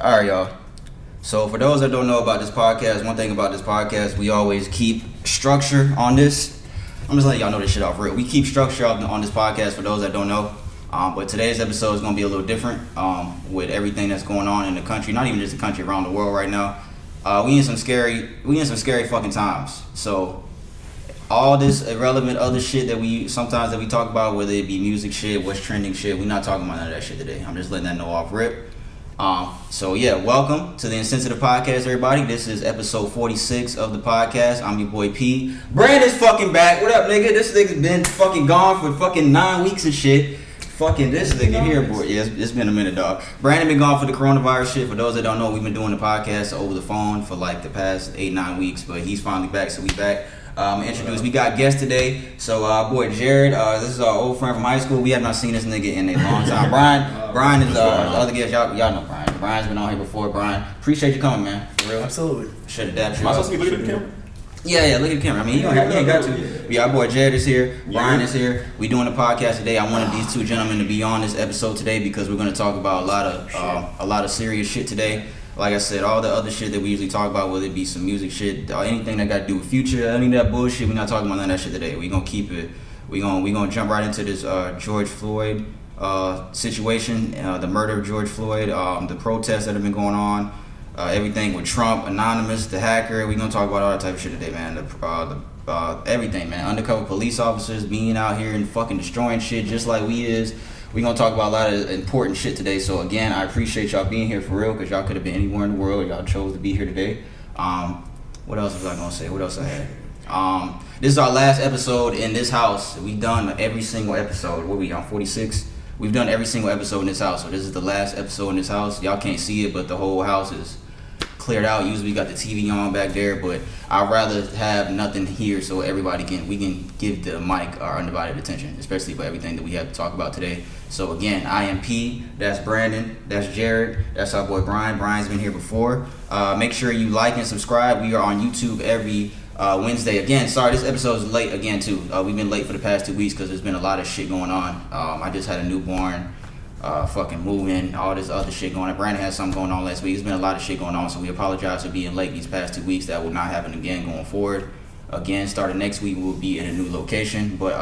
All right, y'all. So for those that don't know about this podcast, one thing about this podcast, we always keep structure on this. I'm just letting y'all know this shit off real. We keep structure on this podcast for those that don't know. But today's episode is going to be a little different with everything that's going on in the country, not even just the country, around the world right now. We in some scary fucking times. So all this irrelevant other shit that we talk about, whether it be music shit, what's trending shit, we're not talking about none of that shit today. I'm just letting that know off rip. So yeah, welcome to the Insensitive Podcast, everybody. This is episode 46 of the podcast. I'm your boy P. Brandon's fucking back. What up, nigga? This nigga's been fucking gone for fucking 9 weeks and shit. Fucking this nigga here, boy. Yeah, it's been a minute, dog. Brandon been gone for the coronavirus shit. For those that don't know, we've been doing the podcast over the phone for like the past 8-9 weeks, but he's finally back, so we back. We got guests today. So boy Jared, this is our old friend from high school. We have not seen this nigga in a long time. Brian is the other guest. Y'all know Brian. Brian's been on here before. Brian, appreciate you coming, man. For real. Absolutely. Should adapt. Am I supposed to be looking at the camera? Yeah, look at the camera. I mean, you ain't got to. But our boy Jared is here. Brian is here. We doing the podcast today. I wanted these two gentlemen to be on this episode today because we're going to talk about a lot of serious shit today. Like I said, all the other shit that we usually talk about, whether it be some music shit, or anything that got to do with Future, any of that bullshit, we're not talking about none of that shit today. We're gonna keep it. We're gonna jump right into this George Floyd situation, the murder of George Floyd, the protests that have been going on, everything with Trump, Anonymous, the hacker. We're gonna talk about all that type of shit today, man. Everything, man. Undercover police officers being out here and fucking destroying shit just like we is. We're going to talk about a lot of important shit today. So, again, I appreciate y'all being here for real because y'all could have been anywhere in the world. Y'all chose to be here today. What else was I going to say? What else I had? This is our last episode in this house. We've done every single episode. What are we on, 46? We've done every single episode in this house. So, this is the last episode in this house. Y'all can't see it, but the whole house is cleared out. Usually we got the TV on back there, but I'd rather have nothing here so everybody we can give the mic our undivided attention, especially for everything that we have to talk about today. So again, I am P, that's Brandon, that's Jared, that's our boy Brian. Brian's been here before. Make sure you like and subscribe. We are on YouTube every Wednesday. Again, sorry, this episode is late again too. We've been late for the past 2 weeks because there's been a lot of shit going on. I just had a newborn. Fucking moving, all this other shit going on. Brandon had something going on last week. There's been a lot of shit going on, so we apologize for being late these past 2 weeks. That will not happen again going forward. Again, starting next week, we'll be in a new location. But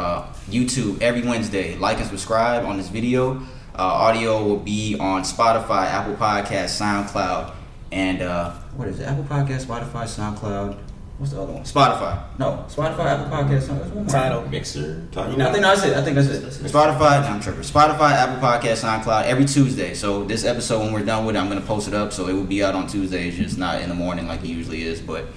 YouTube every Wednesday. Like and subscribe on this video. Audio will be on Spotify, Apple Podcasts, SoundCloud, and what is it? Apple Podcasts, Spotify, SoundCloud. What's the other one? Spotify, Apple Podcasts, Tidal, Mixer, Tidal. I think that's it. Spotify, I'm tripping. Spotify, Apple Podcasts, SoundCloud, every Tuesday. So this episode, when we're done with it, I'm gonna post it up, so it will be out on Tuesdays, just not in the morning like it usually is. But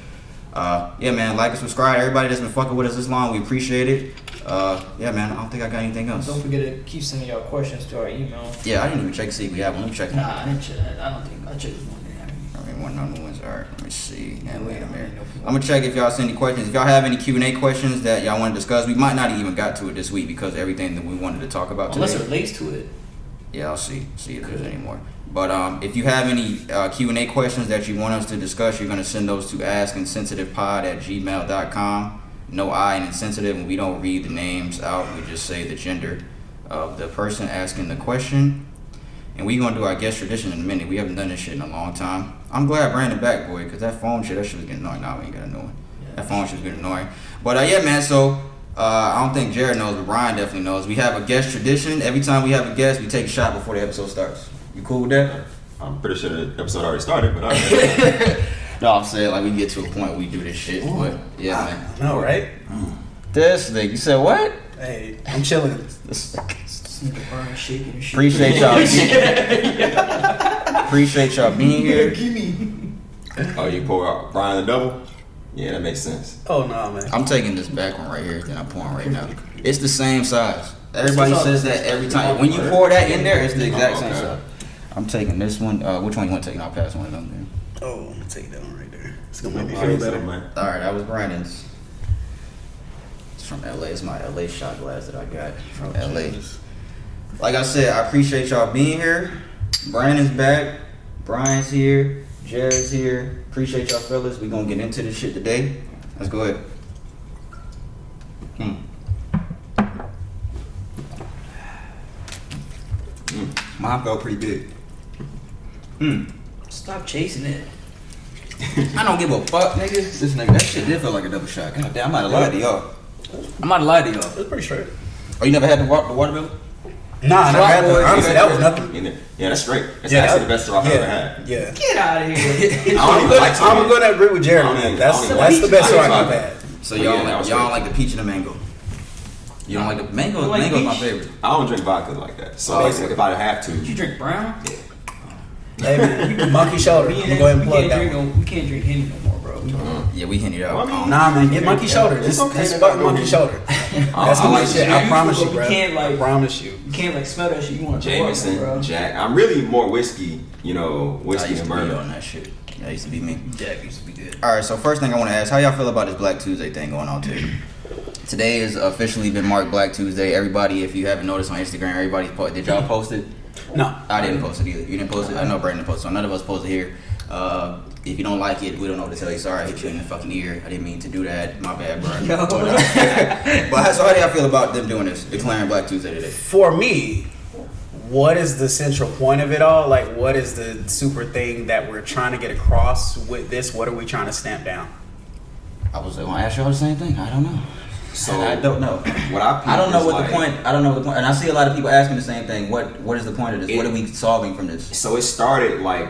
yeah, man, like and subscribe. Everybody that's been fucking with us this long, we appreciate it. Yeah, man, I don't think I got anything else. Don't forget to keep sending y'all questions to our email. Yeah, I didn't even check to see if we have one. Let me check. Nah, I didn't check. I don't think I checked this one. One on the ones. All right, let me see. And wait a minute. I'm gonna check if y'all send any questions. If y'all have any Q&A questions that y'all want to discuss, we might not even got to it this week because everything that we wanted to talk about unless today. it relates to it. Yeah, I'll see if there's any more. But if you have any Q&A questions that you want us to discuss, you're gonna send those to askinsensitivepod@gmail.com. No I in insensitive, and we don't read the names out. We just say the gender of the person asking the question. And we gonna do our guest tradition in a minute. We haven't done this shit in a long time. I'm glad Brandon back, boy, because that phone shit was getting annoying. Now we ain't got a new one. That phone shit was getting annoying. But yeah, man, so I don't think Jared knows, but Brian definitely knows. We have a guest tradition. Every time we have a guest, we take a shot before the episode starts. You cool with that? I'm pretty sure the episode already started, but I No, I'm saying like we get to a point where we do this shit. But yeah, man. I know, right? This thing, you said what? Hey, I'm chilling. Appreciate y'all. Appreciate y'all being here. Oh, you pour out Brian the double? Yeah, that makes sense. Oh no, man. I'm taking this back one right here that I'm pouring right now. It's the same size. Everybody says that every time. When you pour that in there, it's the exact same size. I'm taking this one. Which one you want to take? And I'll pass one of them there. Oh, I'm gonna take that one right there. It's gonna make me feel better, man. All right, that was Brandon's. It's from LA. It's my LA shot glass that I got from LA. Like I said, I appreciate y'all being here. Brandon's back. Brian's here. Jared's here. Appreciate y'all fellas. We gonna get into this shit today. Let's go ahead. Mine felt pretty big. Stop chasing it. I don't give a fuck, nigga. This nigga, that shit did feel like a double shot. God damn, I might have lied to y'all. I might have lied to y'all. It was pretty straight. Oh, you never had the watermelon? Nah, I never had that. Honestly, that was nothing. Yeah, that's straight. That's actually the best straw I've ever had. Yeah. Get out of here. I'm gonna agree with Jared on that. That's the best straw I've had. So y'all don't like the peach and the mango? You don't like the mango? Mango's my favorite. I don't drink vodka like that. So like, if I have to, You drink brown? yeah. Hey man, monkey shoulder. You can go ahead and plug that one. We can't drink Henny no more, bro. Yeah, we can eat out. Nah, man, get monkey shoulder. Just fuck monkey shoulder. That's my shit. I promise you, bro. I promise you. You can't like smell that shit. You want to Jameson, bro. Jack. I'm really more whiskey, whiskey used and to be bourbon. on that shit. That used to be me. Jack used to be good. All right, so first thing I want to ask, how y'all feel about this Black Tuesday thing going on today? Today has officially been marked Black Tuesday. Everybody, if you haven't noticed on Instagram, did y'all post it? No. I didn't post it either. You didn't post it? I know Brandon posted it, so none of us posted here. If you don't like it, we don't know what to tell you. Sorry, I hit you in the fucking ear. I didn't mean to do that. My bad, bro. So how do y'all feel about them doing this, declaring Black Tuesday today? For me, what is the central point of it all? Like, what is the super thing that we're trying to get across with this? What are we trying to stamp down? I was going to ask y'all the same thing. I don't know. So I don't know. What I don't know is what like, the point. I don't know the point. And I see a lot of people asking the same thing. What is the point of this? What are we solving from this? So it started like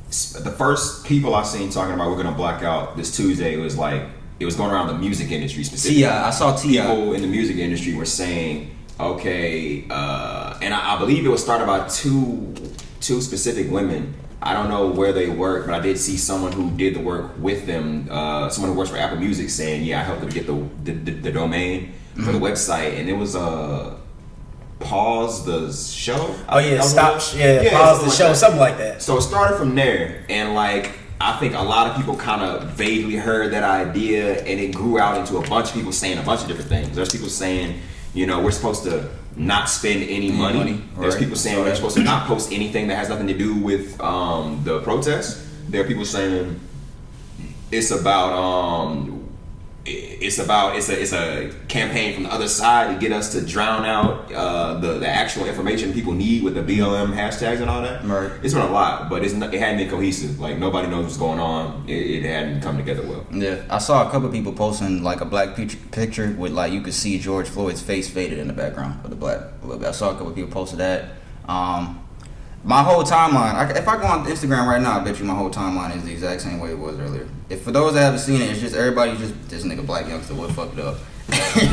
the first people I seen talking about we're gonna black out this Tuesday. It was going around the music industry specifically. T.I. I saw T.I. People in the music industry were saying, okay, and I believe it was started by two specific women. I don't know where they work, but I did see someone who did the work with them. Someone who works for Apple Music saying, "Yeah, I helped them get the domain for the website," and it was pause the show. Oh yeah, stop. Yeah, pause the show, something like that. So it started from there, and like I think a lot of people kind of vaguely heard that idea, and it grew out into a bunch of people saying a bunch of different things. There's people saying, we're supposed to not spend any money. There's people saying we're supposed to not post anything that has nothing to do with the protests. There are people saying it's a campaign from the other side to get us to drown out the actual information people need with the BLM hashtags and all that. Right. It's been a lot, but it hadn't been cohesive. Like nobody knows what's going on. It hadn't come together well. Yeah, I saw a couple of people posting like a black picture with like you could see George Floyd's face faded in the background of the black. I saw a couple of people posted that. My whole timeline, if I go on Instagram right now, I bet you my whole timeline is the exact same way it was earlier. If for those that haven't seen it, it's just everybody this nigga black youngster what fucked it up.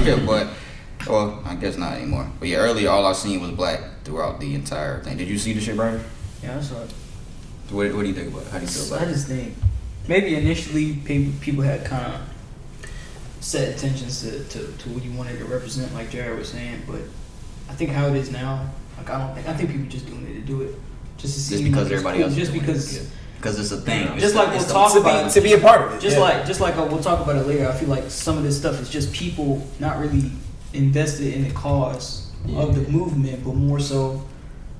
Yeah, but well, I guess not anymore. But yeah, earlier all I seen was black throughout the entire thing. Did you see the shit, Brian? Yeah, I saw it. What do you think about it? How do you feel about I it? just think maybe initially people had kind of set intentions to what you wanted to represent, like Jared was saying, but I think how it is now, like I think people just doing it to do it, just to see Just because everybody else just is doing because. it. Because it's a thing. Just like we'll talk about to be a part of it. Just like we'll talk about it later. I feel like some of this stuff is just people not really invested in the cause of the movement, but more so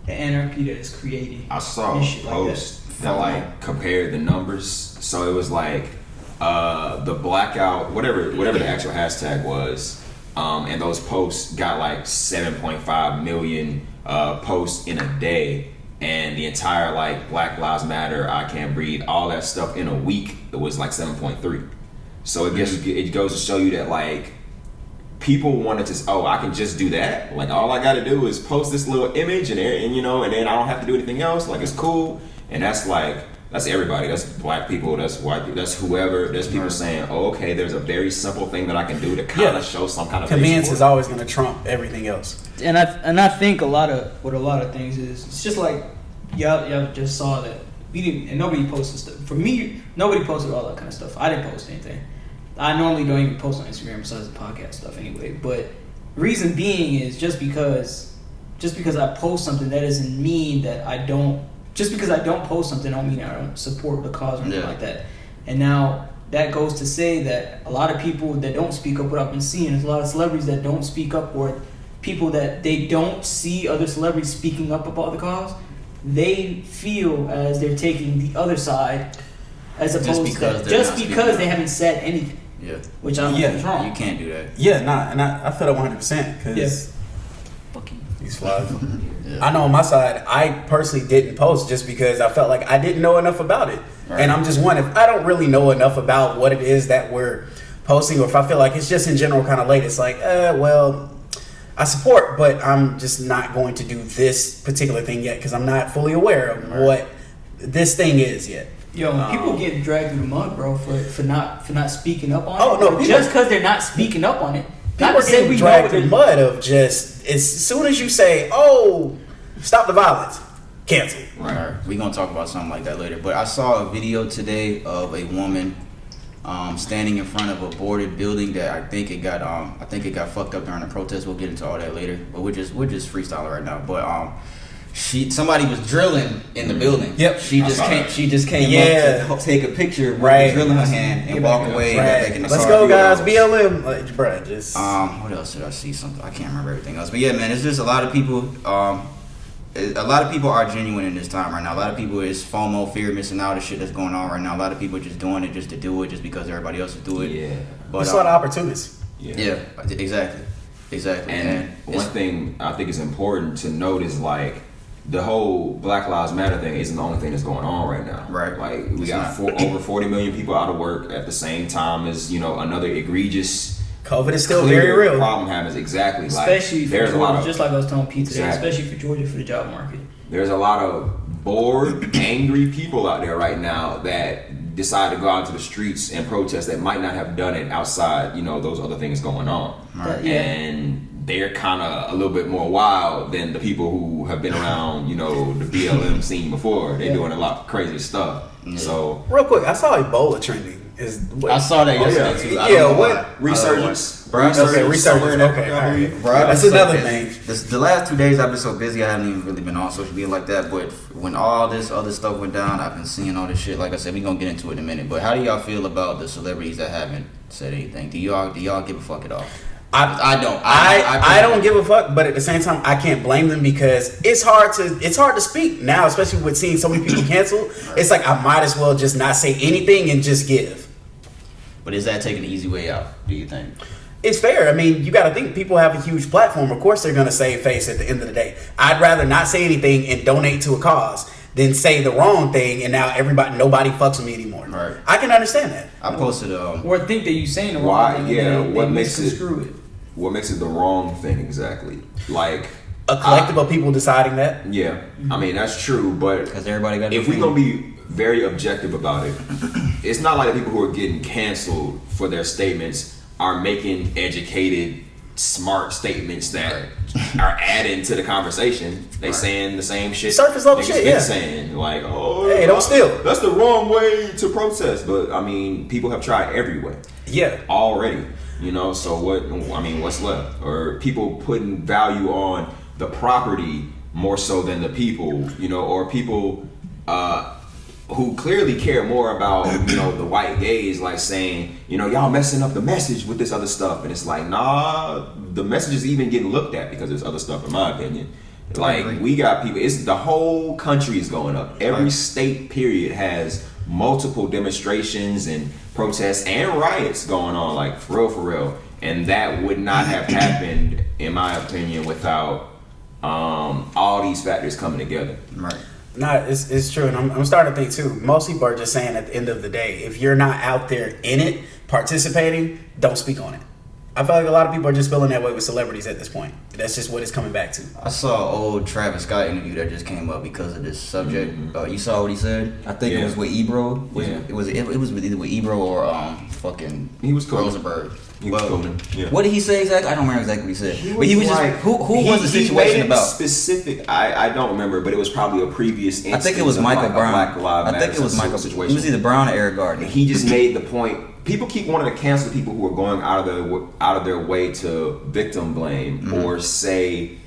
the anarchy that is created. I saw a post that compared the numbers. So it was like the blackout, whatever the actual hashtag was, and those posts got like 7.5 million posts in a day. And the entire like Black Lives Matter, I Can't Breathe, all that stuff in a week, it was like 7.3. So it goes to show you that like people wanted to, I can just do that. Like all I got to do is post this little image and then I don't have to do anything else. Like it's cool. And that's everybody. That's black people. That's white people. That's whoever. There's people saying, okay, there's a very simple thing that I can do to kind of show some kind of convenience is always going to trump everything else. And I think a lot of things is it's just like y'all just saw that we didn't, and nobody posted stuff. For me, nobody posted all that kind of stuff. I didn't post anything. I normally don't even post on Instagram besides the podcast stuff anyway. But reason being is just because I post something, that doesn't mean that I don't. Just because I don't post something, I don't mean I don't support the cause or anything like that. And now that goes to say that a lot of people that don't speak up, what I've been seeing is a lot of celebrities that don't speak up, or people that they don't see other celebrities speaking up about the cause, they feel as they're taking the other side, as opposed just because they haven't said anything. Yeah. Which I don't think is wrong. You can't do that. Yeah, and I feel that 100% because These flies. I know on my side, I personally didn't post just because I felt like I didn't know enough about it. Right. And I'm just one, if I don't really know enough about what it is that we're posting, or if I feel like it's just in general kind of late, it's like, well, I support, but I'm just not going to do this particular thing yet because I'm not fully aware of what this thing is yet. Yo, people get dragged through the mud, bro, for not speaking up on Oh, it. no, people- Just because they're not speaking up on it. Not People to are say getting we dragged know through that- mud of just as soon as you say, "Oh, stop the violence," cancel. Right. We're gonna talk about something like that later. But I saw a video today of a woman standing in front of a boarded building that I think it got fucked up during the protest. We'll get into all that later. But we're just freestyling right now. But somebody was drilling in the building. Yep. She just came Yeah. up to take a picture with Right. the drill in her hand and walk away. got back in the Let's car. go, guys. BLM, like, bruh, just What else did I see? Something I can't remember everything else. But yeah, man, it's just a lot of people. A lot of people are genuine in this time right now. A lot of people is FOMO, fear of missing out, of shit that's going on right now. A lot of people are just doing it just to do it, just because everybody else is doing it. Yeah. But there's a lot of opportunists. yeah, exactly. And one thing I think is important to note is like the whole Black Lives Matter thing isn't the only thing that's going on right now. Right. Like we It's got not. over 40 million people out of work at the same time as another egregious COVID is still clear very real. problem happens. Exactly. Especially like for there's a lot Georgia, of just like I was telling Pete today, Exactly. especially for Georgia for the job market. there's a lot of bored, angry people out there right now that decide to go out to the streets and protest that might not have done it outside, those other things going on. Right. Yeah. And they're kind of a little bit more wild than the people who have been around, the BLM scene before. They're doing a lot of crazy stuff. So Real quick, I saw Ebola trending. I saw that yesterday yeah. too. I Yeah, don't know what- why. resurgence. Bro, Okay, researchers. somewhere in Okay, Africa, I all right. believe. Bro, I've That's been so another busy. thing. The last 2 days I've been so busy I haven't even really been on social media like that. But when all this other stuff went down, I've been seeing all this shit. Like I said, we're gonna get into it in a minute. But how do y'all feel about the celebrities that haven't said anything? Do y'all give a fuck at all? I don't. I don't give a fuck, but at the same time, I can't blame them because it's hard to speak now, especially with seeing so many people canceled. It's like I might as well just not say anything and just give. But is that taking the easy way out? Do you think? It's fair. I mean, you got to think people have a huge platform. Of course, they're going to save face at the end of the day. I'd rather not say anything and donate to a cause than say the wrong thing and now nobody fucks with me anymore. Right. I can understand that. I posted Or think that you saying the wrong Why? thing. Yeah, And what they makes it- misconstrue it? What makes it the wrong thing exactly? Like, A collective of people deciding that. yeah, I mean that's true, but because everybody got. if we're gonna be very objective about it, it's not like the people who are getting canceled for their statements are making educated, smart statements that are adding to the conversation. They saying the same shit. Surface level niggas shit, been yeah. saying like, oh, Hey, don't steal. That's the wrong way to protest. But I mean, people have tried every way Yeah. already. So what? I mean, what's left? Or people putting value on the property more so than the people, or people who clearly care more about, the white gays, like saying, y'all messing up the message with this other stuff. And it's like, nah, the message is even getting looked at because there's other stuff, in my opinion. Like, we got people, it's the whole country is going up. Every state, period, has multiple demonstrations and protests and riots going on, like, for real. And that would not have happened, in my opinion, without all these factors coming together. Right. No, it's true, and I'm starting to think too. Most people are just saying at the end of the day, if you're not out there in it, participating, don't speak on it. I feel like a lot of people are just feeling that way with celebrities at this point. That's just what it's coming back to. I saw an old Travis Scott interview that just came up because of this subject. You saw what he said? I think it was with Ebro. It was either with Ebro or fucking He was cool. Rosenberg. He was cooling. Yeah. What did he say exactly? I don't remember exactly what he said. But he was like, just who was the he situation made it about? Specific. I don't remember, but it was probably a previous instance. I think it was of Michael like a Brown. Black Lives I think Matter it was Michael. situation. It was either Brown or Eric Gardner. And he just made the point. People keep wanting to cancel people who are going out of their way to victim blame or say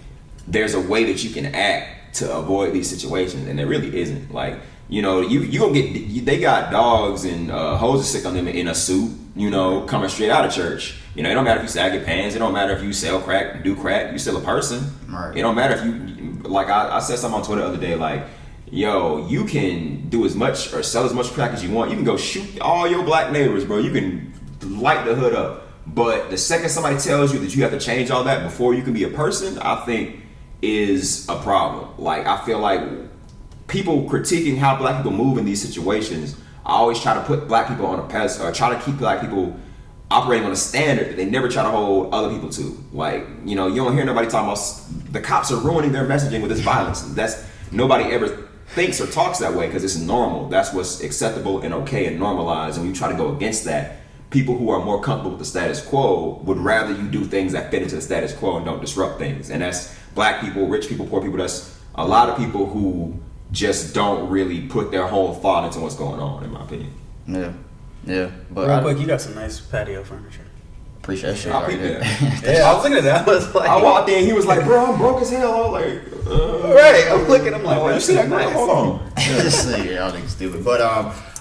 there's a way that you can act to avoid these situations, and there really isn't. Like, you gonna get. They got dogs and hoses sick on them in a suit. Coming straight out of church. It don't matter if you sag your pants. It don't matter if you sell crack, do crack. You're still a person. Right. It don't matter if you like. I said something on Twitter the other day. Like, yo, you can do as much or sell as much crack as you want. You can go shoot all your black neighbors, bro. You can light the hood up. But the second somebody tells you that you have to change all that before you can be a person, I think is a problem. Like, I feel like people critiquing how black people move in these situations, I always try to put black people on a pedestal, or try to keep black people operating on a standard that they never try to hold other people to. Like, you know, you don't hear nobody talking about the cops are ruining their messaging with this violence. That's, nobody ever thinks or talks that way because it's normal. That's what's acceptable and okay and normalized. And when you try to go against that, people who are more comfortable with the status quo would rather you do things that fit into the status quo and don't disrupt things. And that's black people, rich people, poor people. That's a lot of people who just don't really put their whole thought into what's going on, in my opinion. Yeah. But Real quick, you got some nice patio furniture. Appreciate that shit. I Right peeped there. that. Yeah, I was looking at that. I was like, I walked in, he was like, bro, I'm broke as hell. I was like, right. I'm looking. I'm like, oh, bro, you see that? nice. Hold on. Just say, y'all niggas stupid. But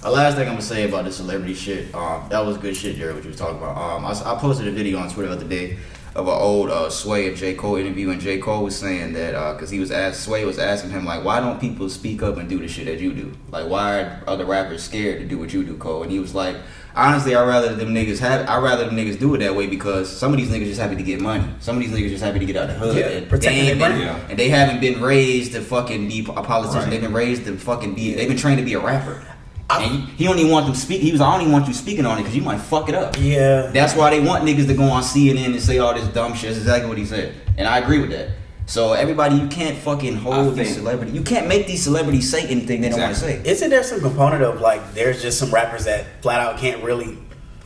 the last thing I'm gonna say about the celebrity shit, that was good shit, Jared, what you was talking about. I posted a video on Twitter the other day of an old Sway and J. Cole interview, and J. Cole was saying that because Sway was asking him, like, why don't people speak up and do the shit that you do? Like, why are other rappers scared to do what you do, Cole? And he was like, honestly, I'd rather them niggas do it that way because some of these niggas just happy to get money. Some of these niggas just happy to get out of the hood. Yeah, and protecting they ain't their been- brand. And they haven't been raised to fucking be a politician. Right. They've been raised to fucking be. They've been trained to be a rapper. And he don't even want them speak. He was, I don't even want you speaking on it because you might fuck it up. Yeah. That's why they want niggas to go on CNN and say all this dumb shit. That's exactly what he said, and I agree with that. So everybody, you can't fucking hold these celebrities. You can't make these celebrities say anything they don't want to say. Isn't there some component of like there's just some rappers that flat out can't really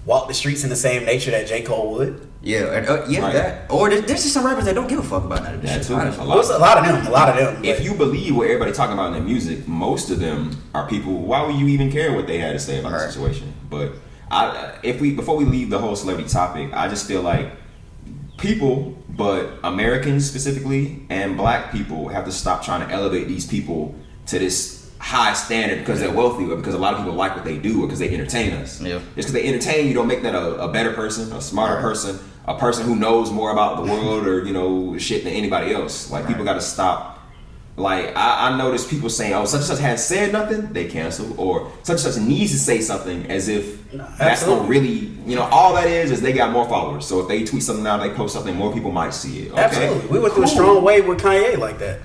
walk the streets in the same nature that J. Cole would? Yeah, and, Right. that. Or there's just some rappers that don't give a fuck about none of this That shit. too. honestly. Well, it's a lot of them. If you believe what everybody talking about in their music, most of them are people. Why would you even care what they had to say about the Right. situation? But before we leave the whole celebrity topic, I just feel like people, but Americans specifically and black people, have to stop trying to elevate these people to this high standard because they're wealthy or because a lot of people like what they do or because they entertain us. Yeah. Just because they entertain you don't make that a better person, a smarter person, a person who knows more about the world or, you know, shit than anybody else. Like, people got to stop. Like, I notice people saying, oh, such and such hasn't said nothing, they cancel. Or such and such needs to say something as if that's going to really, you know, all that is they got more followers. So if they tweet something out, they post something, more people might see it. Okay? Absolutely. We went through a strong wave with Kanye like that.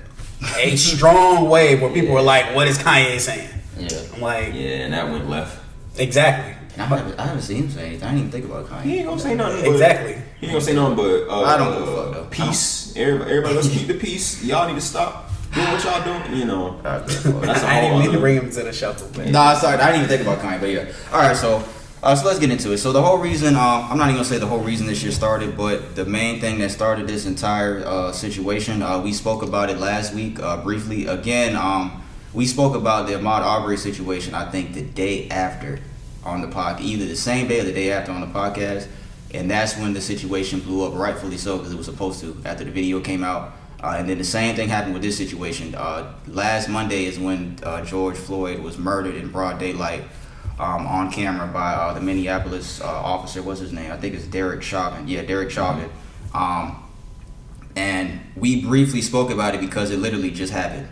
A strong wave where people were like, what is Kanye saying? Yeah. I'm like, Yeah, and that went left. Exactly. I haven't seen him say anything. I didn't even think about Kanye. He ain't gonna say nothing. But, Exactly. He ain't gonna say nothing but I don't give a fuck, though. peace. Everybody, let's keep the peace. Y'all need to stop doing what y'all doing. You know, that's a I didn't whole mean to other. bring him to the shuffle, man. Nah, sorry, I didn't even think about Kanye, but yeah. All right, so let's get into it. So the whole reason, I'm not even gonna say the whole reason this shit started, but the main thing that started this entire situation, we spoke about it last week briefly. Again, we spoke about the Ahmaud Arbery situation. I think the day after on the podcast, either the same day or the day after on the podcast, and that's when the situation blew up. Rightfully so, because it was supposed to after the video came out. And then the same thing happened with this situation. Last Monday is when George Floyd was murdered in broad daylight on camera by the Minneapolis officer. What's his name? I think it's Derek Chauvin. Yeah, Derek Chauvin. And we briefly spoke about it because it literally just happened.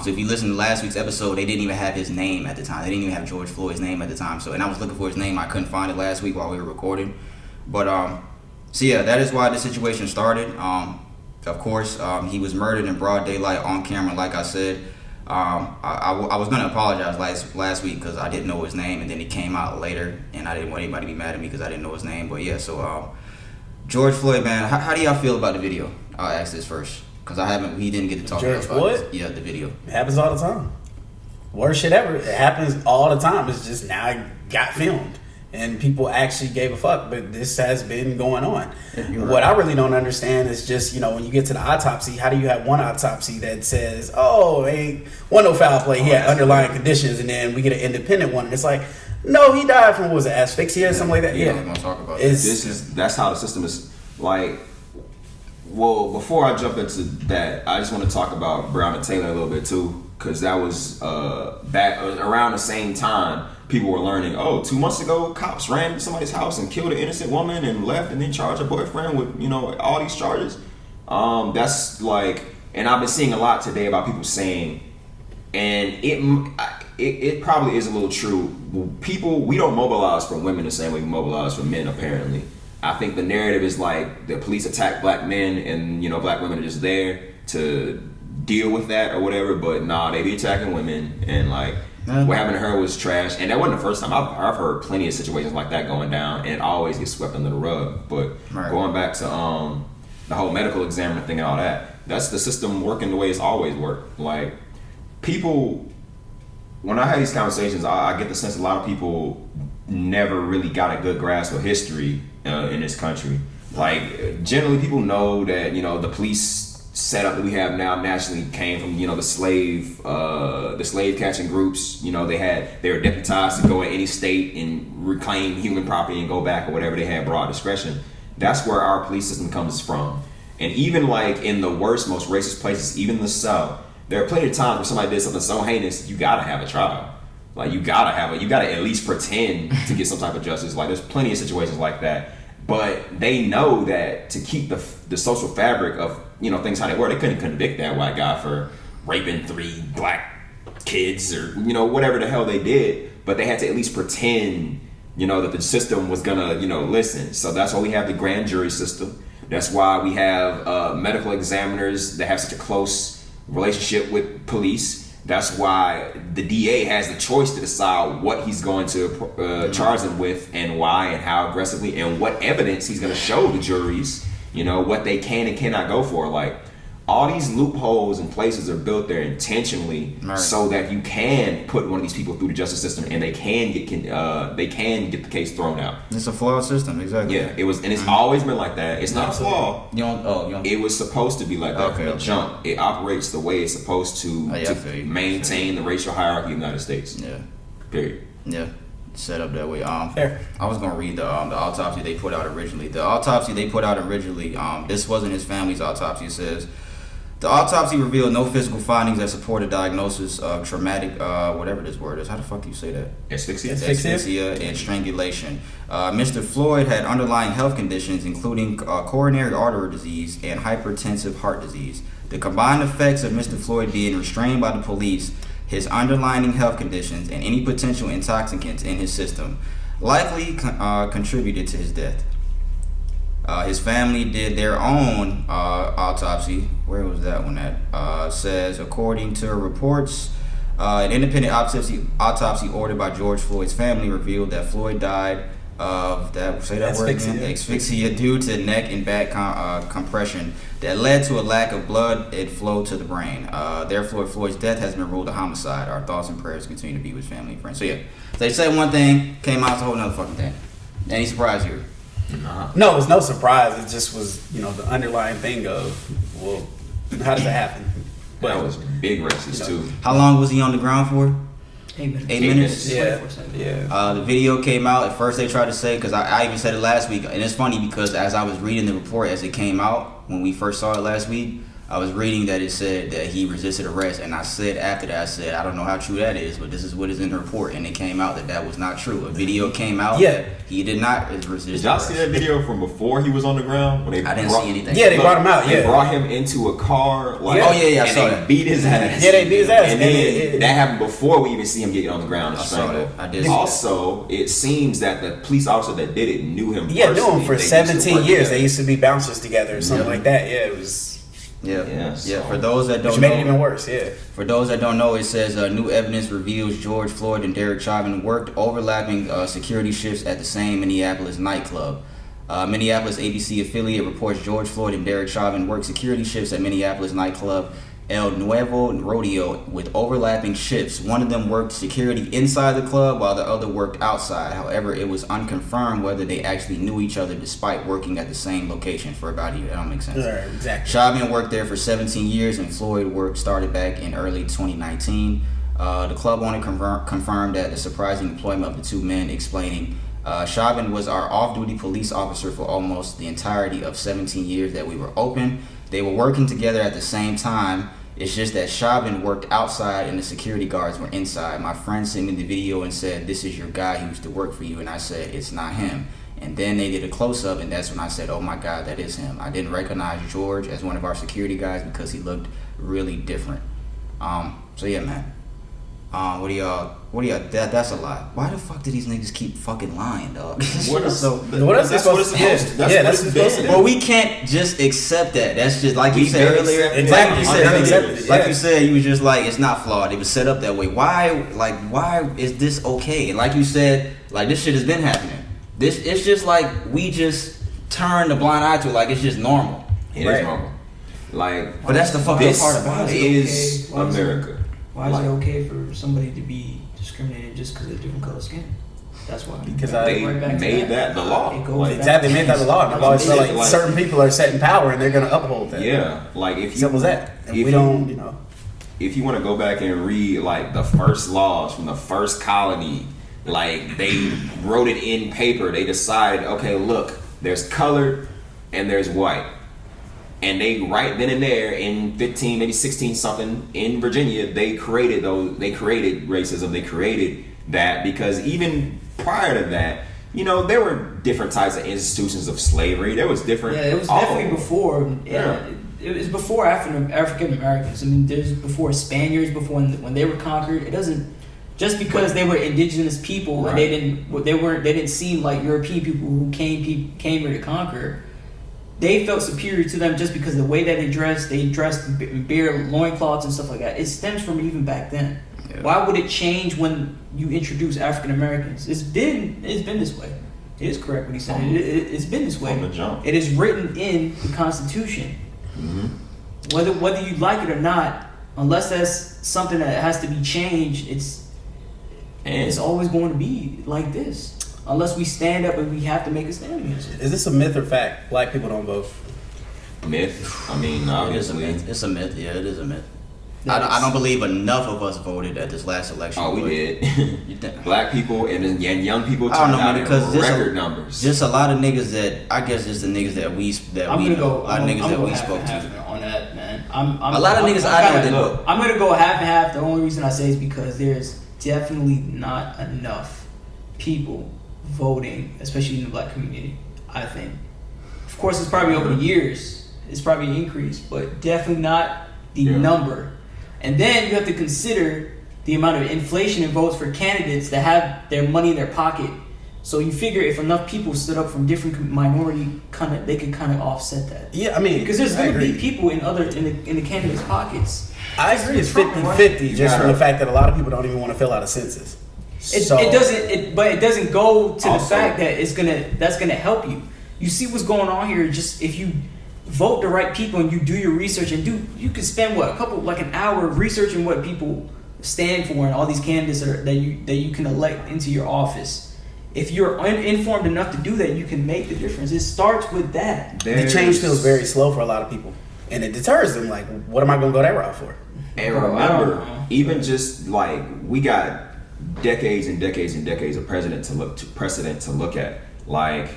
So if you listen to last week's episode, they didn't even have his name at the time. They didn't even have George Floyd's name at the time. So, and I was looking for his name. I couldn't find it last week while we were recording. But so yeah, that is why the situation started. Of course, he was murdered in broad daylight on camera, like I said. I was going to apologize last week because I didn't know his name, and then it came out later, and I didn't want anybody to be mad at me because I didn't know his name. But yeah, so George Floyd, man, how do y'all feel about the video? I'll ask this first because he didn't get to talk George about Floyd? this. Yeah, the video. It happens all the time. Worst shit ever. It happens all the time. It's just now it got filmed. And people actually gave a fuck, but this has been going on. You're What right. I really don't understand is just, you know, when you get to the autopsy, how do you have one autopsy that says, oh, ain't no foul play, he had underlying conditions, and then we get an independent one, and it's like, no, he died from, what was it, asphyxia or something like that? Yeah, Yeah. I'm gonna talk about That's how the system is. Like, well, before I jump into that, I just want to talk about Breonna Taylor a little bit too, because that was back around the same time people were learning. Oh, 2 months ago, cops ran into somebody's house and killed an innocent woman and left, and then charged her boyfriend with, you know, all these charges. That's like, and I've been seeing a lot today about people saying, and it probably is a little true. People, we don't mobilize for women the same way we mobilize for men, apparently. I think the narrative is like the police attack black men and, you know, black women are just there to deal with that or whatever. But nah, they be attacking women, and like what happened to her was trash. And that wasn't the first time. I've heard plenty of situations like that going down, and it always gets swept under the rug. But going back to the whole medical examiner thing and all that, that's the system working the way it's always worked. Like people, when I have these conversations, I get the sense a lot of people never really got a good grasp of history in this country. Like generally people know that, you know, the police setup that we have now nationally came from, you know, the slave catching groups. You know, they were deputized to go in any state and reclaim human property and go back or whatever. They had broad discretion. That's where our police system comes from. And even like in the worst, most racist places, even in the South, there are plenty of times where somebody did something so heinous, you gotta have a trial. Like you gotta at least pretend to get some type of justice. Like there's plenty of situations like that. But they know that to keep the social fabric of, you know, things how they were, they couldn't convict that white guy for raping 3 black kids or, you know, whatever the hell they did. But they had to at least pretend, you know, that the system was gonna, you know, listen. So that's why we have the grand jury system. That's why we have medical examiners that have such a close relationship with police. That's why the DA has the choice to decide what he's going to charge them with and why and how aggressively and what evidence he's going to show the juries, you know, what they can and cannot go for. Like all these loopholes and places are built there intentionally so that you can put one of these people through the justice system and they can get the case thrown out. It's a flawed system, exactly. Yeah, it was, and it's always been like that. It's not a flaw. You don't. It was supposed to be like that from the jump. It operates the way it's supposed to maintain the racial hierarchy of the United States. Yeah. Period. Yeah. Set up that way. I was gonna read the autopsy they put out originally. The autopsy they put out originally, this wasn't his family's autopsy. It says the autopsy revealed no physical findings that support a diagnosis of traumatic, whatever this word is. How the fuck do you say that? Asphyxia and strangulation. Mr. Floyd had underlying health conditions, including coronary artery disease and hypertensive heart disease. The combined effects of Mr. Floyd being restrained by the police, his underlying health conditions, and any potential intoxicants in his system likely contributed to his death. His family did their own autopsy. Where was that one at? Says, according to reports, an independent autopsy ordered by George Floyd's family revealed that Floyd died of asphyxia due to neck and back compression that led to a lack of blood and flow to the brain. Therefore, Floyd's death has been ruled a homicide. Our thoughts and prayers continue to be with family and friends. So yeah, they said one thing, came out, it's a whole nother fucking thing. Any surprise here? No, it was no surprise. It just was, you know, the underlying thing of, well, how does that happen? But that was big racist too. How long was he on the ground for? 8 minutes. 8 minutes? Yeah. The video came out. At first they tried to say, because I even said it last week, and it's funny because as I was reading the report as it came out, when we first saw it last week, I was reading that it said that he resisted arrest, and I said after that, I said, I don't know how true that is, but this is what is in the report, and it came out that was not true. A video came out. Yeah. He did not resist Did y'all arrest. see that video from before he was on the ground? When I didn't see anything. Yeah, they brought him out. They brought him into a car. Like, Oh, yeah, I and saw they that. beat his ass. Yeah, they beat his ass. And then that happened before we even see him get on the ground and I saw strangled. that. I did see Also, it seems that the police officer that did it knew him. Yeah, knew him personally. for They used to 17 work years. together. They used to be bouncers together or something like that. Yeah, it was. Yeah. So- For those that don't Which know, made it even worse. Yeah. For those that don't know, it says new evidence reveals George Floyd and Derek Chauvin worked overlapping security shifts at the same Minneapolis nightclub. Minneapolis ABC affiliate reports George Floyd and Derek Chauvin worked security shifts at Minneapolis nightclub El Nuevo Rodeo with overlapping shifts. One of them worked security inside the club while the other worked outside. However, it was unconfirmed whether they actually knew each other despite working at the same location for about a year. That don't make sense. Right, exactly. Chauvin worked there for 17 years and Floyd work started back in early 2019. The club owner confirmed that the surprising employment of the two men, explaining, Chauvin was our off-duty police officer for almost the entirety of 17 years that we were open. They were working together at the same time. It's just that Chauvin worked outside and the security guards were inside. My friend sent me the video and said, this is your guy who used to work for you. And I said, it's not him. And then they did a close-up, and that's when I said, oh my God, that is him. I didn't recognize George as one of our security guys because he looked really different. So yeah, man. What do y'all? That's a lie. Why the fuck do these niggas keep fucking lying, dog? What else? What else is supposed to? That's what it's supposed to do. Well, we can't just accept that. That's just like you said earlier. Exactly. Like you said, you was just like, it's not flawed. It was set up that way. Why is this okay? And like you said, like this shit has been happening. It's just like we just turn the blind eye to it, like it's just normal. It is normal. Like, but that's the fucking part about it. Is America. Why is it okay for somebody to be discriminated just because of different color skin? That's why. Because they made that the law. Exactly, made that the law. And I've always felt like certain people are set in power and they're going to uphold that. Yeah, like if you, simple as that. And we don't, you know. If you want to go back and read like the first laws from the first colony, like they wrote it in paper. They decided, okay, look, there's colored and there's white. And they right then and there in 15, maybe 16 something in Virginia, they created racism. They created that because even prior to that, you know, there were different types of institutions of slavery. There was different. Yeah, it was definitely before. Yeah. It was before African Americans. I mean, there's before Spaniards. Before when they were conquered, it doesn't just because they were indigenous people and they didn't seem like European people who came here to conquer. They felt superior to them just because of the way that they dressed bare loincloths and stuff like that. It stems from even back then. Yeah. Why would it change when you introduce African Americans? It's been this way. It is correct what he said. It's been this way. It is written in the Constitution. Mm-hmm. Whether you like it or not, unless that's something that has to be changed, it's always going to be like this. Unless we stand up and we have to make a stand against it. Is this a myth or fact? Black people don't vote. Myth? I mean, obviously. It's a myth. Yeah, it is a myth. I don't believe enough of us voted at this last election. Oh, we did. Black people and young people turned out because record numbers. Just a lot of niggas that I guess just the niggas that we spoke to. On that, man. A lot of niggas I know didn't vote. I'm gonna go half and half. The only reason I say is because there's definitely not enough people voting, especially in the black community. I think, of course, it's probably over the years. It's probably increased, but definitely not the number. And then you have to consider the amount of inflation in votes for candidates that have their money in their pocket. So you figure if enough people stood up from different minority, they could kind of offset that. Yeah, I mean, because there's going to be people in the candidates' pockets. I agree. It's 50-50 just from the fact that a lot of people don't even want to fill out a census. It doesn't go to the fact that that's gonna help you. You see what's going on here. Just if you vote the right people and you do your research and you can spend an hour researching what people stand for and all these candidates that you can elect into your office. If you're uninformed enough to do that, you can make the difference. It starts with that. The change feels very slow for a lot of people, and it deters them. Like, what am I gonna go that route for? And remember, even just like we got decades and decades and decades of precedent to look at. Like,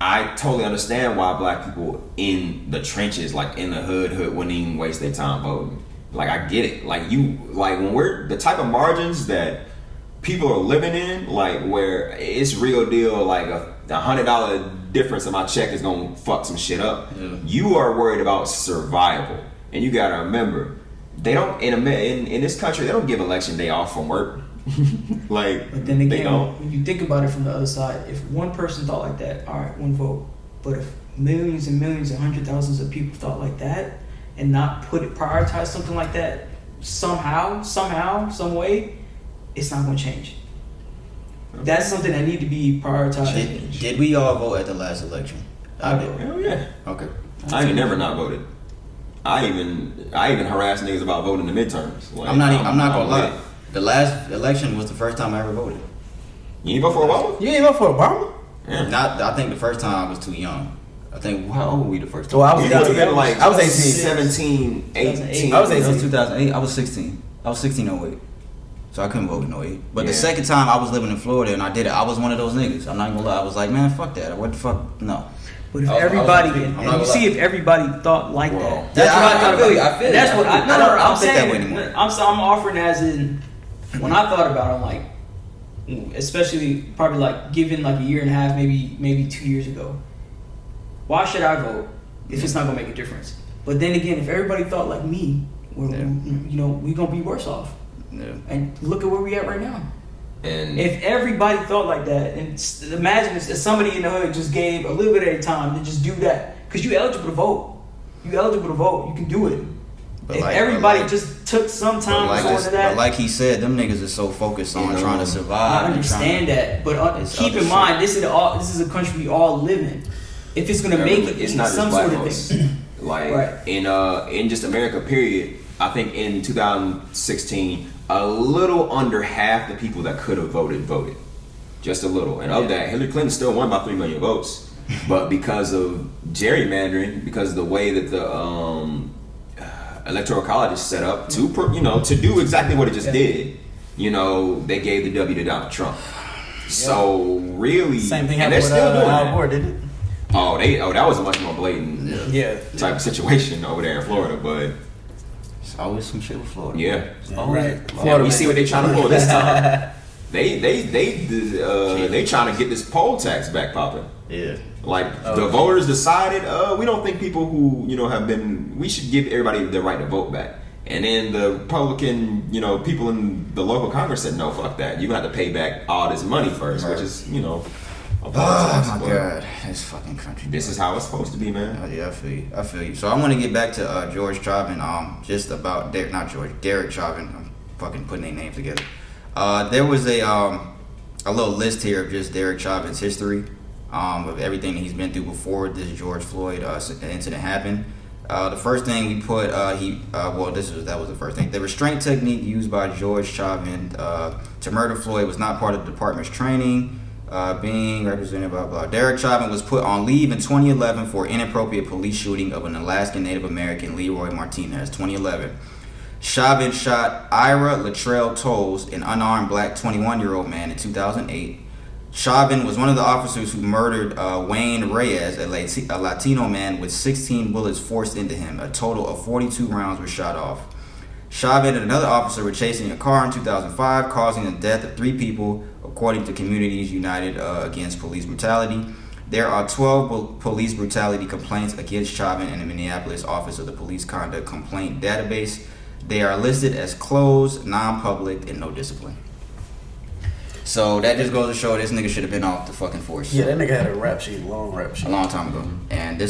I totally understand why black people in the trenches, like in the hood wouldn't even waste their time voting. Like, I get it. Like when we're the type of margins that people are living in, like where it's real deal, like a $100 difference in my check is gonna fuck some shit up. Yeah. You are worried about survival, and you gotta remember they don't in this country they don't give election day off from work. But then again, when you think about it from the other side, if one person thought like that, all right, one vote. But if millions and millions and hundred thousands of people thought like that and not prioritize something like that somehow, some way, it's not going to change. That's something that need to be prioritized. Did we all vote at the last election? I did. Hell yeah. Okay. I ain't never not voted. I even harassed niggas about voting in the midterms. Like, I'm not gonna lie. The last election was the first time I ever voted. You ain't vote for Obama? You ain't vote for Obama? Yeah. I think the first time I was too young. I think, how old were we the first time? Well, I was I was 18. 17, 18. I was 18. That was 2008. I was 16. I was 16 in 08. So I couldn't vote in 08. But the second time I was living in Florida and I did it, I was one of those niggas. I'm not gonna lie. I was like, man, fuck that. What the fuck? No. But if if everybody thought like that, that's what I feel. I feel that's what I don't think that way anymore. I'm offering as in when I thought about it, I'm like, especially probably like given like a year and a half, maybe 2 years ago. Why should I vote if it's not gonna make a difference? But then again, if everybody thought like me, we're gonna be worse off. Yeah. And look at where we at right now. And If everybody thought like that, and imagine if somebody in the hood just gave a little bit of their time to just do that, because you eligible to vote. You eligible to vote. You can do it. But if like- everybody but like- just took some time But to go into that, but like he said, them niggas is so focused on trying to survive. I and understand trying that. But It's keep other in shit. mind, this is a country we all live in. If it's gonna make it, it's need not some just black sort of folks. thing. Like Right. in just America, period. I think in 2016, a little under half the people that could have voted, just a little. And of that, Hillary Clinton still won by 3 million votes. But because of gerrymandering, because of the way that the electoral college is set up to do exactly what it just did, they gave the W to Donald Trump. So really, Same thing and happened they're with still doing Al that. Gore, didn't it? That was a much more blatant Yeah. type of situation over there in Florida, but It's always some shit with Florida. yeah. It's always Right. Yeah, we see what they trying to pull this time. They trying to get this poll tax back popping. Yeah. Like the voters decided, we don't think people who we should give everybody the right to vote back. And then the Republican, people in the local Congress said, no, fuck that. You're gonna have to pay back all this money first, which is, a poll tax. Oh my But god, this fucking country. this is how it's supposed to be, man. Oh, yeah, I feel you. So I want to get back to George Chauvin. Just about Derek Chauvin. I'm fucking putting their names together. There was a little list here of just Derek Chauvin's history, of everything that he's been through before this George Floyd incident happened. The first thing we put, that was the first thing. The restraint technique used by George Chauvin to murder Floyd was not part of the department's training. Being represented blah blah. Derek Chauvin was put on leave in 2011 for inappropriate police shooting of an Alaskan Native American, Leroy Martinez. 2011. Chauvin shot Ira Latrell Tolles, an unarmed black 21-year-old man, in 2008. Chauvin was one of the officers who murdered Wayne Reyes, a Latino man with 16 bullets forced into him. A total of 42 rounds were shot off. Chauvin and another officer were chasing a car in 2005, causing the death of 3 people, according to Communities United Against Police Brutality. There are 12 police brutality complaints against Chauvin in the Minneapolis Office of the Police Conduct Complaint Database. They are listed as closed, non-public, and no discipline. So that just goes to show this nigga should have been off the fucking force. Yeah, that nigga had a rap sheet, long rap sheet. A long time ago. And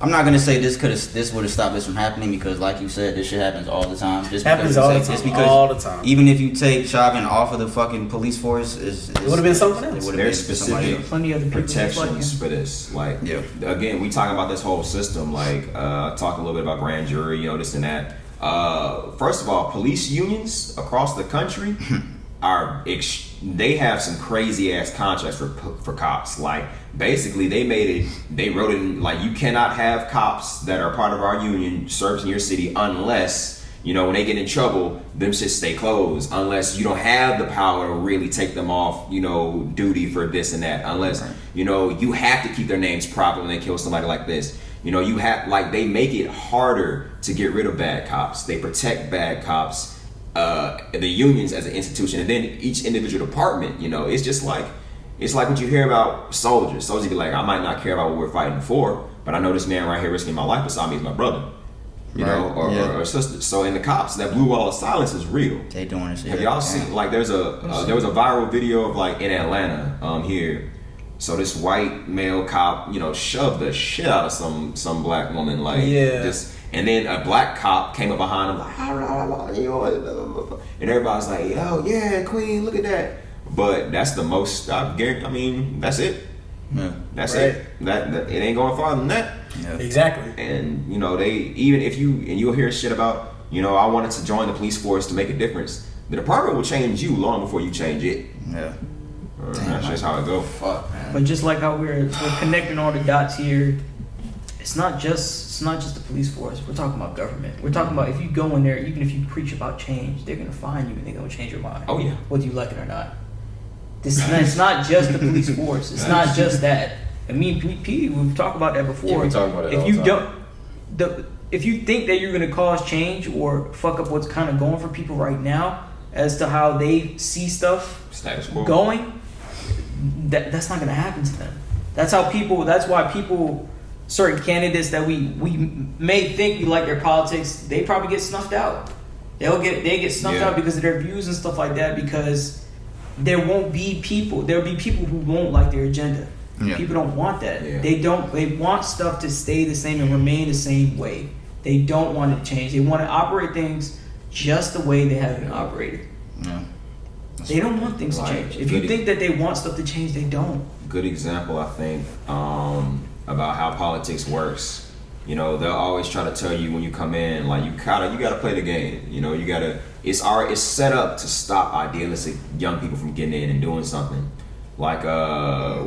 I'm not gonna say this would have stopped this from happening, because like you said, this shit happens all the time. Happens all the time. All the time. Even if you take Chauvin off of the fucking police force, it would have been something else. It would have There's been somebody specific else. Plenty of other people just like protections him. for this. Like, Yeah. again, we talking about this whole system. Like, talk a little bit about grand jury, this and that. First of all, police unions across the country they have some crazy ass contracts for cops. Like, basically, they wrote it in, like, you cannot have cops that are part of our union serving your city unless, when they get in trouble, them shit stay closed, unless you don't have the power to really take them off, duty for this and that, unless, you have to keep their names private when they kill somebody like this. You have, like, they make it harder to get rid of bad cops. They protect bad cops. The unions as an institution, and then each individual department, it's just like, it's like what you hear about soldiers. Soldiers be like, I might not care about what we're fighting for, but I know this man right here risking my life beside me is my brother, or sister. So in the cops, that blue wall of silence is real. They doing this. Have y'all seen, like, there was a viral video of, like, in Atlanta, here. So this white male cop, shoved the shit out of some black woman, like, and then a black cop came up behind him, like, and everybody's like, oh yeah, queen, look at that. But that's the most, I guarantee, that's it. Yeah. That's it. That it ain't going farther than that. Yeah. Exactly. And they, even if you'll hear shit about, I wanted to join the police force to make a difference. The department will change you long before you change it. Yeah. That's just how it goes. Fuck, man. But just like how we're connecting all the dots here, it's not just the police force. We're talking about government. We're talking about, if you go in there, even if you preach about change, they're gonna find you and they're gonna change your mind. Oh yeah. Whether you like it or not. It's not just the police force. It's not just that. I mean, P, we've talked about that before. Yeah, we talk about it if all you the time. if you think that you're gonna cause change or fuck up what's kind of going for people right now as to how they see stuff Status quo. going, that's not gonna happen to them. That's why people, certain candidates that we may think we like their politics, they probably get snuffed out. They get snuffed out because of their views and stuff like that, because there'll be people who won't like their agenda. Yeah. People don't want that. Yeah. They want stuff to stay the same and remain the same way. They don't want it to change. They want to operate things just the way they have been operated. Yeah. They don't want things to change. If you think that they want stuff to change, they don't. Good example, I think, about how politics works. You know, they'll always try to tell you when you come in, like, you gotta play the game. You know, it's set up to stop idealistic young people from getting in and doing something. Like,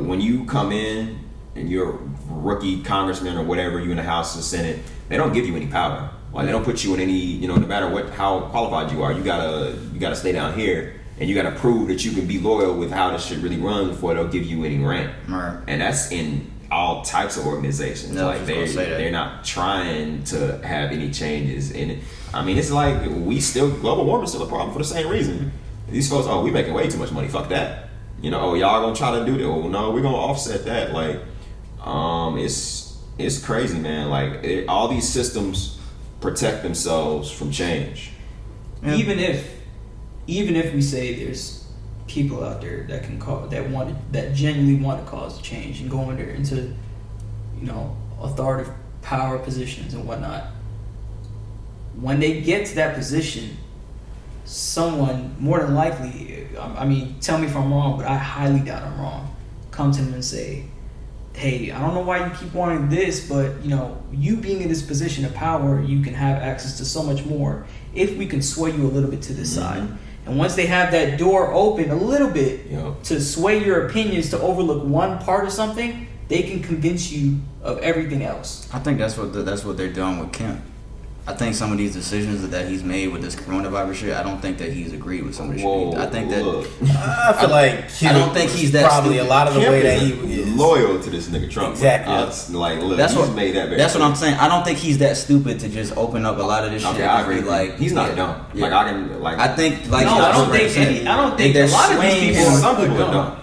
when you come in and you're a rookie congressman or whatever, you in the House or Senate, they don't give you any power. Like, they don't put you in any, you know, no matter how qualified you are, you gotta stay down here. And you got to prove that you can be loyal with how this shit really runs before they'll give you any rent. Right. And that's in all types of organizations. No, like they're not trying to have any changes. And I mean, it's like global warming's still a problem for the same reason. These folks, we making way too much money. Fuck that. You know, y'all gonna try to do that? Oh no, we're gonna offset that. Like, it's crazy, man. Like all these systems protect themselves from change. Yeah. Even if we say there's people out there that that genuinely want to cause change and go into, you know, authoritative power positions and whatnot, when they get to that position, someone more than likely, I mean, tell me if I'm wrong, but I highly doubt I'm wrong, come to them and say, hey, I don't know why you keep wanting this, but, you know, you being in this position of power, you can have access to so much more if we can sway you a little bit to this side. And once they have that door open a little bit to sway your opinions, to overlook one part of something, they can convince you of everything else. I think that's what they're doing with Kemp. I think some of these decisions that he's made with this coronavirus shit, I don't think that he's agreed with some of the shit. I think that I feel like I don't think he's that probably stupid. A lot of the Kemp way that he is loyal to this nigga Trump. Exactly. Made that. That's what I'm saying. I don't think he's that stupid to just open up a lot of this shit. I agree. Like he's not dumb. Yeah. Like I can like. I think like I don't think a lot of these people. Some people are dumb.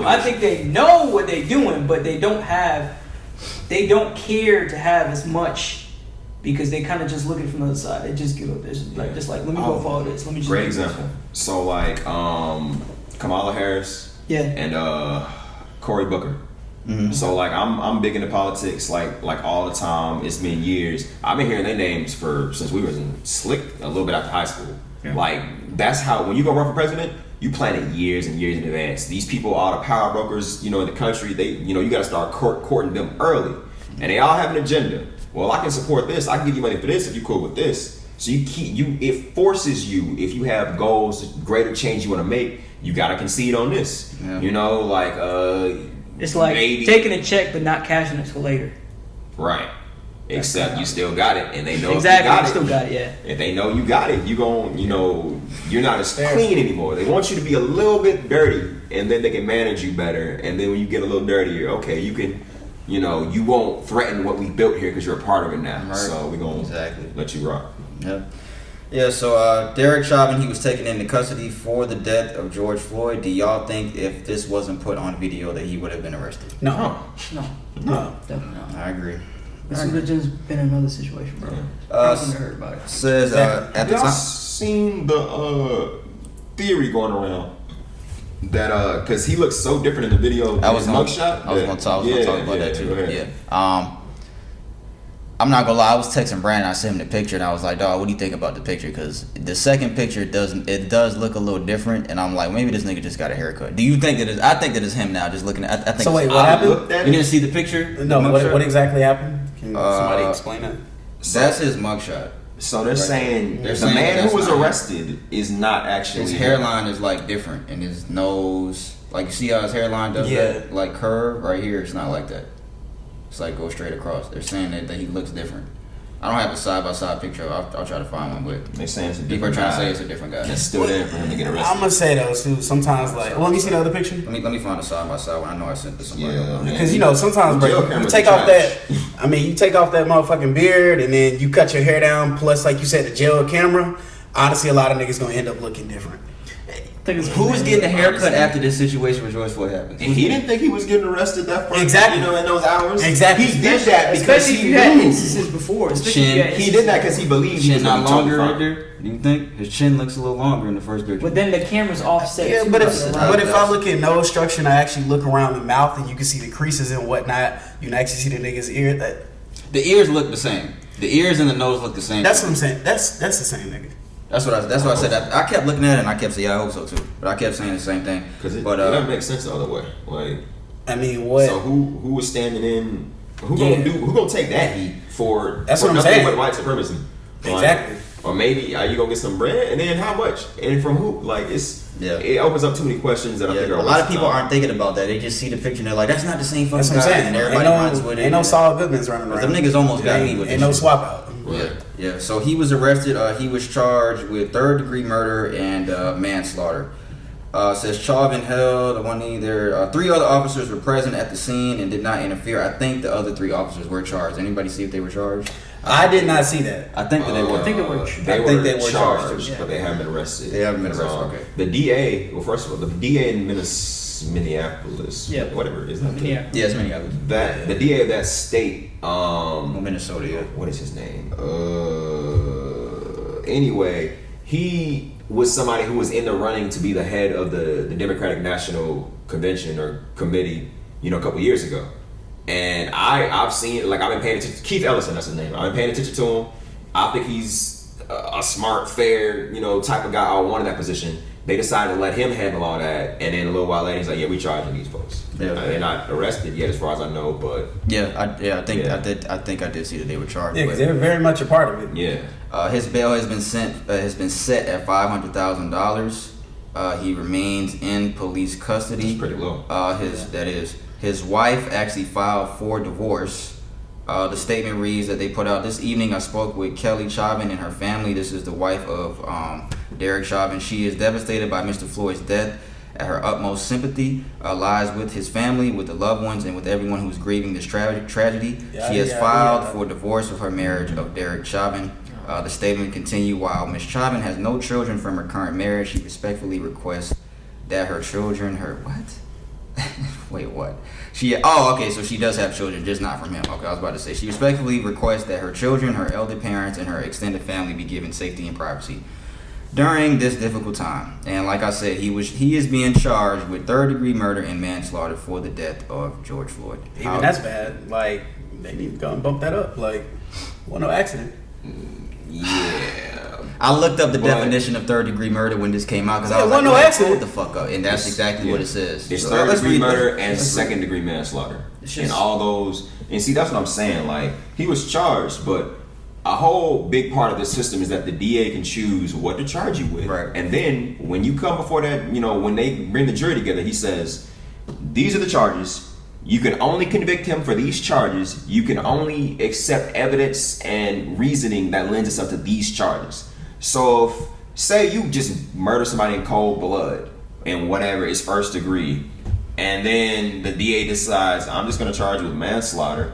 I think they know what they're doing, but they don't care to have as much. Because they kind of just look at it from the other side. They just give up this. Like, let me go follow this. Let me just great example. So, like, Kamala Harris and Cory Booker. Mm-hmm. So, like, I'm big into politics, like all the time. It's been years. I've been hearing their names since we was in slick a little bit after high school. Yeah. Like, that's how, when you go run for president, you plan it years and years in advance. These people are the power brokers, you know, in the country. They, you know, you got to start courting them early. And they all have an agenda. Well, I can support this. I can give you money for this if you're cool with this. So it forces you, if you have goals, greater change you want to make, you got to concede on this. Yeah. You know, like it's like taking a check but not cashing it till later. Right. Except you still got it, and they know exactly. You got it. Still got it. Yeah. If they know you got it, you gon', you know, you're not as clean anymore. They want you to be a little bit dirty, and then they can manage you better. And then when you get a little dirtier, okay, you can. You know, you won't threaten what we built here because you're a part of it now. Right. So we're going to let you rock. Yep. Yeah, so Derek Chauvin, he was taken into custody for the death of George Floyd. Do y'all think if this wasn't put on video that he would have been arrested? No. Definitely not. I agree. This would have just been another situation, bro. I wouldn't have heard about it. Says, at the time... seen the theory going around? That because he looks so different in the video. I was gonna talk about that too. Yeah. I'm not gonna lie. I was texting Brandon. I sent him the picture, and I was like, "Dog, what do you think about the picture?" Because the second picture does look a little different, and I'm like, maybe this nigga just got a haircut. Do you think that? I think that it's him now. Just looking at. I think. So wait, what happened? You didn't see the picture? No. What exactly happened? Can somebody explain that? That's his mugshot. So they're saying the man who was arrested is not actually. His hairline is like different, and his nose, like you see how his hairline does that, like curve right here. It's not like that. It's like go straight across. They're saying that he looks different. I don't have a side by side picture. I'll try to find one, but they're saying it's a people are different trying guy. to say it's a different guy. It's still there for him to get arrested. I'm gonna say though too. Sometimes like, let me see the other picture. Let me find a side by side one. I know I sent this to somebody. Yeah, because you know sometimes, bro, you take off that. I mean, you take off that motherfucking beard and then you cut your hair down. Plus, like you said, the jail camera. Honestly, a lot of niggas gonna end up looking different. Who was getting a haircut after this situation with George Floyd happened? And he didn't think he was getting arrested that first, Exactly. you know, in those hours. Exactly. He did that because Especially if he you had knew. instances before. Especially if you had He did that because he believed he Chin was not going to longer be right totally there. Do you think his chin looks a little longer in the first picture? But then the camera's offset. Yeah, too, but around. if I look at nose structure and I actually look around the mouth and you can see the creases and whatnot, you can actually see the nigga's ear. The ears look the same. The ears and the nose look the same. That's what I'm saying. That's the same nigga. That's what I said. I kept looking at it and I kept saying, yeah, I hope so too. But I kept saying the same thing. Because it But doesn't make sense the other way. Like, I mean, what? so who was standing in? Who gonna take that heat for? That's for what I'm nothing saying. but white supremacy. Like, Exactly. Or maybe are you gonna get some bread and then how much and from who? Like it opens up too many questions that I think are a lot of people aren't thinking about that. They just see the picture and they're like, that's not the same fucking That's what I'm guy. saying. And everybody runs with it. Ain't no Saul Goodmans running around. Them niggas almost got me with Ain't this no shit. swap out. Yeah. So he was arrested. He was charged with third-degree murder and manslaughter. Says Chauvin held there. 3 other officers were present at the scene and did not interfere. I think the other 3 officers were charged. Anybody see if they were charged? I did not see that. I think that they were. I think they were. They were charged, but they haven't been arrested. They haven't been arrested. Okay. The DA. Well, first of all, the DA in Minneapolis. Yeah. Whatever. Is that Yeah. Yeah, it's many others. that the DA of that state? Minnesota. Yeah. What is his name? Anyway, he was somebody who was in the running to be the head of the Democratic National Convention or Committee, a couple years ago. And I've seen, I've been paying attention. Keith Ellison, that's his name. I've been paying attention to him. I think he's a smart, fair, type of guy. I wanted that position. They decided to let him handle all that, and then a little while later, he's like, "Yeah, we charging these folks. Yeah. They're not arrested yet, as far as I know, but I think I did see that they were charged. Yeah, because they're very much a part of it. yeah." His bail has been set at $500,000. He remains in police custody. That's pretty low. His wife actually filed for divorce. The statement reads that they put out this evening. I spoke with Kelly Chauvin and her family. This is the wife of Derek Chauvin. She is devastated by Mr. Floyd's death. At her utmost sympathy lies with his family, with the loved ones, and with everyone who's grieving this tragedy. She has filed for divorce of her marriage of Derek Chauvin. The statement continued, while Ms. Chauvin has no children from her current marriage, she respectfully requests that her children, wait, what? So she does have children, just not from him. Okay, I was about to say. She respectfully requests that her children, her elder parents, and her extended family be given safety and privacy during this difficult time. And like I said, he is being charged with third-degree murder and manslaughter for the death of George Floyd. Even that's bad. They need to go and bump that up. No accident. Yeah. I looked up the definition of third-degree murder when this came out because I was no like, accident. what the fuck up? And that's exactly what it says. It's So, third-degree murder and let's read. second-degree manslaughter. It's And just- all those. And see, that's what I'm saying. He was charged, but a whole big part of the system is that the DA can choose what to charge you with. Right. And then when you come before that, when they bring the jury together, he says, these are the charges. You can only convict him for these charges. You can only accept evidence and reasoning that lends itself to these charges. So if, say you just murder somebody in cold blood and whatever is first degree, and then the DA decides, I'm just going to charge you with manslaughter,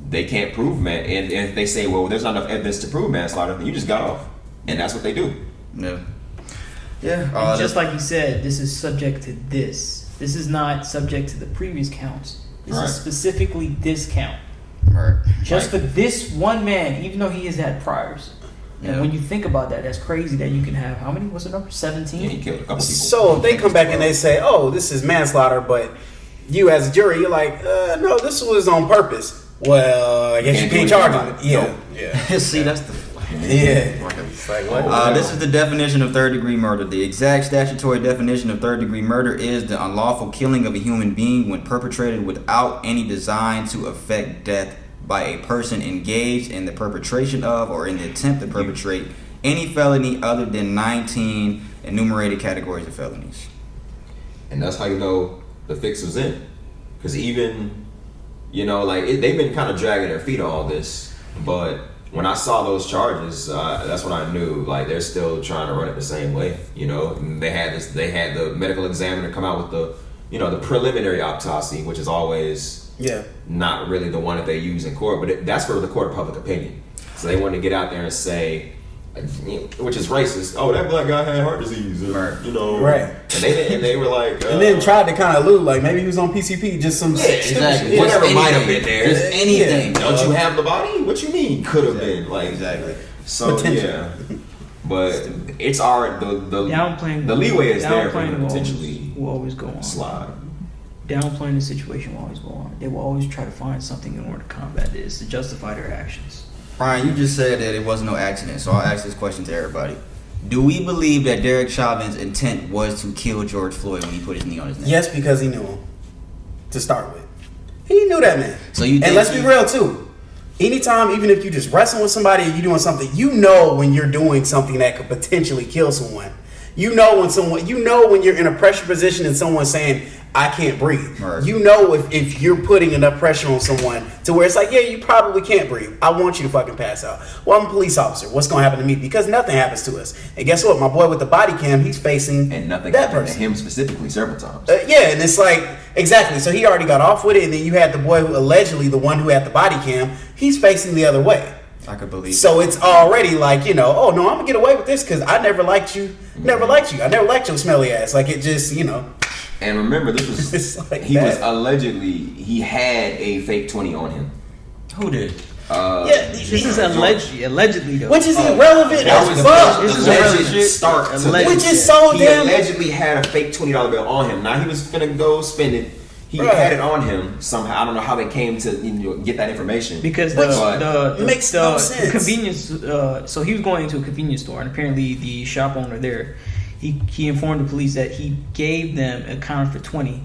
they can't prove and if they say, well, there's not enough evidence to prove manslaughter, then you just got off. And that's what they do. Yeah. Yeah. And just like you said, this is subject to this. This is not subject to the previous counts. This Right. is specifically this count. Right. Just for this one man, even though he has had priors. And Yeah. when you think about that, that's crazy that you can have, how many was the number? 17? Yeah, he killed a couple people. So if they come back and they say, "Oh, this is manslaughter," but you as a jury, you're like, "No, this was on purpose." Well, I guess you can't charge him. Yeah, yeah, See, that's the. yeah. It's like what? This is the definition of third-degree murder. The exact statutory definition of third-degree murder is the unlawful killing of a human being when perpetrated without any design to effect death by a person engaged in the perpetration of or in the attempt to perpetrate any felony other than 19 enumerated categories of felonies. And that's how you know the fix was in. Because even, they've been kind of dragging their feet on all this. But when I saw those charges, that's when I knew, they're still trying to run it the same way. They had the medical examiner come out with the preliminary autopsy, which is always not really the one that they use in court. But that's for the court of public opinion. So they wanted to get out there and say, which is racist, oh, that black guy had heart disease. Right. And they were like, and then tried to kind of allude like maybe he was on PCP, just some exactly. shit. Whatever Just might have anything. been there. Just anything. Don't you have the body? What you mean? Could have been like Exactly. So Potential. yeah, but it's our the Downplaying the leeway is there for downplaying him to potentially will always go on. slide. Downplaying the situation will always go on. They will always try to find something in order to combat this to justify their actions. Brian, you just said that it wasn't no accident, so I'll ask this question to everybody. Do we believe that Derek Chauvin's intent was to kill George Floyd when he put his knee on his neck? Yes, because he knew him to start with. He knew that man. So you think and let's be real too. Anytime, even if you just wrestling with somebody or you doing something, you know when you're doing something that could potentially kill someone. You know when you're in a pressure position and someone's saying, I can't breathe. Right. You know if you're putting enough pressure on someone to where it's like, yeah, you probably can't breathe. I want you to fucking pass out. Well, I'm a police officer. What's going to happen to me? Because nothing happens to us. And guess what? My boy with the body cam, he's facing And nothing that happened person. to him specifically several times. Yeah, and it's like, exactly. So he already got off with it, and then you had the boy who allegedly, the one who had the body cam, he's facing the other way. I could believe So it's already like, oh no, I'm gonna get away with this because I never liked you. Never liked you. I never liked your smelly ass. Like it just, And remember, this was It's like he that. was allegedly he had a fake 20 on him. Who did? Yeah, This is allegedly though. which is irrelevant That as was fuck. This is the alleged alleged shit. start to Alleged this. Which is so He damn. allegedly had a fake $20 bill on him. Now he was finna go spend it. He Right. had it on him somehow. I don't know how they came to get that information. Because Which the makes no sense. convenience. So he was going into a convenience store, and apparently the shop owner there, he informed the police that he gave them a counterfeit 20,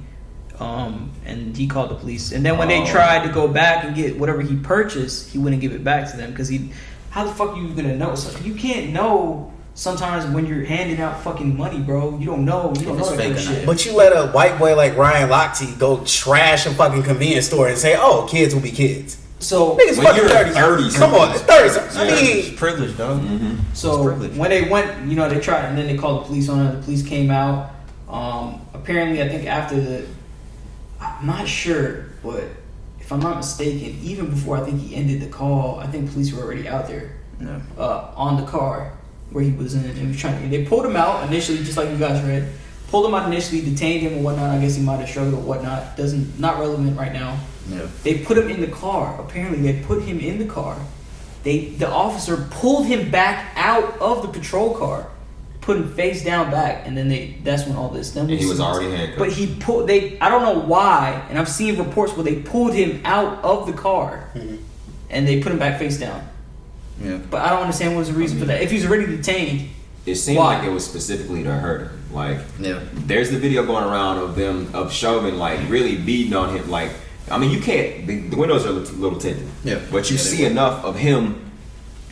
and he called the police. And then when they tried to go back and get whatever he purchased, he wouldn't give it back to them because how the fuck are you gonna know? So you can't know. Sometimes when you're handing out fucking money, bro, you don't know. You don't know it's that fake kind of or not. shit. But you let a white boy like Ryan Lochte go trash a fucking convenience store and say, "Oh, kids will be kids." So Niggas When fucking you're 30. 30, Come on, it's 30. I It's mean, privilege, dog. So privilege. when they went, they tried, and then they called the police on it. The police came out. Apparently, I think after I'm not sure, but if I'm not mistaken, even before I think he ended the call, I think police were already out there No. on the car where he was in. And he was trying. They pulled him out initially, just like you guys read. Pulled him out initially, detained him and whatnot. I guess he might have struggled or whatnot. Not relevant right now. Yeah. They put him in the car. Apparently, they put him in the car. The officer pulled him back out of the patrol car, put him face down back, and then that's when all this. Then And he was already handcuffed. But I don't know why, and I've seen reports where they pulled him out of the car, and they put him back face down. Yeah. But I don't understand what was the reason for that. If he's already detained, It seemed Why? like it was specifically to hurt him. Like, Yeah. there's the video going around of Chauvin like really beating on him. Like, I mean, you can't. The windows are a little tinted. Yeah. But you Yeah, they see were. enough of him,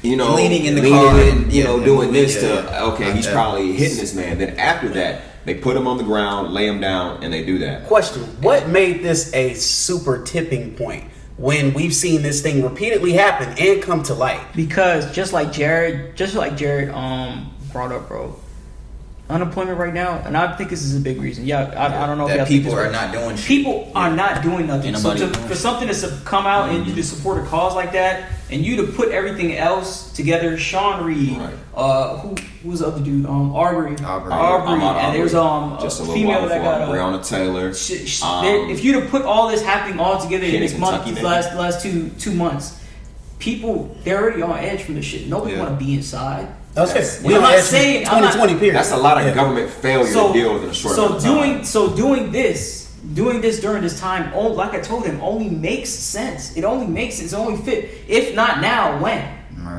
Leaning in the car and, doing this yeah, to yeah. okay, Like he's that. probably hitting this man. Then after that, they put him on the ground, lay him down, and they do that. question: what made this a super tipping point when we've seen this thing repeatedly happen and come to light? because just like Jared brought up, bro, unemployment right now, and I think this is a big reason. Yeah, I don't know if That y'all think people this are way. not doing shit. People are not doing nothing. Ain't So nobody doing for shit. something to come out and you to support a cause like that, and you to put everything else together, Sean Reed, Right. who was the other dude, Arbery, I'm out and there's just a a little female while that before got Breonna Taylor. if you to put all this happening all together in Kid in this month, Kentucky, these maybe? last two months, people they're already on edge from this shit. Nobody Yeah. want to be inside. That's That's- fair. We I'm on not edge from saying- I'm not- 2020 period. That's a lot of Yeah. government failure to deal with in a short amount of time. Doing this during this time, like I told him, only makes sense. It only makes sense. It's only fit. If not now, when?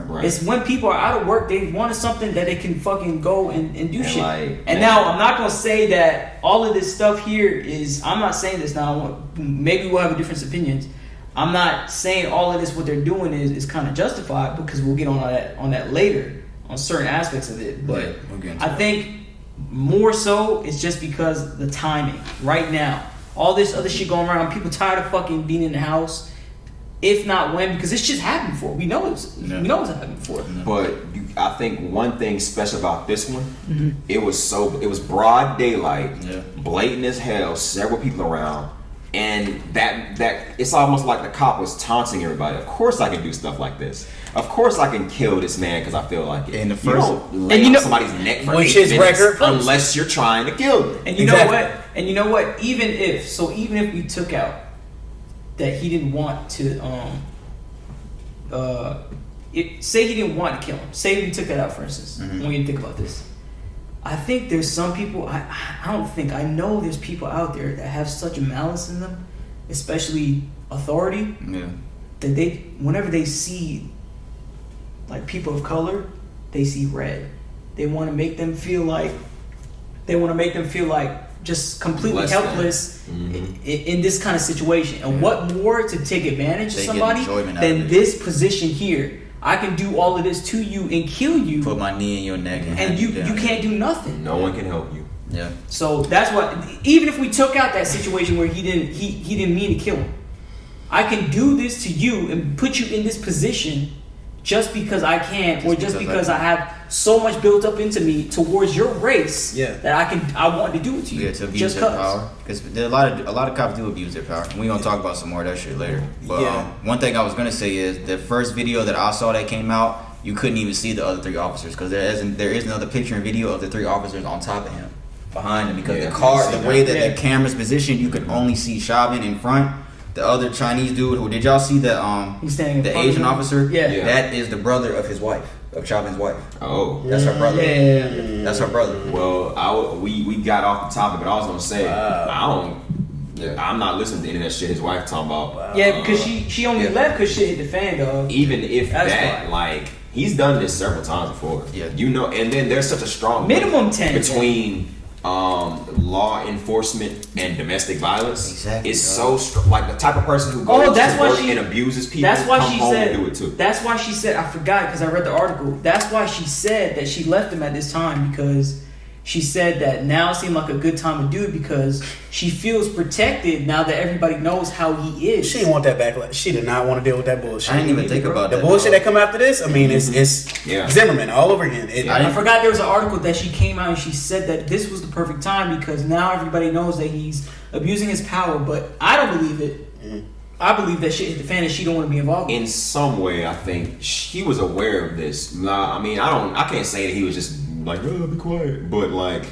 Right. It's when people are out of work, they wanted something that they can fucking go and do And shit. like, And man. now I'm not gonna say that all of this stuff here is. I'm not saying this now. Maybe we'll have different opinions. I'm not saying all of this what they're doing is kind of justified because we'll get on that later on certain aspects of it. But Yeah, we'll get into I that. think more so it's just because the timing right now. All this other shit going around. People tired of fucking being in the house. If not when, because this shit's happened before. We know it's happened before. But I think one thing special about this one, it was broad daylight, Yeah. blatant as hell, several people around, and that it's almost like the cop was taunting everybody. Of course I can do stuff like this. of course I can kill this man because I feel like it. In the You first- don't lay and you on know- somebody's neck for Which 8 is minutes record. unless you're trying to kill them. And you Exactly. know what? And you know what? Even if we took out that he didn't want to, say he didn't want to kill him. Say we took that out, for instance. Mhm. When you think about this, I think there's some people. I know there's people out there that have such a malice in them, especially authority, Yeah. that whenever they see like people of color, they see red. They want to make them feel like just completely Less than. helpless Mhm. in this kind of situation. And Yeah. what more to take advantage They of get somebody enjoyment out than of it. this position here? I can do all of this to you and kill you, Put my knee in your neck and and hand you down. can't do nothing. No one can help you. Yeah. So that's what. Even if we took out that situation where he didn't mean to kill him, I can do this to you and put you in this position just because I can, or just because I have so much built up into me towards your race that I want to do it to you. Yeah, to abuse just their 'cause. power. Because a lot of cops do abuse their power. And we're gonna talk about some more of that shit later. But Yeah. one thing I was gonna say is the first video that I saw that came out, you couldn't even see the other 3 officers because there is another picture and video of the 3 officers on top of him, behind him. Because Yeah, the car, you the see way that. that the camera's positioned, you could only see Chauvin in front. The other Chinese dude, who did y'all see the He's standing in the front of Asian him. officer? Yeah. Yeah. That is the brother of his wife, of Chauvin's wife. Oh. That's her brother. Yeah. That's her brother. Well, we got off the topic, but I was gonna say Yeah. I'm not listening to any of that shit his wife talking about. Yeah, because she only Yeah. left because shit hit the fan, dog. Even if That's that, fine. like, he's done this several times before. Yeah. You know, and then there's such a strong Minimum link 10, between law enforcement and domestic violence. Exactly, It's dog. so like the type of person who goes that's to why work she- and abuses people. That's why come she home said. and do it too. That's why she said. I forgot because I read the article. That's why she said that she left him at this time because she said that now seemed like a good time to do it because she feels protected now that everybody knows how he is. She didn't want that backlash. She did not want to deal with that bullshit. I didn't even think about the that. bullshit that come after this. I mean, it's Yeah. Zimmerman all over again. I forgot there was an article that she came out and she said that this was the perfect time because now everybody knows that he's abusing his power. But I don't believe it. Mhm. I believe that shit hit the fan and she don't want to be involved. In some way, I think she was aware of this. Nah, I mean, I can't say that he was just like, oh, be quiet. But like,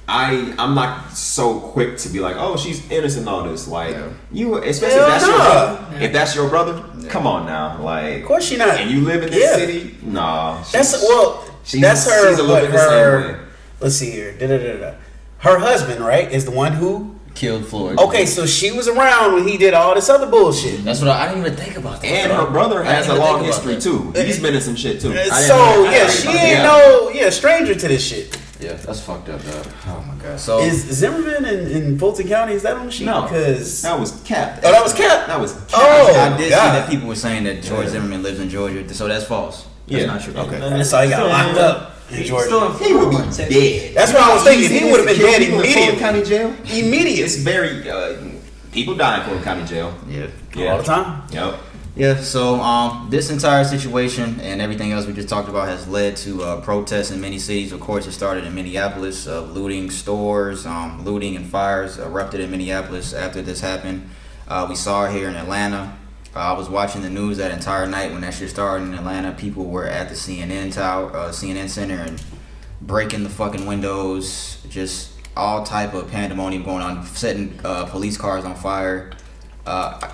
I'm not so quick to be like, oh, she's innocent. All this, like, Yeah. you, especially Hell if that's your nah. brother. Yeah. If that's your brother, come on now, like, Of course she not. and you live in this Yeah. city, nah. That's she's- that's her. She's a little what, bit the same way. let's see here. Her husband, right, is the one who. Killed Floyd. Okay, so she was around when he did all this other bullshit. That's what I didn't even think about that. And bro. her brother I has didn't a even long think about history that. too. He's been in some shit too. So yeah, she ain't stranger to this shit. Yeah, that's fucked up, dog. Oh my god. So Is Zimmerman in Fulton County? Is that on the sheet? No, Because that was Cap. Oh, that was Cap? That was Cap. Oh. I did see God. that people were saying that George Zimmerman lives in Georgia, so that's false. That's Yeah. not true. Okay. that's how he got Still locked in- up in He's Georgia. still in He would be Texas. dead. That's what I was thinking. He would have been dead People in Fulton immediately. County jail. It's Immediately. very people die in Fulton County jail. Yeah. All the time. Yep. Yeah, so this entire situation and everything else we just talked about has led to protests in many cities. Of course, it started in Minneapolis, looting stores, looting and fires erupted in Minneapolis after this happened. We saw it here in Atlanta. I was watching the news that entire night when that shit started in Atlanta. People were at the CNN Center and breaking the fucking windows, just all type of pandemonium going on, setting police cars on fire.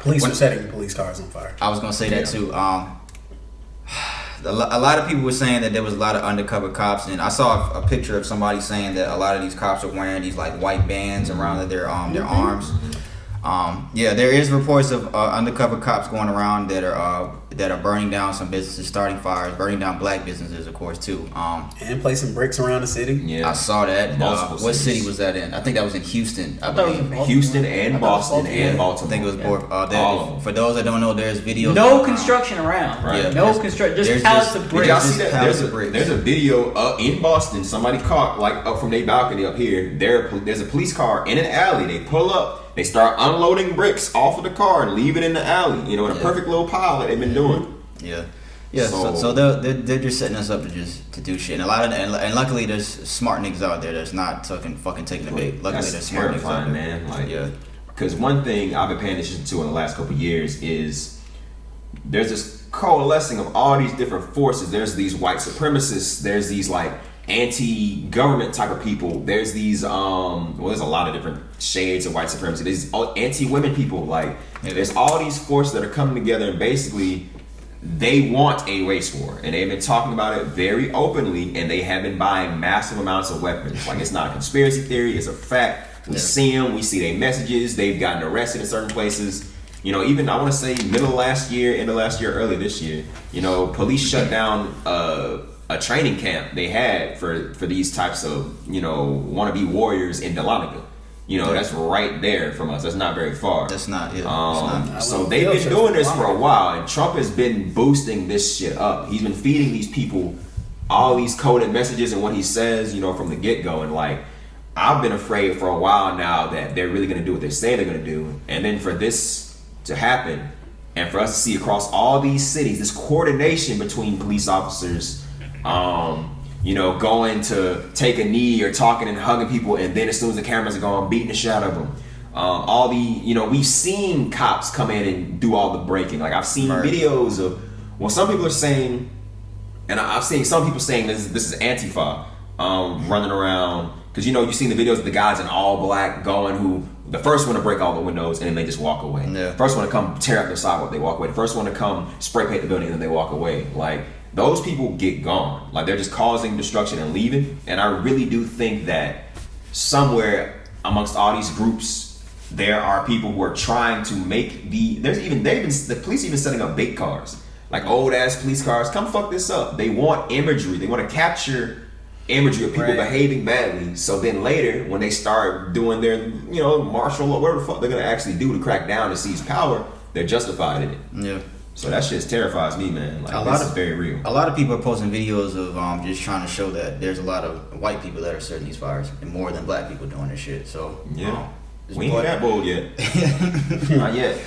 Police were setting police cars on fire. I was gonna say that too. A lot of people were saying that there was a lot of undercover cops, and I saw a picture of somebody saying that a lot of these cops are wearing these like white bands around their arms. Yeah, there is reports of undercover cops going around that are burning down some businesses, starting fires, burning down black businesses, of course, too. And placing bricks around the city. Yeah. I saw that. Multiple What cities. city was that in? I think that was in Houston. I thought it was in believe. Baltimore. Houston and I thought it was Boston and I Baltimore. think it was both. All of them. For those that don't know, there's videos. No going around. construction around. Right. Yeah, No there's- construction. Just there's pallets just- of Did bricks. y'all see that? Pallets of bricks. There's a video in Boston. Somebody caught like up from their balcony up here. There's a police car in an alley. They pull up. They start unloading bricks off of the car and leave it in the alley. You know, in a perfect little pile that they've been doing. Yeah, yeah. So So- they're just setting us up to do shit, and and luckily there's smart niggas out there that's not fucking taking the bait. Luckily there's That's smart niggas out terrifying, there. man. Like, Yeah, because one thing I've been paying attention to in the last couple of years is there's this coalescing of all these different forces. There's these white supremacists. There's these like anti-government type of people. There's these there's a lot of different shades of white supremacy. There's anti-women people. Like there's all these forces that are coming together, and basically they want a race war, and they've been talking about it very openly, and they have been buying massive amounts of weapons. Like it's not a conspiracy theory, it's a fact. We see them, we see their messages. They've gotten arrested in certain places. You know, even I want to say middle of last year, end of last year, early this year, you know, police shut down a training camp they had for these types of, you know, wannabe warriors in Dahlonega. You know, that's right there from us. That's not very far. That's not, yeah. Not. So they've been doing this for a while, and Trump has been boosting this shit up. He's been feeding these people all these coded messages and what he says, you know, from the get-go. And like, I've been afraid for a while now that they're really going to do what they say they're going to do. And then for this to happen, and for us to see across all these cities, this coordination between police officers, you know, going to take a knee or talking and hugging people, and then as soon as the cameras are gone, beating the shit out of them. All the, you know, we've seen cops come in and do all the breaking. Like I've seen videos of, well, some people are saying, and I've seen some people saying this is Antifa running around, because you know you've seen the videos of the guys in all black going, who the first one to break all the windows and then they just walk away. Yeah. First one to come tear up the sidewalk, they walk away. The first one to come spray paint the building and then they walk away. Like, those people get gone. Like, they're just causing destruction and leaving. And I really do think that somewhere amongst all these groups, there are people who are trying to make the police even setting up bait cars, like old ass police cars. Come fuck this up. They want imagery. They want to capture imagery of people behaving badly. So then later, when they start doing their, you know, martial law, whatever the fuck they're gonna actually do to crack down and seize power, they're justified in it. Yeah. So that shit terrifies me, man. Like, this is very real. A lot of people are posting videos of just trying to show that there's a lot of white people that are setting these fires, and more than black people doing this shit. So yeah, we ain't that bold yet. Not yet.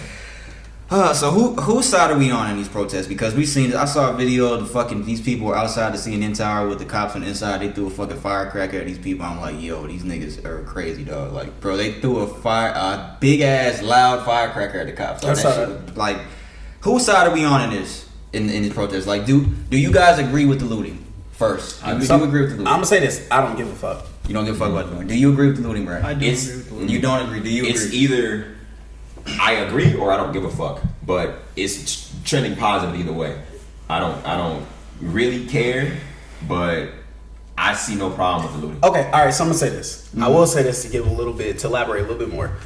So whose side are we on in these protests? Because I saw a video of these people were outside the CNN tower with the cops on the inside. They threw a fucking firecracker at these people. I'm like, yo, these niggas are crazy, dog. Like, bro, they threw a big ass loud firecracker at the cops. Like, that shit, like, whose side are we on in this protest? Like, do you guys agree with the looting? First, do you agree with the looting? I'm gonna say this: I don't give a fuck. You don't give a fuck about the looting. Do you agree with the looting, Brad? I do agree with the looting. You don't agree? Do you? It's agree? either I agree or I don't give a fuck, but it's trending positive either way. I don't really care, but I see no problem with the looting. Okay, all right. So I'm gonna say this. Mm-hmm. I will say this to elaborate a little bit more.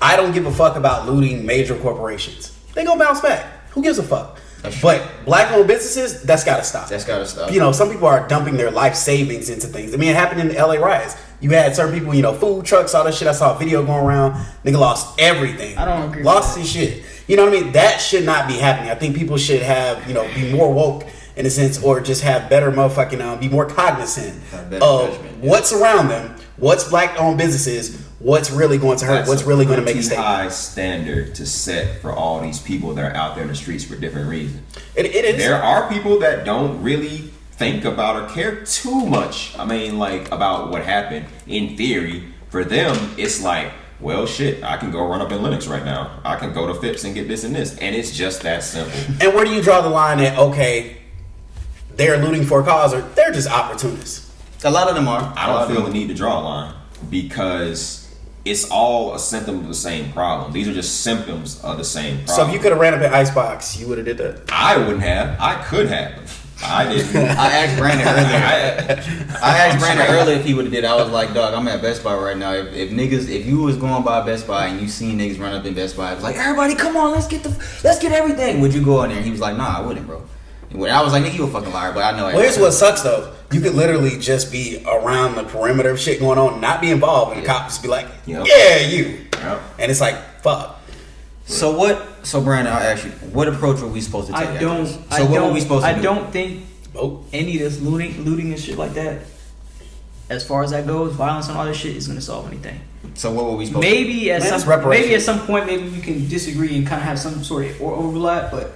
I don't give a fuck about looting major corporations. They gonna bounce back. Who gives a fuck? But black-owned businesses, that's gotta stop. That's gotta stop. You know, some people are dumping their life savings into things. I mean, it happened in the LA riots. You had certain people, you know, food trucks, all that shit. I saw a video going around. Nigga lost everything. I don't agree. Lost his shit. You know what I mean? That should not be happening. I think people should have, you know, be more woke in a sense, or just have better motherfucking, be more cognizant of what's around them, what's black-owned businesses, what's really going to hurt, That's what's really going to make a statement. High standard to set for all these people that are out there in the streets for different reasons. It is. There are people that don't really think about or care too much. I mean, like, about what happened. In theory, for them, it's like, well, shit, I can go run up in Linux right now. I can go to Phipps and get this and this, and it's just that simple. And where do you draw the line at? Okay, they're looting for a cause, or they're just opportunists? A lot of them are. I don't feel the need to draw a line because it's all a symptom of the same problem. These are just symptoms of the same problem. So if you could have ran up at Icebox, you would have did that? I wouldn't have. I could have. I didn't. I asked Brandon earlier if he would have did. I was like, dog, I'm at Best Buy right now. If you was going by Best Buy and you seen niggas run up in Best Buy, it was like, everybody, come on, let's get everything. Would you go in there? And he was like, nah, I wouldn't, bro. And I was like, nigga, you a fucking liar, but I know. Well, here's what sucks though. You could literally just be around the perimeter of shit going on, not be involved, and the cops just be like, yeah, you. Yep. And it's like, fuck. So Brandon, I'll ask you, what approach were we supposed to take? I don't think any of this looting and shit like that, as far as that goes, violence and all this shit is gonna solve anything. So what were we supposed maybe to do? Maybe at some point, maybe we can disagree and kind of have some sort of overlap, but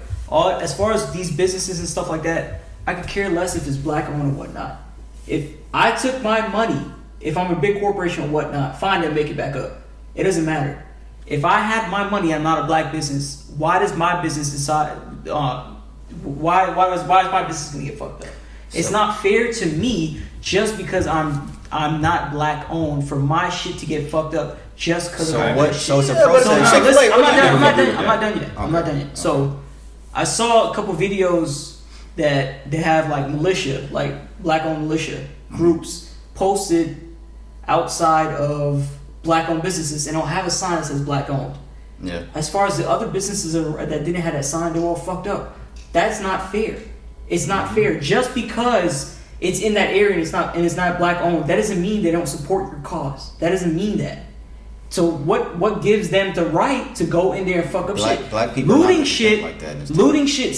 as far as these businesses and stuff like that, I could care less if it's black owned or whatnot. If I took my money, if I'm a big corporation or whatnot, fine, and make it back up. It doesn't matter. If I had my money, I'm not a black business. Why does my business decide? Why is my business gonna get fucked up? It's not fair to me just because I'm not black owned for my shit to get fucked up just because of my shit. So it's a protest. I'm not done yet. I'm not done yet. So I saw a couple videos that they have like militia, like black owned militia groups posted outside of black owned businesses and don't have a sign that says black owned. Yeah. As far as the other businesses that didn't have that sign, they were all fucked up. That's not fair. It's not fair. Just because it's in that area and it's not black owned, that doesn't mean they don't support your cause. That doesn't mean that. So what gives them the right to go in there and fuck up shit? Black people looting shit, like that. looting shit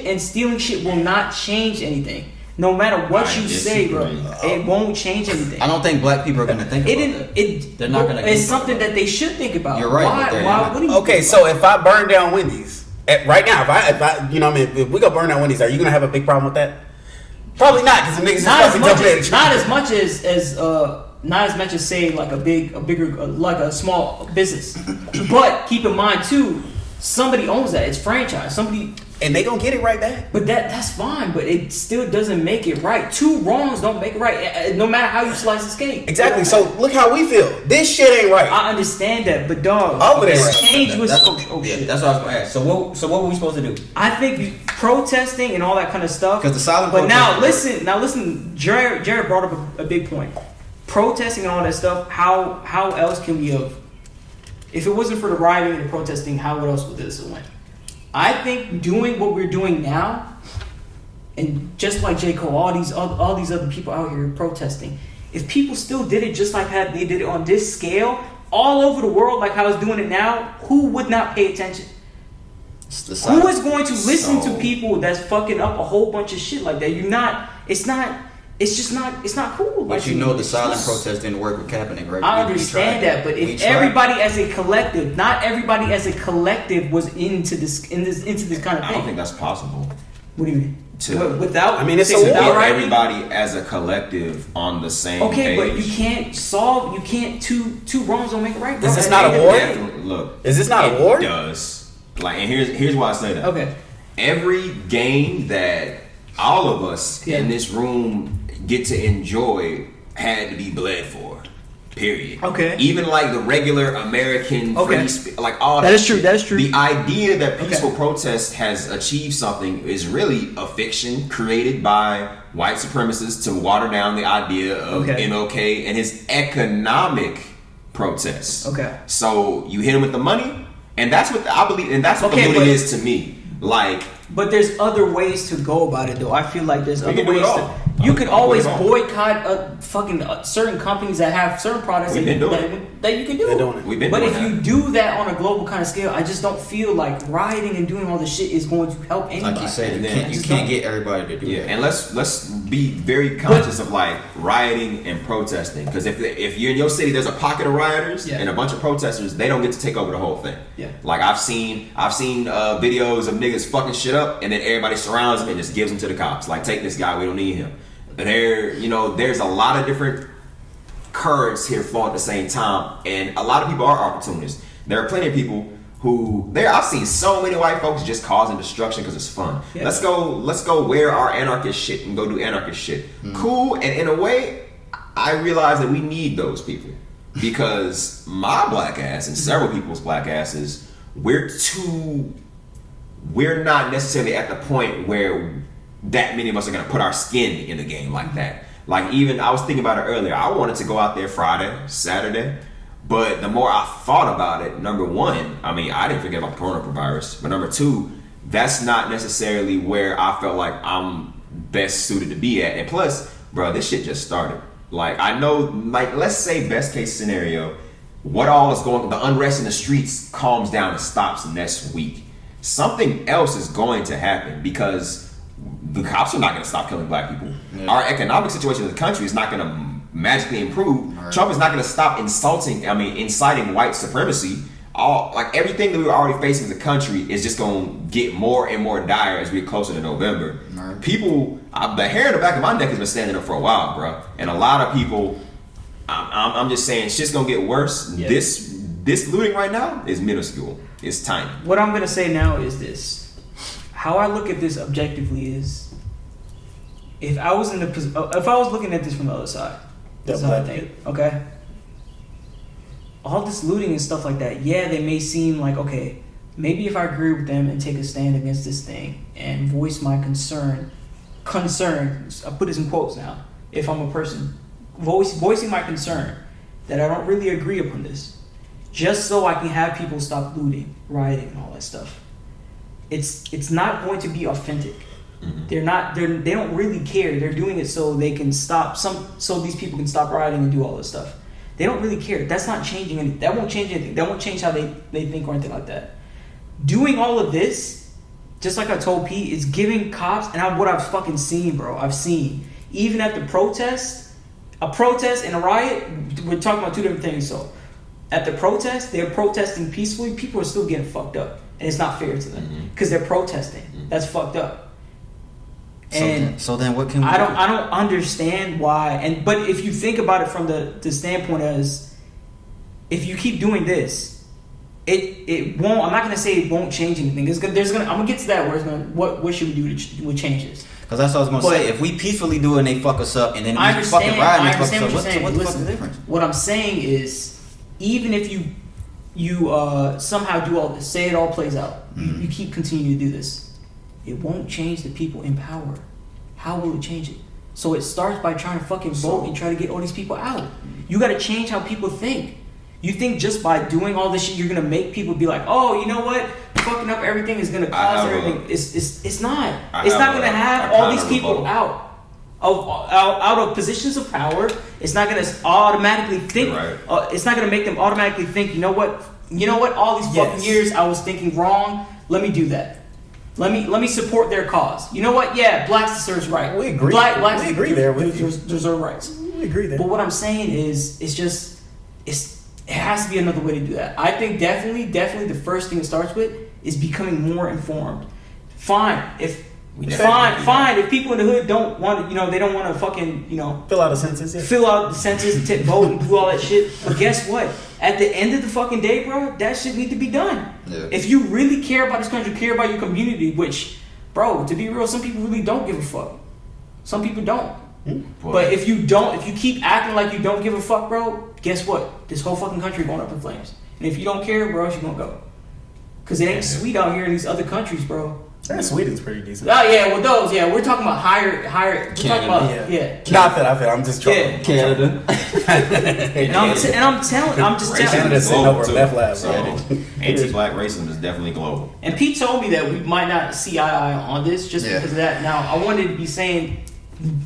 and stealing shit will not change anything. No matter what you say, bro, it won't change anything. I don't think black people are gonna think about that. They're not gonna. It's something that they should think about. You're right. Why wouldn't you? Okay, so if I burn down Wendy's right now, if I, you know, what I mean, if we go burn down Wendy's, are you gonna have a big problem with that? Probably not, because the niggas not just fucking jumping at not as much as say like a bigger like a small business. But keep in mind too, somebody owns that. It's franchise. Somebody. And they gonna get it right back. But that's fine, but it still doesn't make it right. Two wrongs don't make it right, no matter how you slice this cake. Exactly. So look how we feel. This shit ain't right. I understand that, but dog, All of it ain't right. change was That's shit. what I was gonna ask. So what were we supposed to do? I think protesting and all that kind of stuff. Because the silent But protest- now listen. Jared brought up a big point. Protesting and all that stuff. How else can we have? If it wasn't for the rioting and the protesting, how else would this have went? I think doing what we're doing now, and just like J. Cole, all these other people out here protesting, if people still did it just like how they did it on this scale, all over the world, like how it's doing it now, who would not pay attention? Who is going to listen to people that's fucking up a whole bunch of shit like that? It's not cool. But you know the silent protest didn't work with Kaepernick, right? I understand that, but if everybody as a collective, not everybody as a collective was into this kind of thing. I don't think that's possible. What do you mean? I mean, it's a to war. get everybody as a collective on the same Okay, page. but you can't two wrongs don't make it right, bro. Is this not a war? Look, Is this not a war? It does. Like, and here's why I say that. Okay. Every game that all of us in this room get to enjoy had to be bled for. Period. Okay. Even like the regular American free like all That is true. shit. That is true. The idea that peaceful protest has achieved something is really a fiction created by white supremacists to water down the idea of MLK and his economic protests. Okay. So you hit him with the money, and that's what I believe, and that's what the looting is to me. Like, but there's other ways to go about it, though. I feel like there's other ways to. You could I'll always put it on. boycott certain companies that have certain products We've been doing that you can do. They're doing it. We've been But doing if that. you do that on a global kind of scale, I just don't feel like rioting and doing all this shit is going to help anybody. Like you said, And you then can't get everybody to do Yeah, that. and let's be very conscious of like rioting and protesting, because if you're in your city, there's a pocket of rioters and a bunch of protesters, they don't get to take over the whole thing. Yeah. Like I've seen videos of niggas fucking shit up, and then everybody surrounds him and just gives him to the cops. Like, take this guy, we don't need him. There's a lot of different currents here flowing at the same time, and a lot of people are opportunists. There are plenty of people I've seen so many white folks just causing destruction because it's fun. Yeah. Let's go wear our anarchist shit and go do anarchist shit. Cool, and in a way, I realize that we need those people, because my black ass and several people's black asses, we're not necessarily at the point where that many of us are gonna put our skin in the game like that. Like, even I was thinking about it earlier. I wanted to go out there Friday, Saturday, but the more I thought about it, number one, I mean, I didn't forget about the coronavirus, but number two, that's not necessarily where I felt like I'm best suited to be at. And plus, bro, this shit just started. Like, I know, like, let's say best case scenario, what all is going, the unrest in the streets calms down and stops next week. Something else is going to happen, because the cops are not going to stop killing black people. Yeah. Our economic situation in the country is not going to magically improve. Right. Trump is not going to stop inciting white supremacy. Everything that we're already facing as a country is just going to get more and more dire as we get closer to November. Right. People, the hair in the back of my neck has been standing up for a while, bro. And a lot of people, I'm just saying, shit's going to get worse. Yeah. This looting right now is minuscule. It's tiny. What I'm going to say now is this. how I look at this objectively is, if I was looking at this from the other side, that's how I think. Okay, all this looting and stuff like that. Yeah, they may seem like, okay, maybe if I agree with them and take a stand against this thing and voice my concern. I put this in quotes now. If I'm a person voicing my concern that I don't really agree upon this, just so I can have people stop looting, rioting, and all that stuff. It's not going to be authentic. Mm-hmm. They don't really care. They're doing it so they can stop so these people can stop rioting and do all this stuff. They don't really care. That's not changing anything. That won't change anything. That won't change how they think or anything like that. Doing all of this, just like I told Pete, is giving cops, and what I've fucking seen, bro. I've seen, even at the protest, a protest and a riot, we're talking about two different things. So at the protest, they're protesting peacefully. People are still getting fucked up. And it's not fair to them because they're protesting. That's fucked up. And so then what can we do? I don't understand why. But if you think about it from the standpoint as, if you keep doing this, it won't. I'm not gonna say it won't change anything. I'm gonna get to that where it's gonna, what should we do to change this? Because that's what I was gonna say. If we peacefully do it and they fuck us up, and then we fucking ride and they fuck us up, what's the fucking difference? What I'm saying is, even if you somehow do all this, say it all plays out, you keep continuing to do this, it won't change the people in power. How will it change it? So it starts by trying to fucking vote and try to get all these people out. You got to change how people think. You think just by doing all this shit you're gonna make people be like, oh, you know what, fucking up everything is gonna cause everything. It's not. It's not gonna have all these people out of positions of power. It's not gonna automatically think. It's not gonna make them automatically think. You know what? All these fucking years I was thinking wrong. Let me do that. Let me support their cause. You know what? Yeah, blacks deserve rights. We agree. Blacks we agree there. Deserve rights. We agree there. But what I'm saying is, it has to be another way to do that. I think definitely the first thing it starts with is becoming more informed. Fine if people in the hood don't want to, they don't want to fucking, fill out a census. Yeah. Fill out the census, vote and do all that shit. But guess what? At the end of the fucking day, bro, that shit need to be done. Yeah. If you really care about this country, care about your community, which, bro, to be real, some people really don't give a fuck. Some people don't. But if you keep acting like you don't give a fuck, bro, guess what? This whole fucking country going up in flames. And if you don't care, bro, you're gonna go. Cause it ain't sweet out here in these other countries, bro. Sweden's pretty decent. Oh yeah, well those, we're talking about higher. We're talking about Not that I feel. I'm just trying. Yeah, Canada. I'm just telling. Canada's sitting over a meth lab. So anti-black racism is definitely global. And Pete told me that we might not see eye to eye on this just because of that. Now I wanted to be saying,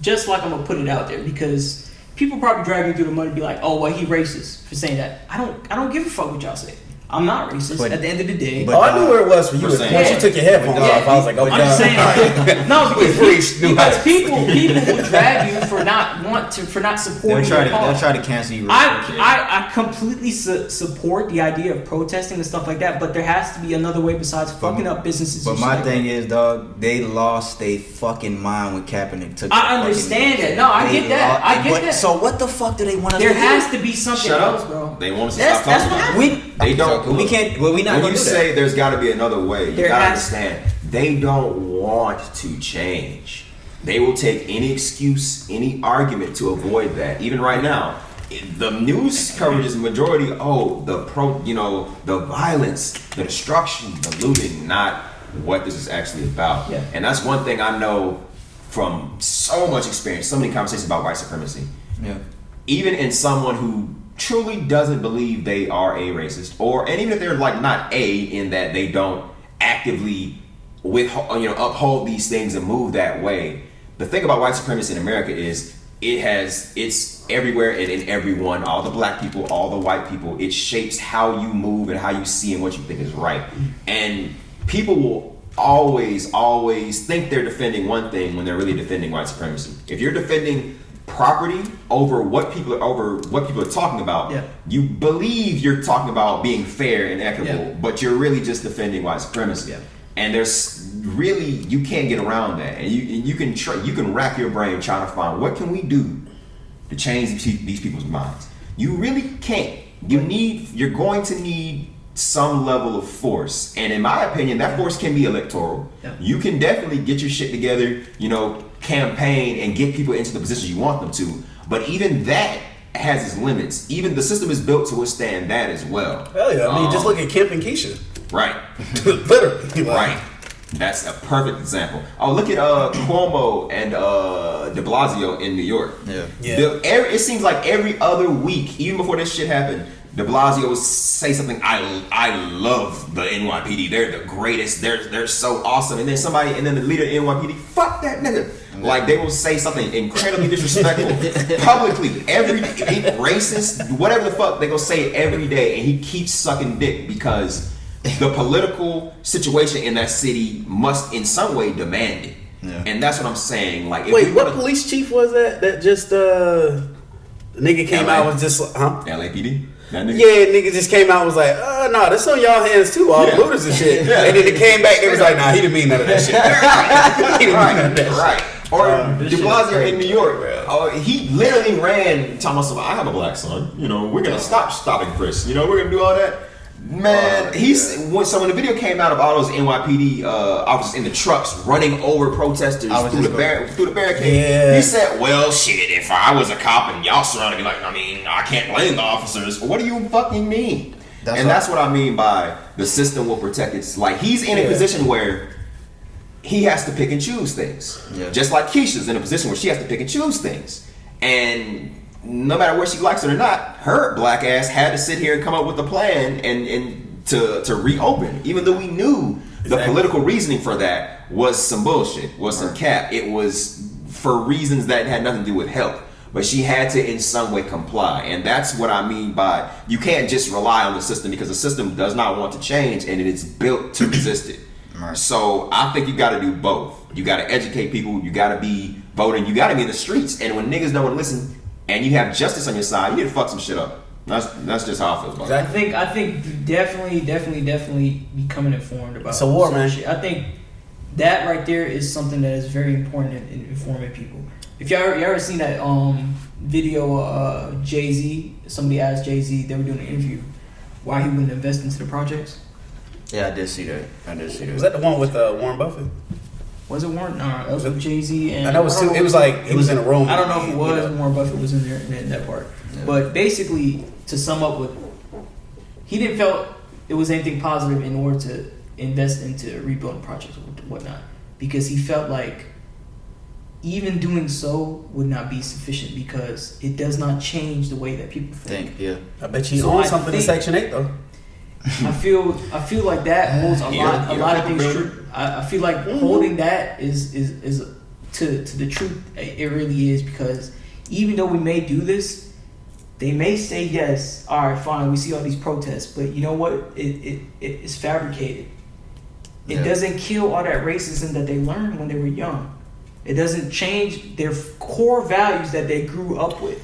just like I'm gonna put it out there, because people probably drag me through the mud and be like, "Oh, well, he racist for saying that." I don't give a fuck what y'all say. I'm not racist. But at the end of the day, I knew where it was for you. Once you took your headphones off, I was like, "Okay." I'm just saying, no, because people will drag you for not supporting your cause. They'll try to cancel you. I completely support the idea of protesting and stuff like that, but there has to be another way besides fucking up businesses. But my thing is, dog, they lost their fucking mind when Kaepernick took. I understand that. No, I get that. I get that. So what the fuck do they want us to do? There has to be something else, bro. They want us to stop talking about it. They don't. We can't. Well, we not. When you say there's got to be another way, you gotta understand. They don't want to change. They will take any excuse, any argument to avoid that. Even right now, the news coverage is majority. The violence, the destruction, the looting, not what this is actually about. Yeah. And that's one thing I know from so much experience, so many conversations about white supremacy. Yeah. Even in someone who truly doesn't believe they are a racist, and even if they're like not in that they don't actively uphold these things and move that way. The thing about white supremacy in America is it's everywhere and in everyone, all the black people, all the white people. It shapes how you move and how you see and what you think is right. And people will always think they're defending one thing when they're really defending white supremacy. If you're defending property over what people are talking about, you believe you're talking about being fair and equitable, but you're really just defending white supremacy. And there's really, you can't get around that, and you can rack your brain trying to find what can we do to change these people's minds. You really can't. You're going to need some level of force. And in my opinion, that force can be electoral. Yeah. You can definitely get your shit together, you know, campaign and get people into the positions you want them to. But even that has its limits. Even the system is built to withstand that as well. Hell yeah. I mean, just look at Kemp and Keisha. Right. Literally. Right. That's a perfect example. Oh, look at Cuomo and de Blasio in New York. Yeah. It seems like every other week, even before this shit happened, de Blasio would say something. I love the NYPD. They're the greatest. They're so awesome. And then the leader of NYPD, fuck that nigga. Like they will say something incredibly disrespectful publicly, racist, whatever the fuck they go say it every day, and he keeps sucking dick because the political situation in that city must in some way demand it. Yeah. And that's what I'm saying. Like, if Wait, what wanna, police chief was that? That just the nigga came LA? out was just huh? LAPD? That nigga? Yeah, nigga just came out and was like, no, that's on y'all hands too, all the looters and shit. Yeah. And then it came back, it was like, nah, he didn't mean none of that shit. He didn't mean none of that shit. Right. Or this de shit Blasio is in New York. He literally ran telling us, I have a black son. You know, we're going to stop stopping Chris. You know, we're going to do all that. Man, so when the video came out of all those NYPD officers in the trucks running over protesters through the barricade, he said, well, shit, if I was a cop and y'all surrounded me, like, I mean, I can't blame the officers. What do you fucking mean? That's what I mean by the system will protect its, like, he's in a position where he has to pick and choose things. Yeah. Just like Keisha's in a position where she has to pick and choose things. And no matter where she likes it or not, her black ass had to sit here and come up with a plan and to reopen, even though we knew the political reasoning for that was some bullshit, was some cap. It was for reasons that had nothing to do with health. But she had to in some way comply. And that's what I mean by you can't just rely on the system because the system does not want to change and it is built to resist it. Right. So I think you got to do both. You got to educate people. You got to be voting. You got to be in the streets. And when niggas don't want to listen and you have justice on your side, you need to fuck some shit up. That's just how I feel about it. I think definitely becoming informed about. It's a war, man. Shit. I think that right there is something that is very important in informing people. If you ever seen that video, Jay-Z, somebody asked Jay-Z, they were doing an interview why he wouldn't invest into the projects. Yeah, I did see that. Was that the one with Warren Buffett? Was it Warren? No, that was with Jay-Z. And I know it was like he was in a room. I don't know if it was Warren Buffett was in there in that part. Yeah. But basically, to sum up, he didn't felt it was anything positive in order to invest into rebuilding projects or whatnot, because he felt like even doing so would not be sufficient because it does not change the way that people think. Yeah, I bet you own something in Section 8 though. I feel like that holds a lot of things true. I feel like holding that is to the truth. It really is, because even though we may do this, they may say yes. All right, fine. We see all these protests, but you know what? It is fabricated. It doesn't kill all that racism that they learned when they were young. It doesn't change their core values that they grew up with.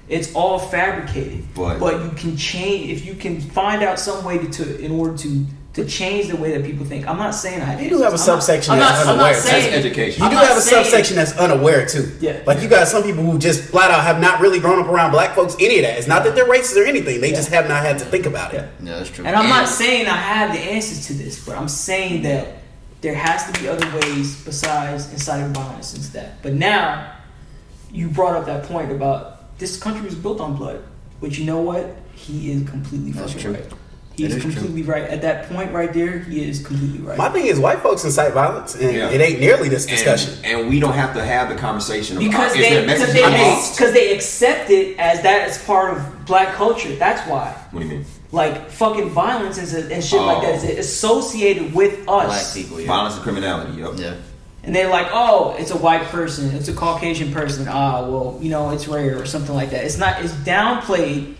It's all fabricated. But you can change if you can find out some way in order to change the way that people think. I'm not saying you do have a subsection that's unaware. That's education. You do have a subsection that's unaware too. Yeah. Like you got some people who just flat out have not really grown up around black folks. Any of that. It's not that they're racist or anything. They just have not had to think about it. Yeah, that's true. And I'm not saying I have the answers to this, but I'm saying that there has to be other ways besides inciting violence and that. But now you brought up that point about this country was built on blood. But you know what? He is completely fucking right. He is completely right. At that point right there, he is completely right. My thing is white folks incite violence, and it ain't nearly this discussion. And we don't have to have the conversation about because they accept it as that is part of black culture. That's why. What do you mean? Like fucking violence and shit like that is associated with us. Black people, violence and criminality. Yep. Yeah. And they're like, oh, it's a white person, it's a Caucasian person. Well, it's rare or something like that. It's not. It's downplayed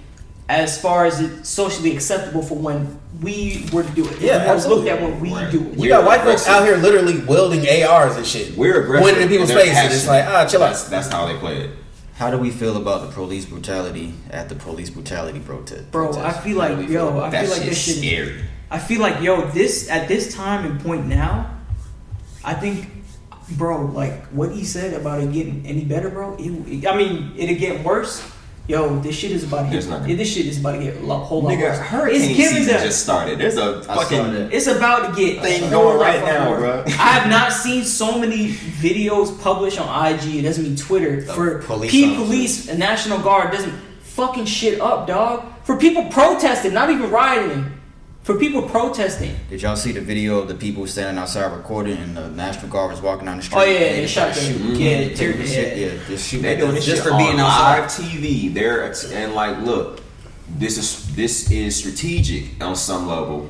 as far as it's socially acceptable for when we were to do it. Yeah, absolutely. Looked at when we do it. You got white folks out here literally wielding ARs and shit. We're aggressive. Pointing in people's faces. And it's like, chill out. That's how they play it. How do we feel about the police brutality at the police brutality protest? Bro, I feel like, this shit scary. I feel like, this at this time and point now, I think, bro, like what he said about it getting any better, bro. It'll get worse, yo, this shit is about to There's nothing. get. This shit is about to get a whole lot Nigga, worse. hurricane It's giving season them. just started. There's a fucking It's about to get thing a going whole right lot now, worse. bro. I have not seen so many videos published on IG. It doesn't mean Twitter for police and National Guard doesn't fucking shit up, dog. For people protesting, not even rioting. For people protesting. Did y'all see the video of the people standing outside recording and the National Guard was walking down the street? Oh yeah, and they shot just them. shooting, Tear taking the shit, head. just shooting. They're doing this just shit for being on outside. live TV. And like, look, this is strategic on some level.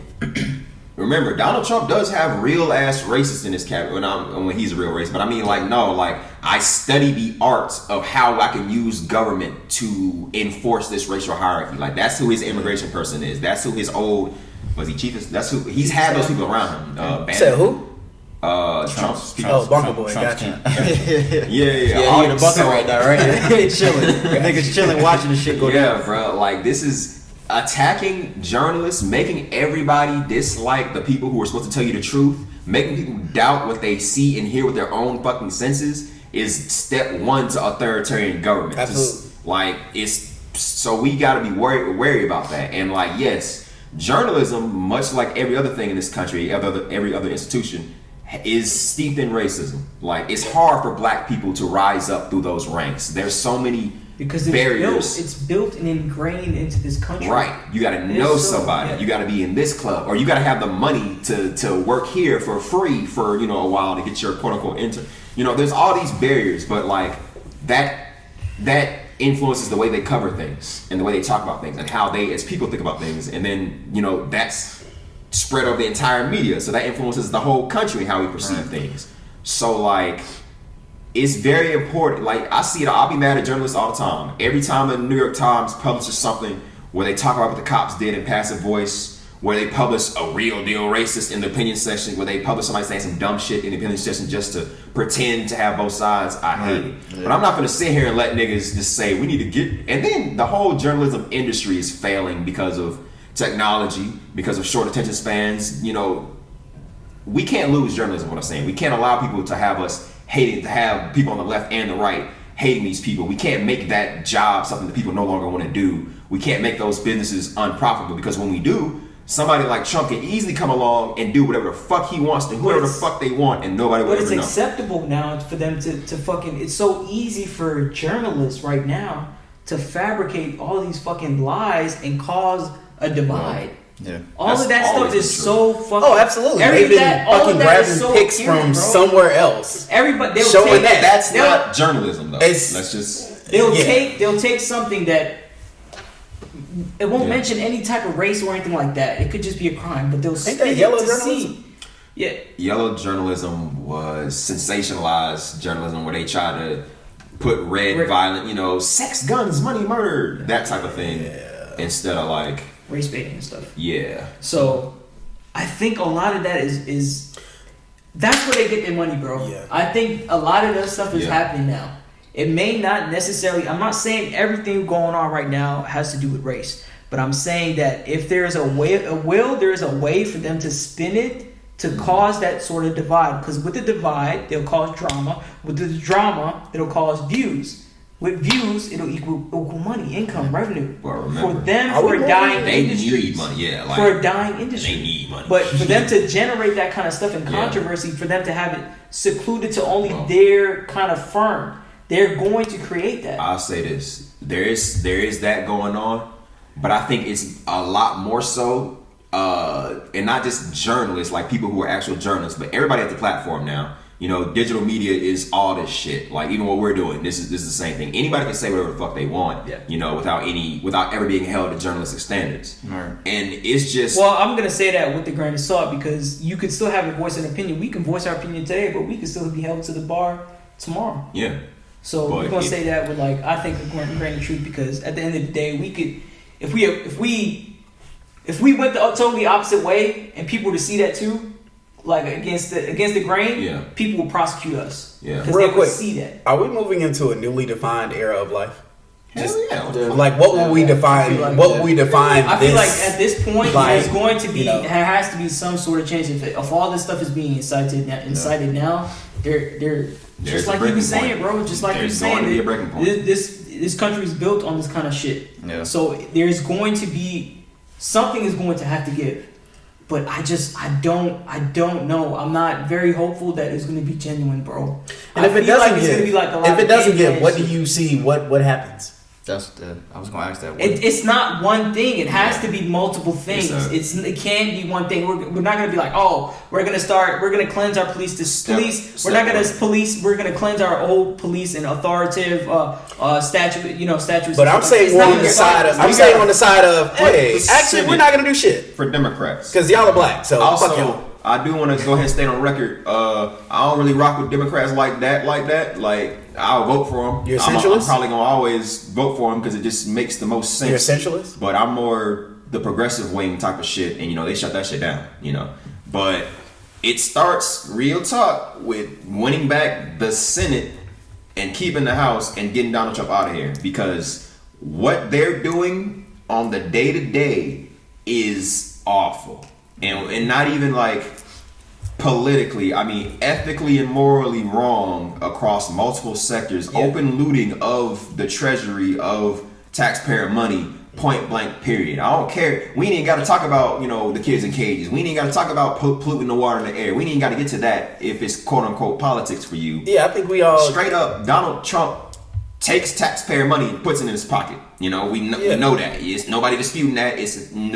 Remember, Donald Trump does have real ass racists in his cabinet when he's a real racist. But I mean, like, no, like I study the art of how I can use government to enforce this racial hierarchy. Like that's who his immigration person is. That's who his old was he chief? That's who he's had those people around him. Said who? Trump's people. Oh, Bunker Boy. Trump's Gotcha. Yeah. All the bucket So- right now, right? Chilling. Niggas chilling, watching the shit go down. Yeah, bro. Like this is attacking journalists, making everybody dislike the people who are supposed to tell you the truth, making people doubt what they see and hear with their own fucking senses is step one to authoritarian government. Absolutely. Like it's so we got to be wary about that. And like yes, journalism, much like every other thing in this country, every other institution, is steeped in racism. Like it's hard for black people to rise up through those ranks. There's so many Because barriers. it's built and ingrained into this country. Right. You got to know so- somebody. yeah. You got to be in this club, or you got to have the money to work here for free for a while to get your quote unquote intern. There's all these barriers, but like that influences the way they cover things and the way they talk about things and how they as people think about things, and then that's spread over the entire media, so that influences the whole country and how we perceive things. So like it's very important. Like I see it, I'll be mad at journalists all the time. Every time the New York Times publishes something where they talk about what the cops did in passive voice, where they publish a real deal racist in the opinion section, where they publish somebody saying some dumb shit in the opinion section just to pretend to have both sides, I hate it. Yeah. But I'm not gonna sit here and let niggas just say we need to get, and then the whole journalism industry is failing because of technology, because of short attention spans. We can't lose journalism, what I'm saying. We can't allow people to have us hating, to have people on the left and the right hating these people. We can't make that job something that people no longer want to do. We can't make those businesses unprofitable, because when we do, somebody like Trump can easily come along and do whatever the fuck he wants to whoever the fuck they want, and nobody will But it's ever know. acceptable now for them to fucking. It's so easy for journalists right now to fabricate all these fucking lies and cause a divide. Yeah. All of that That's stuff always is been so fucking. Oh, absolutely. every- They've been that- all of fucking that is grabbing so pics apparent, from bro. somewhere else. Everybody, they'll Showing take that. That's they'll- not journalism, though. It's- Let's just. They'll Yeah. take something that it won't mention any type of race or anything like that. It could just be a crime, but they'll that spin it yellow to journalism? see. Yeah, Yellow journalism was sensationalized journalism, where they try to put red violent, sex, guns, money, murder, that type of thing, instead of like, race baiting and stuff. yeah. So I think a lot of that is that's where they get their money, bro. Yeah. I think a lot of that stuff is Yeah. happening now. It may not necessarily. I'm not saying everything going on right now has to do with race, but I'm saying that if there is a will, there is a way for them to spin it to cause that sort of divide. Because with the divide, they'll cause drama. With the drama, it'll cause views. With views, it'll equal money, income, revenue. Well, remember, for them, for a dying they industry. need money, yeah. Like, For a dying industry. they need money. But for them to generate that kind of stuff and Yeah. controversy, for them to have it secluded to only Well. their kind of firm, they're going to create that. I'll say this: there is that going on, but I think it's a lot more so, and not just journalists, like people who are actual journalists, but everybody at the platform now. Digital media is all this shit. Like even what we're doing, this is the same thing. Anybody can say whatever the fuck they want, without ever being held to journalistic standards. Right. And it's just Well, I'm gonna say that with the grain of salt because you could still have a voice and opinion. We can voice our opinion today, but we can still be held to the bar tomorrow. yeah. So But we're gonna if- say that with I think a grain of truth because at the end of the day, we could if we went the totally opposite way and people to see that too, like against the grain, Yeah. people will prosecute us. Yeah. because Real they quick. would see that. Are we moving into a newly defined era of life? Just, Hell yeah. like, what will we define? like What will we define? I feel like at this point, like, there's going to be, you know. there has to be some sort of change. If all this stuff is being incited now, they're There's just a like you were breaking saying, point. bro. Just like you were There's going saying, to be a breaking point. this country is built on this kind of shit. Yeah. So there's going to be something is going to have to give. But I don't know. I'm not very hopeful that it's going to be genuine, bro. And if it doesn't it's give, gonna be like a lot if it of doesn't game give, what do shit. you see? What happens? I was gonna ask that. It's not one thing. It has to be multiple things. It can't be one thing. We're not gonna be like, oh, we're gonna cleanse our police. We're not gonna police. We're gonna cleanse our old police and authoritative statutes. But I'm saying we're on the side of. I'm saying on the side of. Hey, actually, we're not gonna do shit For Democrats. because y'all are black. So fuck y'all. Also, I do want to go ahead and state on record. I don't really rock with Democrats like that. Like, I'll vote for them. You're a I'm centralist? probably gonna always vote for them because it just makes the most sense. You're a centralist? But I'm more the progressive wing type of shit, and they shut that shit down. But it starts real talk with winning back the Senate and keeping the House and getting Donald Trump out of here, because what they're doing on the day to day is awful, and not even like politically, I mean ethically and morally wrong across multiple sectors. Yeah. Open looting of the treasury of taxpayer money, point blank, period. I don't care. We ain't got to talk about the kids in cages. We ain't got to talk about polluting the water and the air. We ain't got to get to that if it's quote unquote politics for you. Yeah, I think we all. Straight up, Donald Trump takes taxpayer money and puts it in his pocket. We know that. It's nobody disputing that.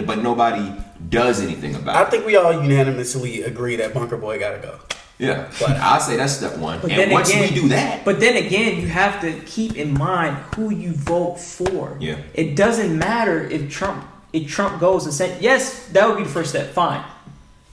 But nobody does anything about it. I think we all unanimously agree that Bunker Boy gotta go. Yeah, but I say that's step one. But and then once again, we do that, but then again, you have to keep in mind who you vote for. Yeah. It doesn't matter if Trump goes and said yes, that would be the first step, fine.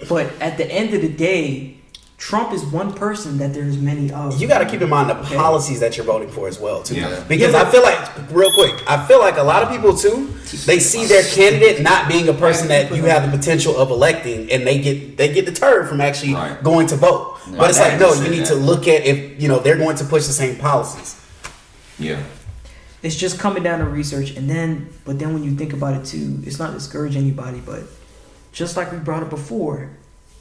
But at the end of the day, Trump is one person that there's many of. You got to keep in mind the policies that you're voting for as well, too. Yeah. Because I feel like, real quick, I feel like a lot of people too, they see their candidate not being a person that you have the potential of electing, and they get deterred from actually going to vote. But it's like, no, you need to look at if they're going to push the same policies. yeah, It's just coming down to research, but then when you think about it too, it's not to discourage anybody, but just like we brought up before,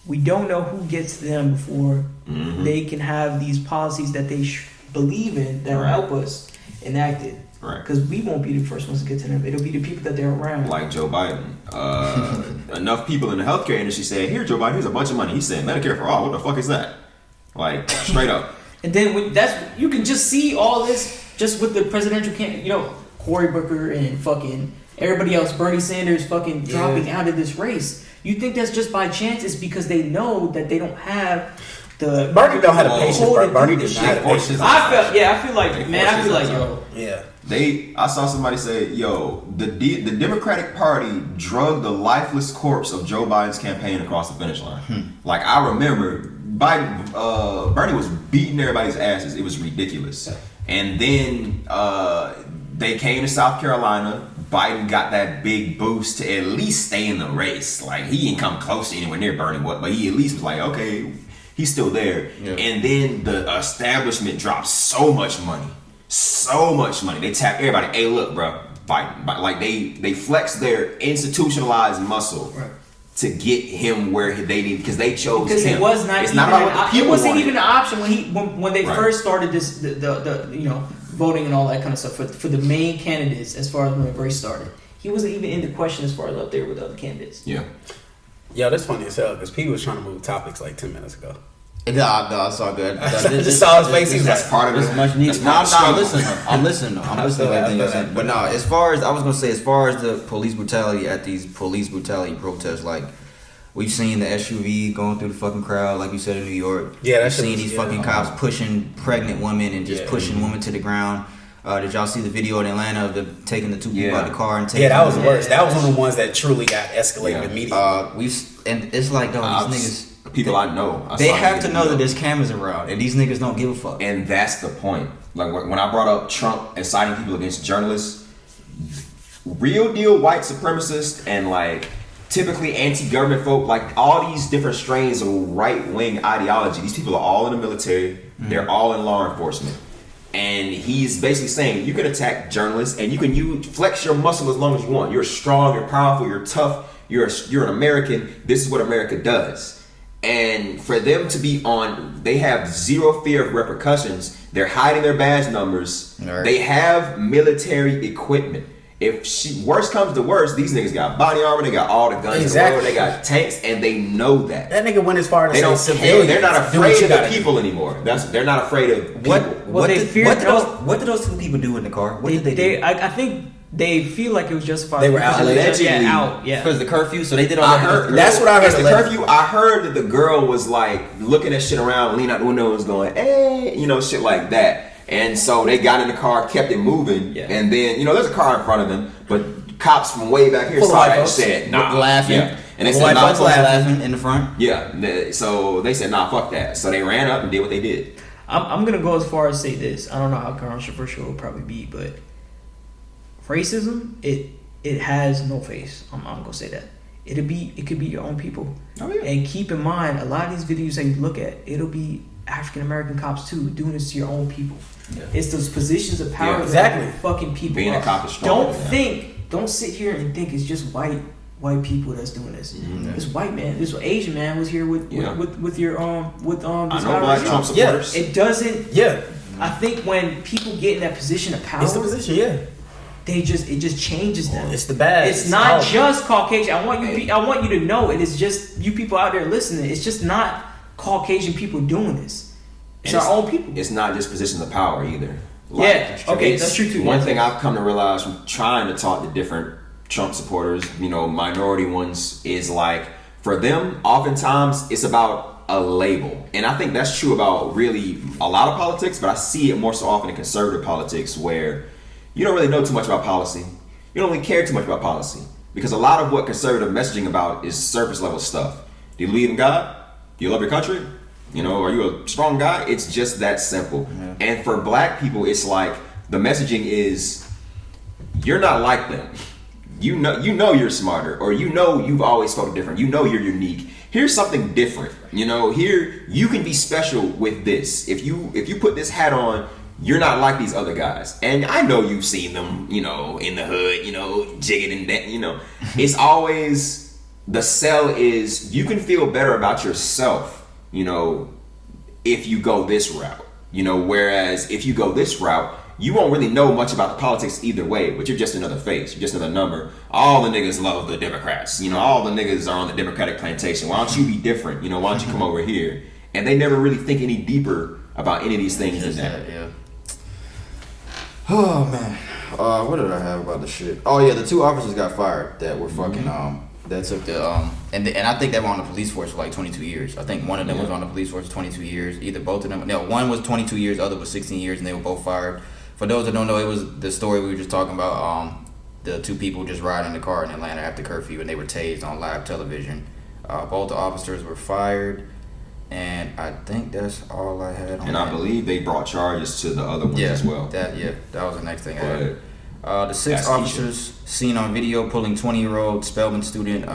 we don't know who gets to them before they can have these policies that they believe in that will help us enacted. right. Because we won't be the first ones to get to them. It'll be the people that they're around. Like Joe Biden. Enough people in the healthcare industry said, "Here, Joe Biden, here's a bunch of money." He said, "Medicare for all." What the fuck is that? Like, straight up. And then you can just see all this just with the presidential candidate, Cory Booker and fucking everybody else, Bernie Sanders fucking dropping out of this race. You think that's just by chance? It's because they know that they don't have the Bernie don't have the patience. Bernie does not have the patience. I feel like yo. Yeah. I saw somebody say, "Yo, the Democratic Party drug the lifeless corpse of Joe Biden's campaign across the finish line." Like, I remember Bernie was beating everybody's asses. It was ridiculous. And then they came to South Carolina. Biden got that big boost to at least stay in the race. Like, he didn't come close to anywhere near Bernie, but he at least was like, okay, he's still there. Yeah. And then the establishment dropped so much money. They tapped everybody. Hey, look, bro, Biden. Like, they flexed their institutionalized muscle to get him where they need, because they chose because him. it was not. It's not about what the people It wasn't wanted. even an option when they first started this the voting and all that kind of stuff for the main candidates. As far as when it first started, he wasn't even in the question as far as up there with the other candidates. Yeah. Yeah, that's funny as hell because P was trying to move topics like 10 minutes ago. No, it's all good. I just saw his face. He was That's like, part of It's it. much needed. That's part of the I'm listening to everything you're saying. But no, as far as the police brutality at these police brutality protests, like, we've seen the SUV going through the fucking crowd, like you said in New York. Yeah, we've seen these fucking cops pushing pregnant women and just pushing women to the ground. Did y'all see the video in Atlanta of them taking the two people out the car and taking? Yeah, that was the worst. That was one of the ones that truly got escalated immediately. And it's like, these niggas. People I know. They have to know that there's cameras around, and these niggas don't give a fuck. And that's the point. Like, when I brought up Trump inciting people against journalists, real deal white supremacists and like typically anti-government folk, like all these different strains of right-wing ideology, these people are all in the military. They're all in law enforcement. And he's basically saying you can attack journalists and you can flex your muscle as long as you want. You're strong, you're powerful, you're tough, you're an American. This is what America does. And for them to be on, they have zero fear of repercussions. They're hiding their badge numbers. Right. They have military equipment. If worst comes to worst, these niggas got body armor, they got all the guns in the world, they got tanks, and they know that. That nigga went as far as they don't care. They're not afraid of the people anymore. They're not afraid of people. What did those two people do in the car? What did they do? I think they feel like it was justified. They were out. Yeah. Because the curfew, so they did all that. That's what I heard. The curfew, I heard that the girl was like looking at shit around, leaning out the window and was going, hey, shit like that. And so they got in the car, kept it moving, and then, there's a car in front of them, but cops from way back here saw that and said, nah. Laughing. Yeah. And they said, nah, laughing in the front. Yeah. So they said, nah, fuck that. So they ran up and did what they did. I'm going to go as far as say this. I don't know how controversial it'll probably be, but racism, it has no face. I'm going to say that. It could be your own people. Oh, yeah. And keep in mind, a lot of these videos that you look at, it'll be African American cops too doing this to your own people. Yeah. It's those positions of power that fucking people. Being a cop is strong. Don't sit here and think it's just white people that's doing this. Mm-hmm. This white man, this Asian man was here with your I know black Trump supporters. It doesn't. Yeah. I think when people get in that position of power, it's the position. Yeah. It just changes them. It's the bad. It's not just Caucasian. I want you to know it is just you people out there listening. It's just not Caucasian people doing this. It's our own people. It's not just positions of power either. That's true too. One thing I've come to realize from trying to talk to different Trump supporters, minority ones, is like for them, oftentimes it's about a label, and I think that's true about really a lot of politics. But I see it more so often in conservative politics where you don't really know too much about policy. You don't really care too much about policy because a lot of what conservative messaging about is surface level stuff. Do you believe in God? Do you love your country? Are you a strong guy? It's just that simple. Yeah. And for black people, it's like the messaging is you're not like them. You know you're smarter, or you've always felt different. You're unique. Here's something different. Here you can be special with this. If you put this hat on, you're not like these other guys. And I know you've seen them, in the hood, jigging and that, It's always the sell is you can feel better about yourself, if you go this route, whereas if you go this route, you won't really know much about the politics either way, but you're just another face, you're just another number. All the niggas love the Democrats, all the niggas are on the Democratic plantation. Why don't you be different? Why don't you come over here? And they never really think any deeper about any of these things than that. Yeah. Oh man, what did I have about the shit? Oh yeah, the two officers got fired that were fucking that took the and I think they were on the police force for like 22 years. I think one of them was on the police force for 22 years. Either both of them. No, one was 22 years, the other was 16 years, and they were both fired. For those that don't know, it was the story we were just talking about. The two people just riding in the car in Atlanta after curfew, and they were tased on live television. Both the officers were fired, and I think that's all I had on and that. I believe they brought charges to the other ones as well. That was the next thing I had. The 6 officers seen on video pulling 20-year-old Spelman student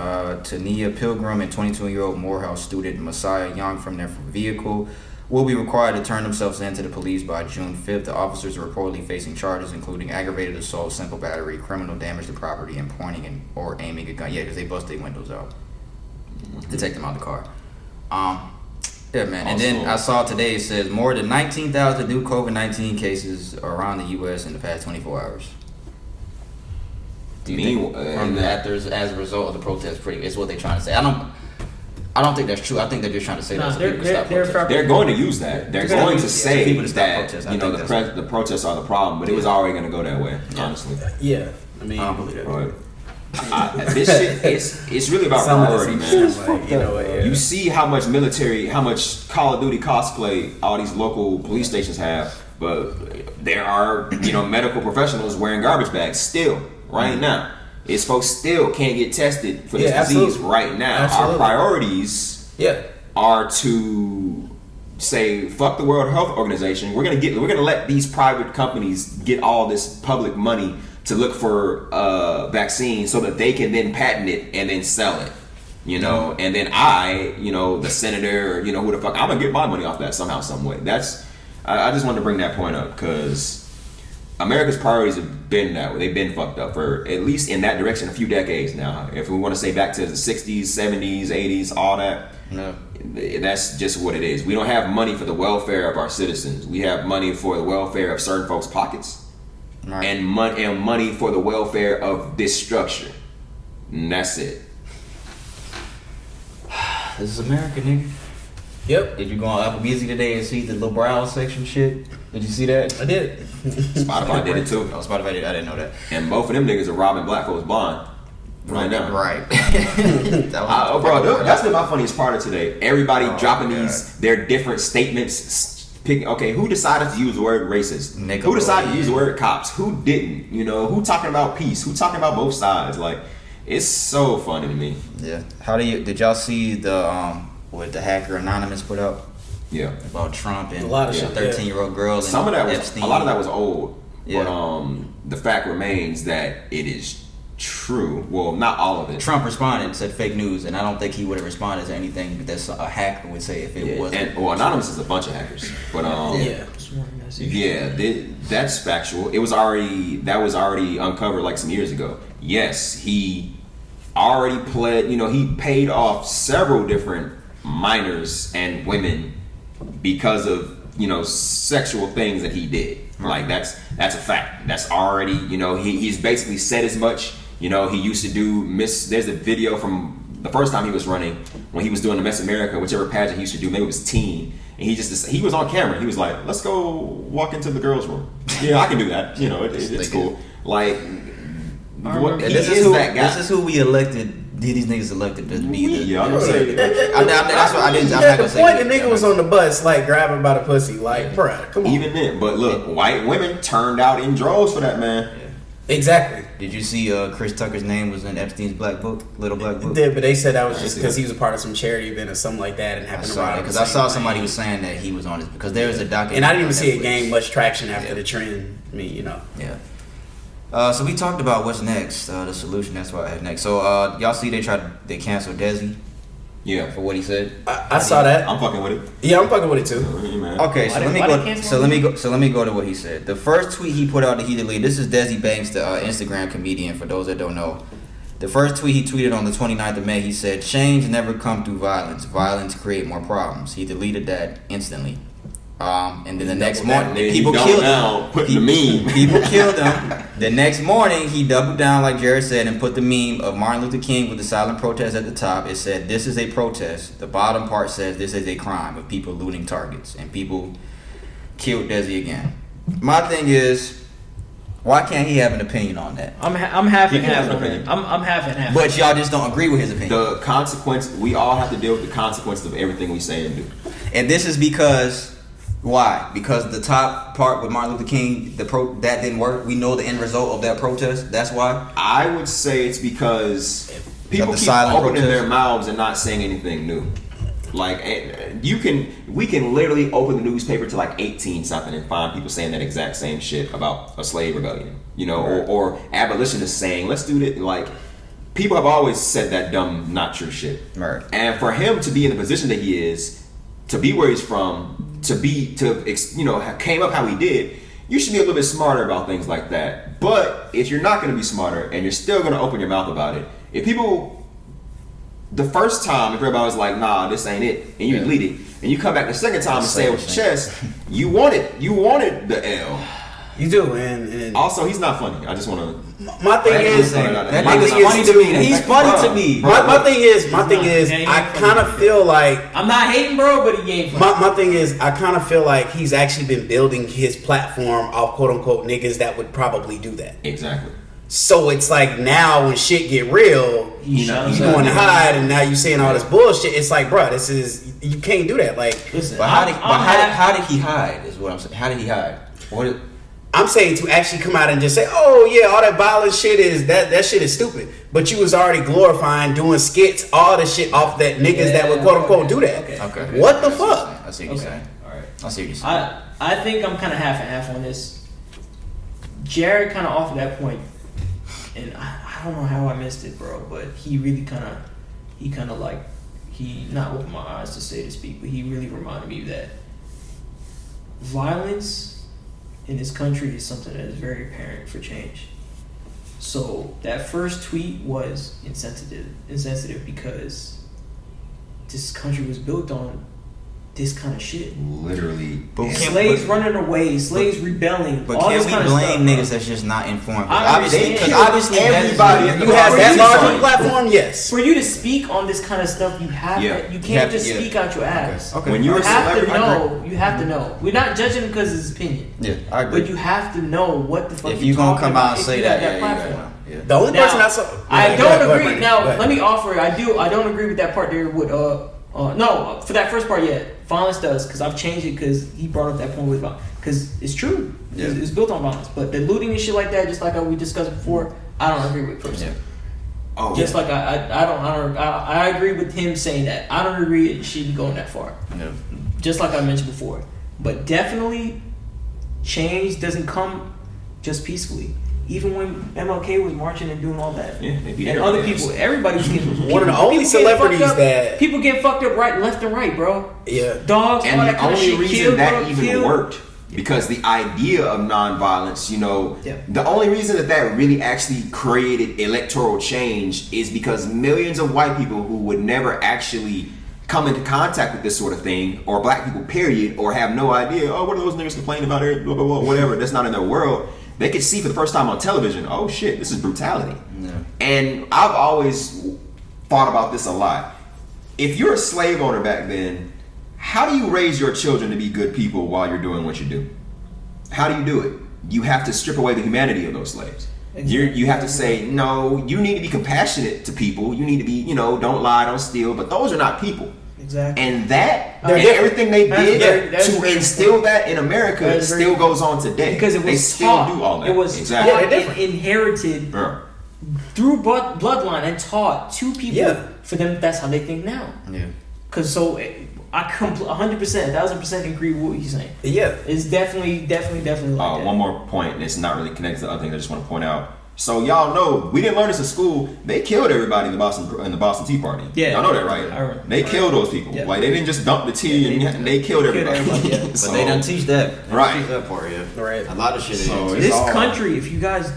Tania Pilgrim and 22-year-old Morehouse student Messiah Young from their vehicle will be required to turn themselves in to the police by June 5th. The officers are reportedly facing charges including aggravated assault, simple battery, criminal damage to property, and pointing or aiming a gun. Yeah, because they bust their windows out to take them out of the car. Yeah, man. And then I saw today it says more than 19,000 new COVID-19 cases around the U.S. in the past 24 hours. Do you think from that there's as a result of the protest? It's what they're trying to say. I don't think that's true. I think they're just trying to say that so people can stop protesting. They're going to use that. They're going to say that the protests are the problem, but it was already going to go that way. Honestly. Yeah, I mean, I don't believe that. This shit, it's really about priority, man. You see how much Call of Duty cosplay all these local police stations have, but there are medical professionals wearing garbage bags still right now. It's folks still can't get tested for this disease right now. Absolutely. Our priorities are to say fuck the World Health Organization. We're gonna let these private companies get all this public money to look for vaccines so that they can then patent it and then sell it. And then the senator, who the fuck, I'm gonna get my money off that somehow, some way. I just wanted to bring that point up because America's priorities have been that way. They've been fucked up for at least in that direction a few decades now. If we want to say back to the 60s, 70s, 80s, all that, No. that's just what it is. We don't have money for the welfare of our citizens. We have money for the welfare of certain folks' pockets, Right. and money for the welfare of this structure. And that's it. This is America, nigga. Yep, Did you go on Applebee's today and see the little brow section shit? Did you see that? I did. Spotify did it too. Oh, Spotify did. I didn't know that. And both of them niggas are robbing black folks blind right now. Right. That was That's been my funniest part of today. Everybody dropping God. their different statements. Okay, who decided to use the word racist? Nigga Who decided to boy. use the word cops? Who didn't? You know, who talking about peace? Who talking about both sides? Like, it's so funny to me. Yeah. Did y'all see the what the hacker Anonymous put up Yeah. about Trump and A lot of the shit, 13-year-old girl? And Some of that was Epstein? a lot of that was old. Yeah. But the fact remains that it is true. Well, not all of it. Trump responded and said fake news, and I don't think he would have responded to anything that a hacker would say if it wasn't. And Anonymous is a bunch of hackers. But Yeah. That's factual. That was already uncovered like some years ago. Yes, he already pled. You know, he paid off several different minors and women because of sexual things that he did. Like that's a fact. That's already he's basically said as much. He used to do There's a video from the first time he was running when he was doing the Miss America, whichever pageant he used to do. Maybe it was teen. And he was on camera. He was like, "Let's go walk into the girls' room." Yeah, I can do that. It's cool. Like, This is who we elected. These niggas elected to be the. Yeah, I'm gonna say it. That's what I didn't. I'm At not the gonna say point it. the nigga was on the bus, like grabbing by the pussy, like, bruh, come on. Even then, but look, white women turned out in droves for that man. Exactly. Did you see Chris Tucker's name was in Epstein's little black book? Did, but they said that was just because he was a part of some charity event or something like that and I happened to saw ride it on because the I same saw lane. somebody was saying that he was on it because there was a documentary. And I didn't even on see it Netflix. gain much traction after Yeah. the trend. I mean, Yeah. So we talked about what's next, the solution. That's what I had next. So y'all see they canceled Desi Yeah, for what he said. I saw that. I'm fucking with it. Yeah, I'm fucking with it too. Hey, man. Okay, so Why let me they go. cancel So let me go to what he said. The first tweet he put out that he deleted. This is Desi Banks, the Instagram comedian. For those that don't know, the first tweet he tweeted on the 29th of May, he said, "Change never come through violence. Violence create more problems." He deleted that instantly. And then the next morning, Then people he killed doubled him. down, put the meme. People killed him. The next morning, he doubled down, like Jared said, and put the meme of Martin Luther King with the silent protest at the top. It said, "This is a protest." The bottom part says, "This is a crime of people looting targets." And people killed Desi again. My thing is, why can't he have an opinion on that? I'm half He and can half have an on opinion. it. I'm half and half. But y'all just don't agree with his opinion. The consequence, we all have to deal with the consequences of everything we say and do. And this is because, why? Because the top part with Martin Luther King, that didn't work. We know the end result of that protest. That's why. I would say it's because people the keep silent opening protest? their mouths and not saying anything new. Like we can literally open the newspaper to like 18 something and find people saying that exact same shit about a slave rebellion, or abolitionists saying, "Let's do this." Like, people have always said that dumb, not true shit. Right. And for him to be in the position that he is, to be where he's from, came up how he did, you should be a little bit smarter about things like that. But if you're not going to be smarter and you're still going to open your mouth about it, if the first time, if everybody was like, "Nah, this ain't it," and you delete it, and you come back the second time and say it with your chest, you wanted the L. You do, and Also, he's not funny. I just want to. my thing is, That my nigga's thing is, funny to me. He's funny to me. my thing is, Yeah, he I ain't kind of feel like I'm not hating, bro, but he ain't funny. my thing is, I kind of feel like he's actually been building his platform off quote unquote niggas that would probably do that. Exactly. So it's like now when shit get real, He you shuts going to hide, and now you saying all this bullshit. It's like, bro, you can't do that. Like, Listen, But how did he hide? Is what I'm saying. How did he hide? What? I'm saying to actually come out and just say, "Oh yeah, all that violent shit is that shit is stupid." But you was already glorifying doing skits, all the shit off that niggas that would quote unquote do that. Okay. What the fuck? I see what you're saying. All right. I see what you're saying. I think I'm kind of half and half on this. Jared kind of offered that point, and I don't know how I missed it, bro. But he really kind of not opened my eyes to say to speak, but he really reminded me that violence in this country is something that is very apparent for change. So that first tweet was insensitive because this country was built on this kind of shit. Literally. Slaves running away, slaves rebelling. But all can this we kind of blame stuff, niggas that's just not informed? I understand. Because obviously everybody that is- You have that large of a Right. platform, yes. For you to speak on this kind of stuff, you have to, you can't just speak out your ass. Okay. When you're You a have to celebrity, know. You have to know. We're not judging him because of his opinion. Yeah, I agree. But you have to know what the fuck If you gonna come out and say that, yeah, platform. yeah. The only person I saw. I Go don't ahead, agree. Brandon. Now, Go ahead. let me offer. I don't agree with that part there. With no, for that first part, yeah, violence does because I've changed it because he brought up that point with because it's true. Yeah. It's built on violence, but the looting and shit like that, just like we discussed before, I don't agree with personally. Yeah. Oh, Just like I agree with him saying that. I don't agree it should be going that far. Yeah. Just like I mentioned before. But definitely change doesn't come just peacefully. Even when MLK was marching and doing all that. Yeah, they beat and other everybody people, else. everybody was getting One of the only people getting celebrities fucked up, that- people getting fucked up right, left and right, bro. Yeah. Dogs, And all that the kind of only shit. reason Killed, that bro, even killed. worked because the idea of nonviolence, Yeah. the only reason that really actually created electoral change is because millions of white people who would never actually come into contact with this sort of thing, or black people, period, or have no idea, oh, what are those niggas complaining about here, blah, blah, blah, whatever, that's not in their world. They could see for the first time on television, oh shit, this is brutality. Yeah. And I've always thought about this a lot. If you're a slave owner back then, how do you raise your children to be good people while you're doing what you do? How do you do it? You have to strip away the humanity of those slaves. You have to say, no, you need to be compassionate to people. You need to be, don't lie, don't steal. But those are not people. Exactly. And that, They're and different. everything they did that's to very instill that in America That is very still goes on today. because it was they still taught. do all that. It was exactly. taught Yeah, they're and inherited Yeah. through bloodline and taught to people. Yeah. For them, that's how they think now. Yeah. Cause so I 100%, 1,000% agree with what you're saying. Yeah. It's definitely like that. One more point, and it's not really connected to the other thing I just want to point out. So y'all know, we didn't learn this in school. They killed everybody in the Boston Tea Party. Yeah. Y'all know that, right? I remember. They killed those people. Yeah. Like they didn't just dump the tea and they killed everybody. yeah. But they don't teach that. They don't Right. teach that part, yeah. Right. A lot of shit. So is. it's This all- country, if you guys,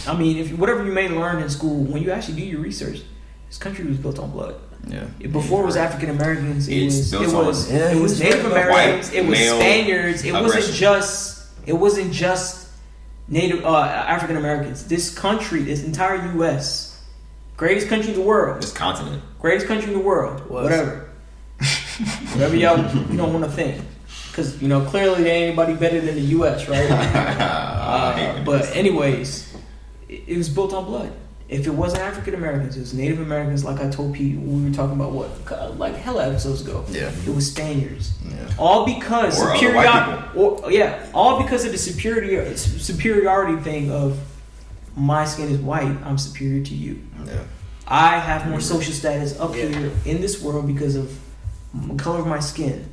I mean, if whatever you may learn in school, when you actually do your research, this country was built on blood. Yeah. Before it was African Americans, it It's was built it on- was Yeah, it was it's Native built on Americans, white it was male Spaniards, it aggression. wasn't just Native African Americans. This country, this entire U.S., greatest country in the world, This continent. greatest country in the world, Was. whatever y'all you don't want to think, because clearly there ain't anybody better than the U.S., right? But anyways, it was built on blood. If it wasn't African Americans, it was Native Americans. Like I told people, we were talking about like hella episodes ago. Yeah. It was Spaniards. Yeah. All because Or other white all because of the superiority thing of my skin is white, I'm superior to you. Yeah. I have more social status up here in this world because of the color of my skin.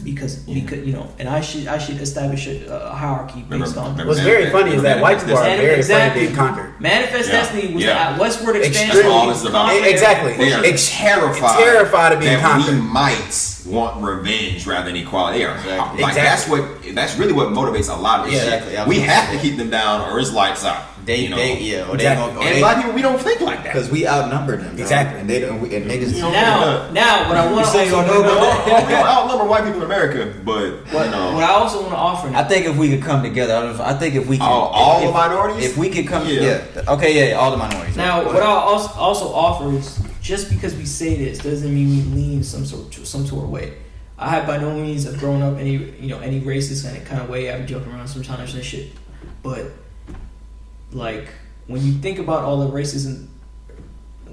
Because and I should establish a hierarchy based on. What's very funny is that white people are very afraid of being conquered. Manifest Yeah. Destiny was Yeah. that westward expansion. Extremely. All this is about. Exactly. They are Terrified of being that conquered. we might want revenge rather than equality. They are Exactly. like that's really what motivates a lot of this Yeah, shit. exactly. I We was have gonna to say. keep them down, or it's lights out. Or they Exactly. And black people, we don't think like that. because we outnumber them. bro. Exactly. And they don't. And niggas. Now, what I want to say also you don't know, we don't outnumber white people in America, but what I also want to offer. I think if we could come together, I think if we can, all if, the minorities. if we could come, Yeah. okay, all the minorities. Now, Go what ahead. I also offer is just because we say this doesn't mean we lean some sort of way. I have by no means have grown up any racist kind of way. I've joked around sometimes and shit, but like when you think about all the racism,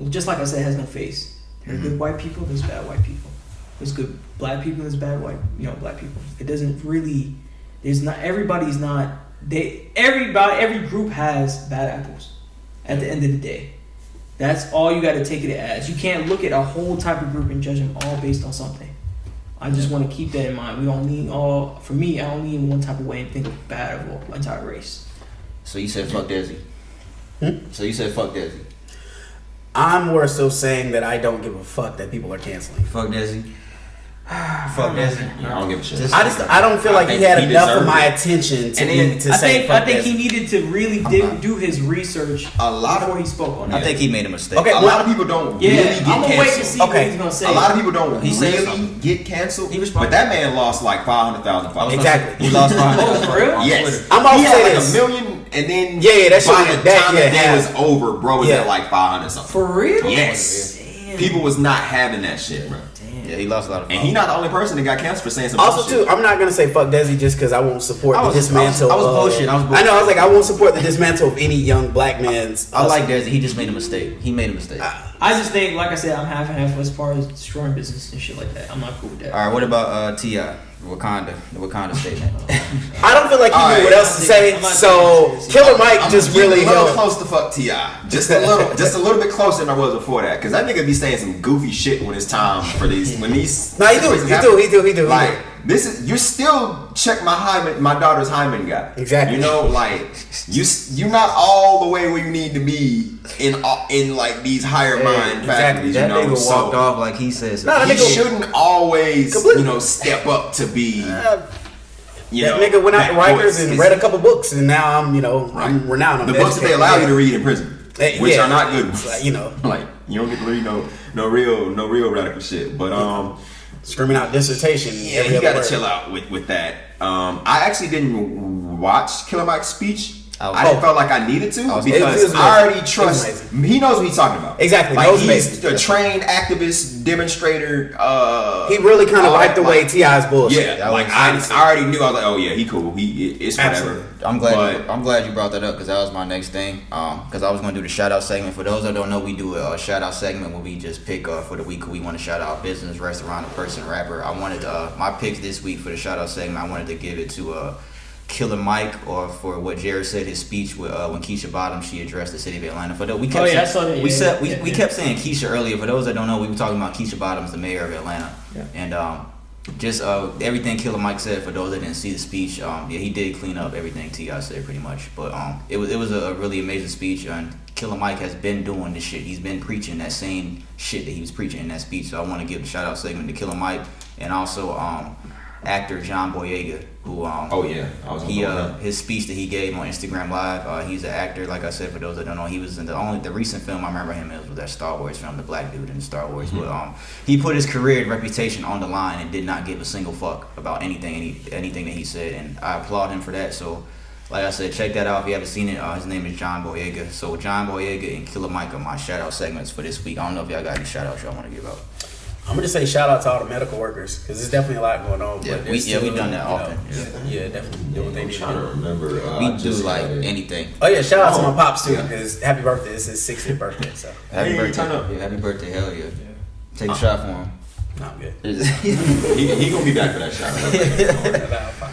just like I said, it has no face. There's good white people, there's bad white people. There's good black people, there's bad black people. It doesn't really. There's not. Everybody's not. Every group has bad apples. At the end of the day, that's all you got to take it as. You can't look at a whole type of group and judge them all based on something. I just want to keep that in mind. We don't lean all. For me, I don't lean one type of way and think of bad of an entire race. So you said fuck Desi. So you said fuck Desi. I'm more so saying that I don't give a fuck that people are canceling. Fuck Desi. Fuck Desi. I don't give a shit. I don't feel like he had enough of my attention to say fuck I think Desi. he needed to really do his research before he spoke on it. I think he made a mistake. Okay, A lot of people don't really get I'm gonna wait to canceled. see what he's gonna say. A lot of people don't He said really something. get canceled. He responded. But that man lost like 500,000 followers. Exactly. He lost 500. Oh, for real? Yes. I'm about he to had say like this. 1 million, and then Yeah, that shit by was the that- time yeah, the day half. was over, bro was Yeah. at like 500 something. For real? Yes. Damn. People was not having that shit, bro. Yeah, he lost a lot of And followers. he not the only person that got canceled for saying some Also, bullshit. too, I'm not gonna say fuck Desi just because I won't support the dismantle. I was bullshit. I know. I was like, I won't support the dismantle of any young black man's. I like Desi. He just made a mistake. He made a mistake. I just think, like I said, I'm half and half as far as destroying business and shit like that. I'm not cool with that. All right, what about T.I.? Wakanda, the Wakanda statement. I don't feel like he All knew right. what else to say. I'm not So taking it seriously. Killer Mike I'm just getting really a little helped. close to fuck T.I. Just a little bit closer than I was before that. Because that nigga be saying some goofy shit when it's time for these. When these. No, he do. situations He happen. do. Like this is you're still check my daughter's hymen guy. Exactly. You know, like you're not all the way where you need to be in like these higher mind exactly. faculties. That you know, nigga walked off like he says. Nah, that he nigga- shouldn't always Completely. step up to be. You That know, nigga went out to that Rikers voice. and 'Cause read a couple books, and now I'm renowned on the books that they allow you to read in prison, which are not good ones. Like, you know, Like you don't get to read no real radical shit. But screaming out dissertation. yeah, every you other gotta word. chill out with that. I actually didn't watch Killer Mike's speech. I I didn't felt like I needed to it was because amazing. I already It was trust. amazing. He knows what he's talking about. Exactly, Like knows he's amazing. a trained activist, demonstrator. He really kind of all wiped that, away like- T.I.'s bullshit. Yeah, I like was- I already knew. I was like, oh yeah, he cool. It's whatever. Absolutely. I'm glad you brought that up because that was my next thing. Because I was gonna do the shout out segment. For those that don't know, we do a shout out segment where we just pick for the week who we want to shout out: business, restaurant, a person, rapper. I wanted my picks this week for the shout out segment. I wanted to give it to Killer Mike, or for what Jared said, his speech with when Keisha Bottoms, she addressed the city of Atlanta. For we kept I saw that. we kept saying Keisha earlier. For those that don't know, we were talking about Keisha Bottoms, the mayor of Atlanta, and just everything Killer Mike said. For those that didn't see the speech, he did clean up everything T.I. said pretty much. But it was a really amazing speech, and Killer Mike has been doing this shit. He's been preaching that same shit that he was preaching in that speech. So I want to give the shout out segment to Killer Mike, and also actor John Boyega, who Oh yeah, I was. his speech that he gave on Instagram Live. He's an actor, like I said. For those that don't know, he was in the recent film I remember him in was that Star Wars film, the black dude in Star Wars. Mm-hmm. But he put his career and reputation on the line and did not give a single fuck about anything that he said, and I applaud him for that. So, like I said, check that out if you haven't seen it. His name is John Boyega. So John Boyega and Killer Mike are my shout out segments for this week. I don't know if y'all got any shout outs y'all want to give out. I'm gonna just say shout out to all the medical workers because there's definitely a lot going on. Yeah, but we've done that you know, often. Yeah, definitely do what they I'm need to trying to do. remember. We I do just like had it. anything. Oh yeah, shout out to my pops too yeah. because happy birthday! It's his 60th birthday, so Happy Hey, birthday! turn up. Yeah, happy birthday! Hell yeah! Take a shot for him. no, I'm good. He gonna be back for that shot.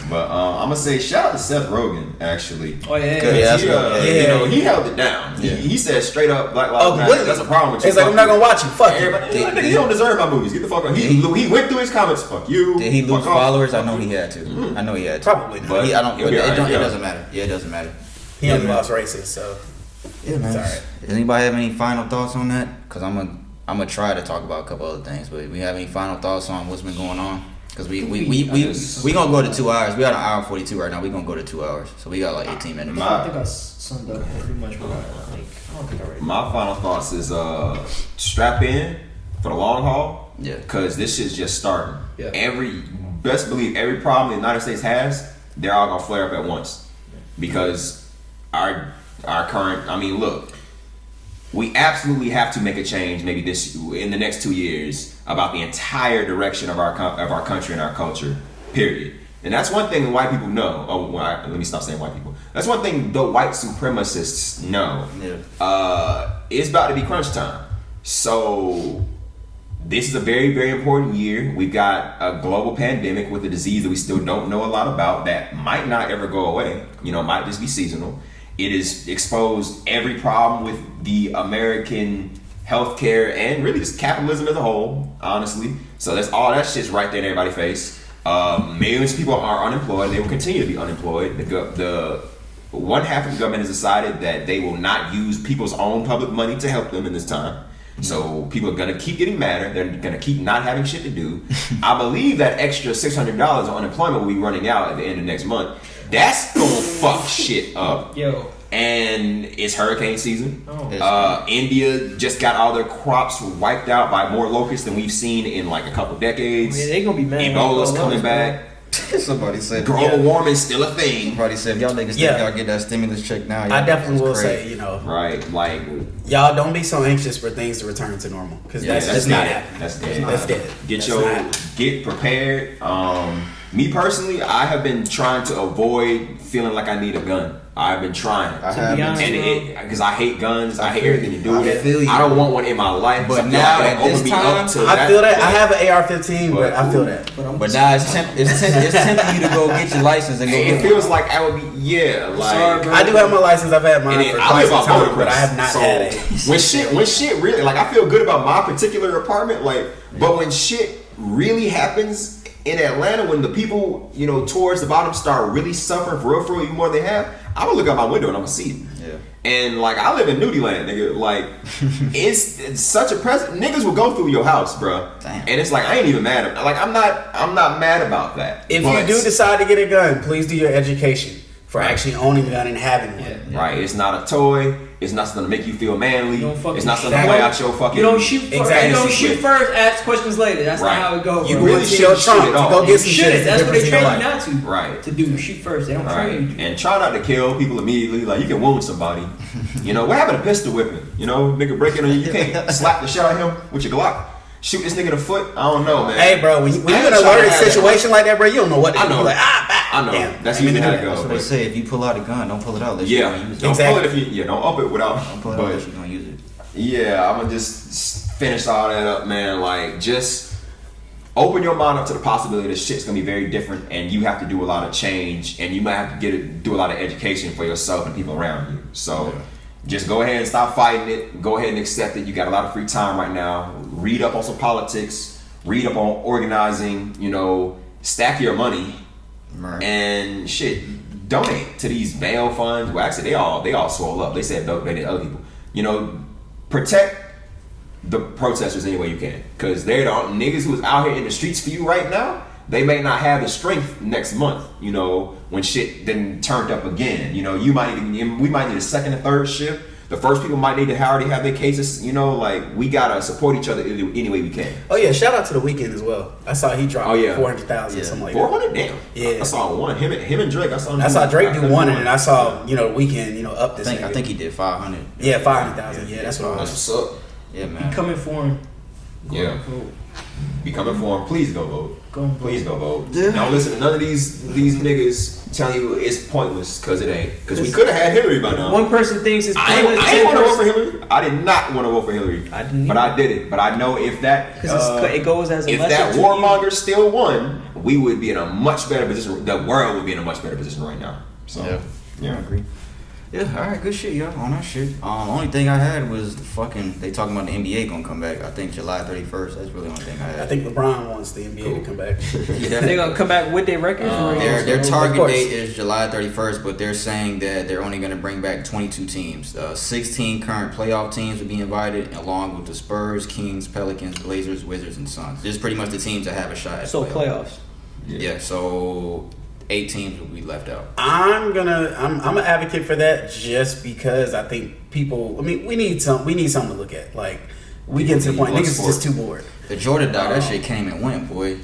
But I'm gonna say shout out to Seth Rogen actually. Oh yeah. Good, yeah. That's good. You know, he held it down. Yeah. He said straight up, Black Oh, Lives Matter. completely. That's a problem with you. He's like, I'm not gonna watch you. Fuck you. Everybody, like, nigga, you don't deserve my movies. Get the fuck out. He went through his comments. Fuck you. Did he lose fuck off. followers? I know he had to. I know he had to. Probably not. But I don't. he'll But be it alright, yeah. doesn't matter. Yeah, it doesn't matter. He only lost races, so Yeah, man. It's alright. Does anybody have any final thoughts on that? Because I'm gonna try to talk about a couple other things. But we have any final thoughts on what's been going on? Because we gonna go to 2 hours. We got an hour 42 right now. We gonna go to 2 hours. So we got like 18 minutes. I think I summed up pretty much what I think. I don't think I read. My final thoughts is strap in for the long haul. Yeah. Cause this shit's just starting. Yeah. Best believe every problem the United States has, they're all gonna flare up at once. Because our current, I mean, look, we absolutely have to make a change maybe in the next 2 years about the entire direction of our country and our culture, period. And that's one thing white people know. Let me stop saying white people. That's one thing the white supremacists know. Yeah. It's about to be crunch time. So this is a very, very important year. We've got a global pandemic with a disease that we still don't know a lot about that might not ever go away. You know, might just be seasonal. It has exposed every problem with the American healthcare and really just capitalism as a whole, honestly. So that's all that shit's right there in everybody's face. Millions of people are unemployed. They will continue to be unemployed. The one half of the government has decided that they will not use people's own public money to help them in this time. So people are gonna keep getting madder. They're gonna keep not having shit to do. I believe that extra $600 on unemployment will be running out at the end of next month. That's gonna fuck shit up. Yo. And it's hurricane season. Oh. India just got all their crops wiped out by more locusts than we've seen in like a couple decades. Yeah, they gonna be mad. Ebola's coming back. Somebody said Global warming's still a thing. Somebody said if y'all niggas think y'all get that stimulus check now. I definitely will crazy. say, you know, Right, like y'all don't be so anxious for things to return to normal because that's just not dead. happening. That's dead. That's dead. Get prepared. Me personally, I have been trying to avoid feeling like I need a gun. I've been trying. I have been and because I hate guns. I hate everything to do with I feel it. you. I don't want one in my life. But I feel now, like at it'll this open me time, up to I feel that. I point. have an AR-15, but I feel that. But now it's tempting you to go get your license and go It get feels one. like I would be like. Sorry, bro. I do have my license. I've had mine And for then I quite live some on time, Boulder but I have not so had it. when shit really like I feel good about my particular apartment, like, but when shit really happens in Atlanta, when the people, you know, towards the bottom start really suffering for real, even more than they have, I'm gonna look out my window and I'm gonna see it. Yeah. And like I live in Nudie Land, nigga. Like it's such a present. Niggas will go through your house, bro. Damn. And it's like I ain't even mad. Like I'm not mad about that. If But- you do decide to get a gun, please do your education for actually owning a gun and having one. Right, it's not a toy. It's not something to make you feel manly. You don't fucking- It's not something to Exactly. play out your fucking. You don't shoot first. Exactly. You don't shoot first. Ask questions later. That's Right. not how it goes. You bro. go really into your shouldn't trunk shoot to at all. go get You some should. shit. That's what they in train your you life. not to. Right. To do. Shoot first. They don't train you. Right. And try not to kill people immediately. Like you can wound somebody. You know what happened to pistol whipping? You know, nigga breaking on you. You can't slap the shit out of him with your Glock. Shoot this nigga in the foot. I don't know, man. Hey, bro, when you're in I an ain't trying to alerted have that. situation like that, bro, you don't know what to do. I know. You're like, I know. damn. That's Let me usually do how that. it That's goes. what they say. If you pull out a gun, don't pull it out unless Yeah. you're gonna use it. Don't Exactly. pull it if you. Yeah. Don't up it without. Don't pull it out But unless you're gonna use it. yeah, I'm gonna just finish all that up, man. Like just open your mind up to the possibility that shit's gonna be very different, and you have to do a lot of change, and you might have to do a lot of education for yourself and people around you. So. Just go ahead and stop fighting it. Go ahead and accept it. You got a lot of free time right now. Read up on some politics. Read up on organizing. You know, stack your money Right. and shit. Donate to these bail funds. Well, actually, they all swole up. They said donate to other people. You know, protect the protesters any way you can, because they're the niggas who's out here in the streets for you right now. They may not have the strength next month, you know, when shit then turned up again. You know, we might need a second and third shift. The first people might need to already have their cases. You know, like we gotta support each other any way we can. Oh, yeah, shout out to The Weeknd as well. I saw he dropped Oh, yeah. 400,000 Yeah. something like that. 400, damn. Yeah. I saw one. Him and Drake. I I saw Drake do one, and then I saw, you know, The Weeknd, you know, up this I nigga. think he did 500. Yeah, 500,000. Yeah, that's what it That's was. what's up. Yeah, Be man. coming for him. Yeah. Vote. Be coming for him. Please go vote. Go and vote. Please go vote. Yeah. Don't listen to none of these niggas telling you it's pointless, because it ain't. Because we could have had Hillary by now. One person thinks it's I pointless. ain't want to vote for Hillary. I did not want to vote for Hillary. I didn't But either. I did it. But I know if that Because it goes as a if lesson that to warmonger still won, we would be in a much better position. The world would be in a much better position right now. So I yeah. agree. Yeah, all right, good shit, y'all. On that shit. Only thing I had was the fucking. They talking about the NBA gonna come back. I think July 31st. That's really the only thing I had. I think LeBron wants the NBA to come back. yeah. They're gonna come back with their records. or Their Of target course. date is July 31st, but they're saying that they're only going to bring back 22 teams. 16 current playoff teams will be invited, along with the Spurs, Kings, Pelicans, Blazers, Wizards, and Suns. Just pretty much the teams that have a shot at So playoffs. playoffs. Yeah, so 8 teams will be left out. I'm an advocate for that just because I think people. I mean, we need something to look at. Like we get to the point, One niggas is sport. just too bored. The Jordan doc, that shit came and went, boy.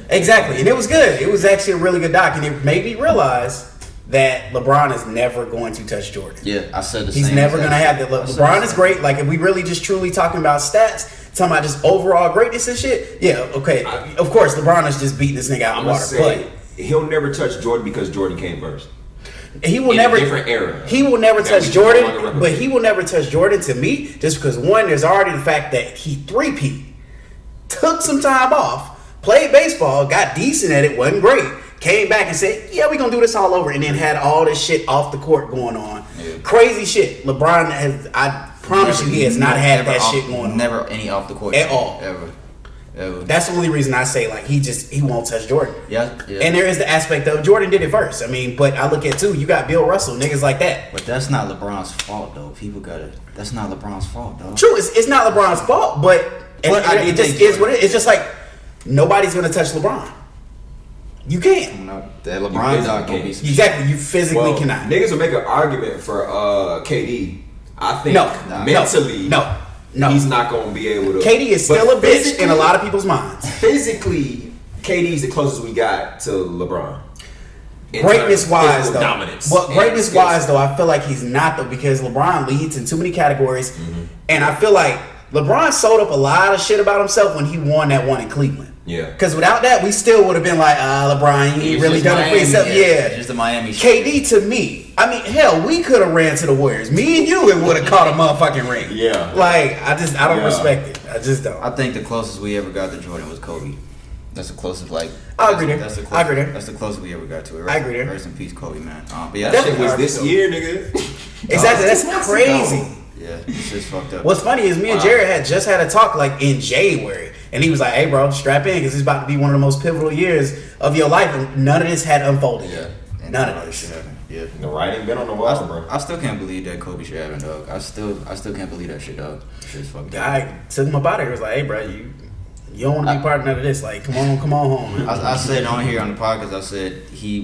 Exactly, and it was good. It was actually a really good doc, and it made me realize that LeBron is never going to touch Jordan. Yeah, I said the He's same. never exact going to have shit. that. I said LeBron the is same. great. Like, if we really just truly talking about stats, talking about just overall greatness and shit, yeah, okay. Of course, LeBron is just beating this nigga out I'm in gonna water, say he'll never touch Jordan because Jordan came first. but he will In never. a different era. He will never That touch we can no Jordan, longer replicate. but he will never touch Jordan to me just because one, there's already the fact that he three-peat, took some time off, played baseball, got decent at it, wasn't great, came back and said, yeah, we're gonna do this all over, and then had all this shit off the court going on. Yeah. Crazy shit. LeBron has, I promise you, he has not had Never that off- shit going on. Never any off the court At shit, all. ever. That's the only reason I say like he won't touch Jordan. Yeah. And there is the aspect of Jordan did it first. I mean, but I look at too. You got Bill Russell, niggas like that. But that's not LeBron's fault though. That's not LeBron's fault though. True, it's not LeBron's fault, but it just is what it is. It's just like nobody's gonna touch LeBron. You can't. That LeBron dog can't be exactly. You physically cannot. Niggas will make an argument for KD. I think mentally, no, he's not gonna be able to. KD is still a bitch in a lot of people's minds. Physically, KD's the closest we got to LeBron. Greatness wise, though. Dominance. But greatness wise, though, I feel like he's not though because LeBron leads in too many categories, and I feel like LeBron sold up a lot of shit about himself when he won that one in Cleveland. Yeah. Because without that, we still would have been like, LeBron, he ain't really done it for himself. Yeah. Just the Miami KD to me, I mean, hell, we could have ran to the Warriors. Me and you would have caught a motherfucking ring. Yeah. Like, I don't respect it. I just don't. I think the closest we ever got to Jordan was Kobe. That's the closest, like. I agree there. I agree there. That's the closest we ever got to it. I agree there. Rest in peace, Kobe, man. But yeah, that shit was this year, nigga. Exactly. That's crazy. Yeah, it's just fucked up. What's funny is me and Jared had just had a talk like in January, and he was like, "Hey, bro, strap in because it's about to be one of the most pivotal years of your life," and none of this had unfolded. Yeah, none of this. Yeah, the writing been on the wall, bro. I still can't believe that Kobe shit happened, dog. I still can't believe that shit, dog. Shit's fucked up. Guy took him up out of here. Was like, "Hey, bro, you don't want to be part of none of this. Like, come on home." Man. I said on here on the podcast, I said he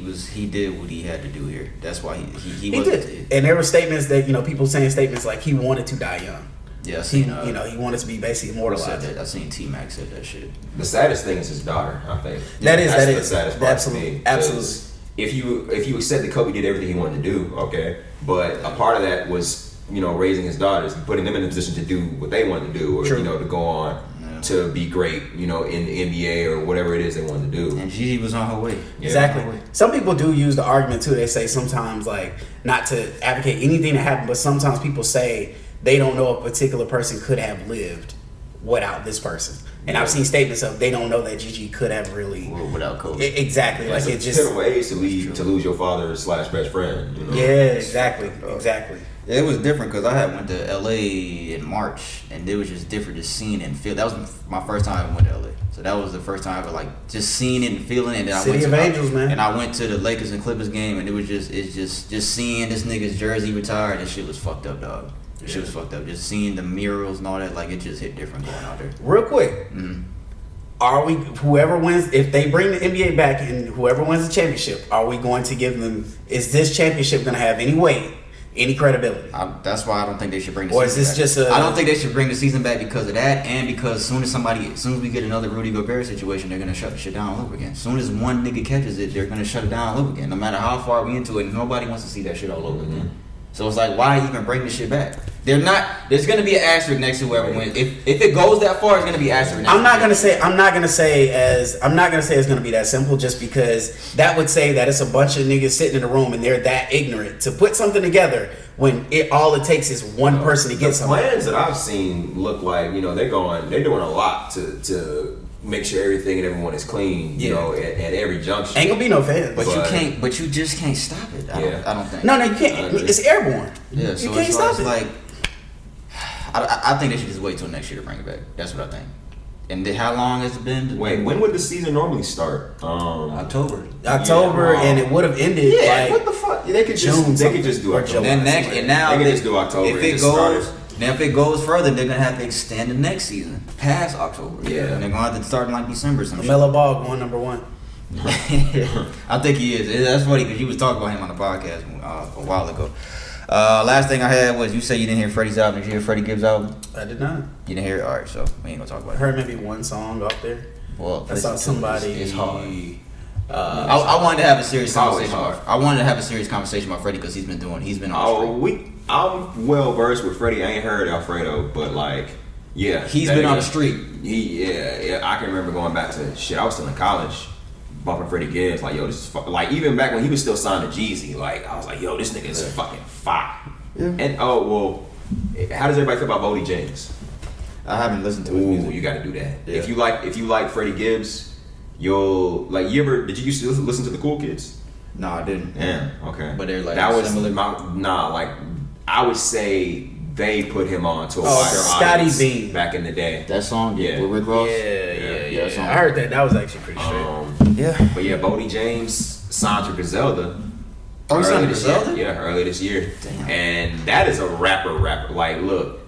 did what he had to do here. That's why he did. And there were statements that people saying statements like he wanted to die young. Yeah, I seen, he wanted to be basically immortalized. I seen T-Mac said that shit. The saddest thing is his daughter. I think that is the saddest part to me. Absolutely. If you accept that Kobe did everything he wanted to do, okay, but a part of that was raising his daughters, putting them in a position to do what they wanted to do, or True. To go on. To be great, in the NBA or whatever it is they want to do. And Gigi was on her way. Yeah. Exactly. Some people do use the argument too. They say sometimes, like, not to advocate anything that happened, but sometimes people say they don't know a particular person could have lived without this person. And I've seen statements of they don't know that Gigi could have really without Kobe. Exactly. Yeah, like it's it just ways to lose your father / best friend. Yeah, exactly. Yeah, it was different because I had went to LA in March, and it was just different just seeing it and feel. That was my first time I ever went to LA, so that was the first time I ever just seeing it and feeling it. And City of Angels, man. And I went to the Lakers and Clippers game, and it's just seeing this nigga's jersey retired. This shit was fucked up, dog. This shit was fucked up. Just seeing the murals and all that, like it just hit different going out there. Real quick, are we whoever wins? If they bring the NBA back and whoever wins the championship, are we going to give them? Is this championship going to have any weight? Any credibility? That's why I don't think they should bring the season back. Or is this just back. I don't think they should bring the season back because of that, and because as soon as we get another Rudy Gobert situation, they're gonna shut the shit down all over again. As soon as one nigga catches it, they're gonna shut it down all over again. No matter how far we into it, nobody wants to see that shit all over again. So it's like, why even bring the shit back? There's gonna be an asterisk next to whoever wins. If it goes that far, it's gonna be an asterisk. I'm not gonna say it's gonna be that simple, just because that would say that it's a bunch of niggas sitting in a room and they're that ignorant to put something together when all it takes is one person to get something. The plans that I've seen look like they're doing a lot to make sure everything and everyone is clean. At every junction. Ain't gonna be no fans, but you just can't stop it. I don't think. No, you can't. It's airborne. Yeah, so you can't stop it. Like, I think they should just wait till next year to bring it back. That's what I think. And how long has it been? Wait, when would the season normally start? October, and it would have ended. Yeah, what the fuck? They could just do October. Then they can just do October. If it goes further, they're gonna have to extend the next season past October. Yeah, and they're gonna have to start in December. LaMelo Ball going #1. I think he is. That's funny because you was talking about him on the podcast a while ago. Last thing I had was you say you didn't hear Freddie's album. Did you hear Freddie Gibbs' album? I did not. You didn't hear it? All right, so we ain't gonna talk about it. I heard maybe one song off there. Well, I saw somebody. It's hard. I wanted to have a serious conversation. I wanted to have a serious conversation about Freddie because he's been on the street. I'm well versed with Freddie. I ain't heard Alfredo, but he's been on the street. I can remember going back to shit. I was still in college, bumping Freddie Gibbs. Like, yo, this is even back when he was still signed to Jeezy. Like, I was like, yo, this nigga is fucking fire. Yeah. And how does everybody feel about Bodie James? I haven't listened to his music. You got to do that. Yeah. If you like Freddie Gibbs, did you used to listen to the Cool Kids? No, I didn't. Yeah, okay. But they're like that was similar. I would say they put him on to a wider audience Bean back in the day. That song, with Rick Ross. Yeah. song. I heard that. That was actually pretty straight. Yeah. But yeah, Bodie James signed to Griselda. Oh, he signed to this year. Griselda? Yeah, early this year. Damn. And that is a rapper. Like, look,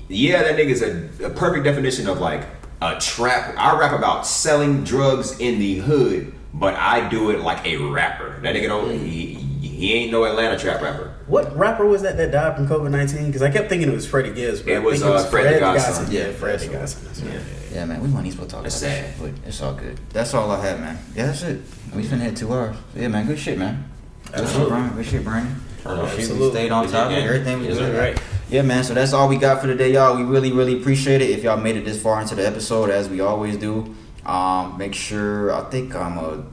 yeah, that nigga's a perfect definition of like a trap. I rap about selling drugs in the hood, but I do it like a rapper. That nigga don't. He ain't no Atlanta trap rapper. What rapper was that died from COVID-19? Because I kept thinking it was Freddie Gibbs, but It I was, think Fred the Godson. Yeah, Fred the Godson. That's right. Yeah, man, we weren't even supposed to talk That's about sad. that, but it's all good. That's all I had, man. Yeah, that's it. We finna hit 2 hours. Yeah, man, good shit, man. Good shit, Absolutely. Brian. Good shit, Brian. Absolutely. We stayed on We top. did, yeah. Everything was Yes, good. sir. Right. Yeah, man. So that's all we got for today, y'all. We really, really appreciate it. If y'all made it this far into the episode, as we always do, make sure. I think I'm a.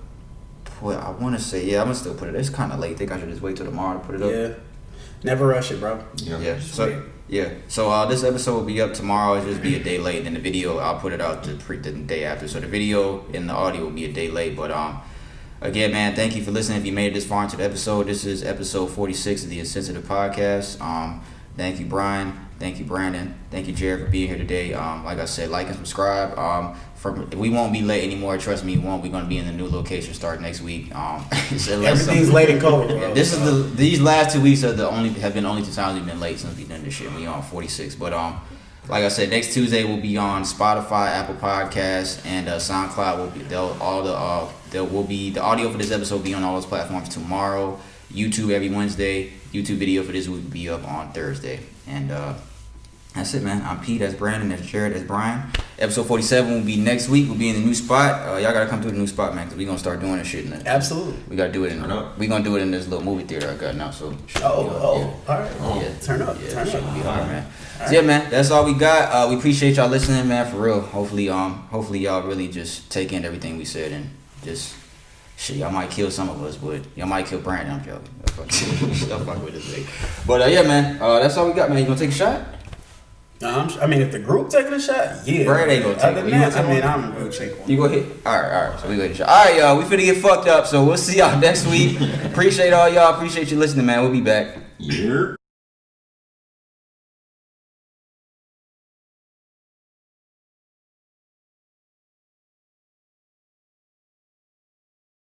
Well, I want to say, yeah, I'm gonna still put it. It's kind of late. I think I should just wait till tomorrow to put it up. Yeah. Never rush it, bro. Yeah. So yeah. So this episode will be up tomorrow. It'll just be a day late. Then the video, I'll put it out the day after. So the video and the audio will be a day late. But again, man, thank you for listening. If you made it this far into the episode, this is episode 46 of the Insensitive Podcast. Thank you, Brian. Thank you, Brandon. Thank you, Jared, for being here today. Like I said, like and subscribe. We won't be late anymore. Trust me, we won't. We're gonna be in the new location start next week. Everything's late and cold, bro. These last 2 weeks have been the only 2 times we've been late since we've done this shit. We on 46, but like I said, next Tuesday we'll be on Spotify, Apple Podcasts, and SoundCloud. The audio for this episode will be on all those platforms tomorrow. YouTube every Wednesday. YouTube video for this will be up on Thursday. And that's it, man. I'm Pete. That's Brandon. That's Jared. That's Brian. Episode 47 will be next week. We'll be in the new spot. Y'all gotta come to the new spot, man, because we're gonna start doing this shit in the, Absolutely. we gotta do it in. Turn up. We gonna do it in this little movie theater I got now. So. All right. Yeah. Turn up. Yeah, Turn that shit up. will be hard, man. So yeah, man, that's all we got. We appreciate y'all listening, man, for real. Hopefully y'all really just take in everything we said and just shit. Y'all might kill some of us, but y'all might kill Brandon. I'm joking. Y'all fuck with this thing. But yeah, man, that's all we got, man. You gonna take a shot? I mean, if the group taking a shot, yeah. Brad ain't gonna take Other one. than You that, gonna take I'm gonna take one. You go hit. All right. So we go hit a shot. All right, y'all. We finna get fucked up. So we'll see y'all next week. Appreciate all y'all. Appreciate you listening, man. We'll be back. Yeah.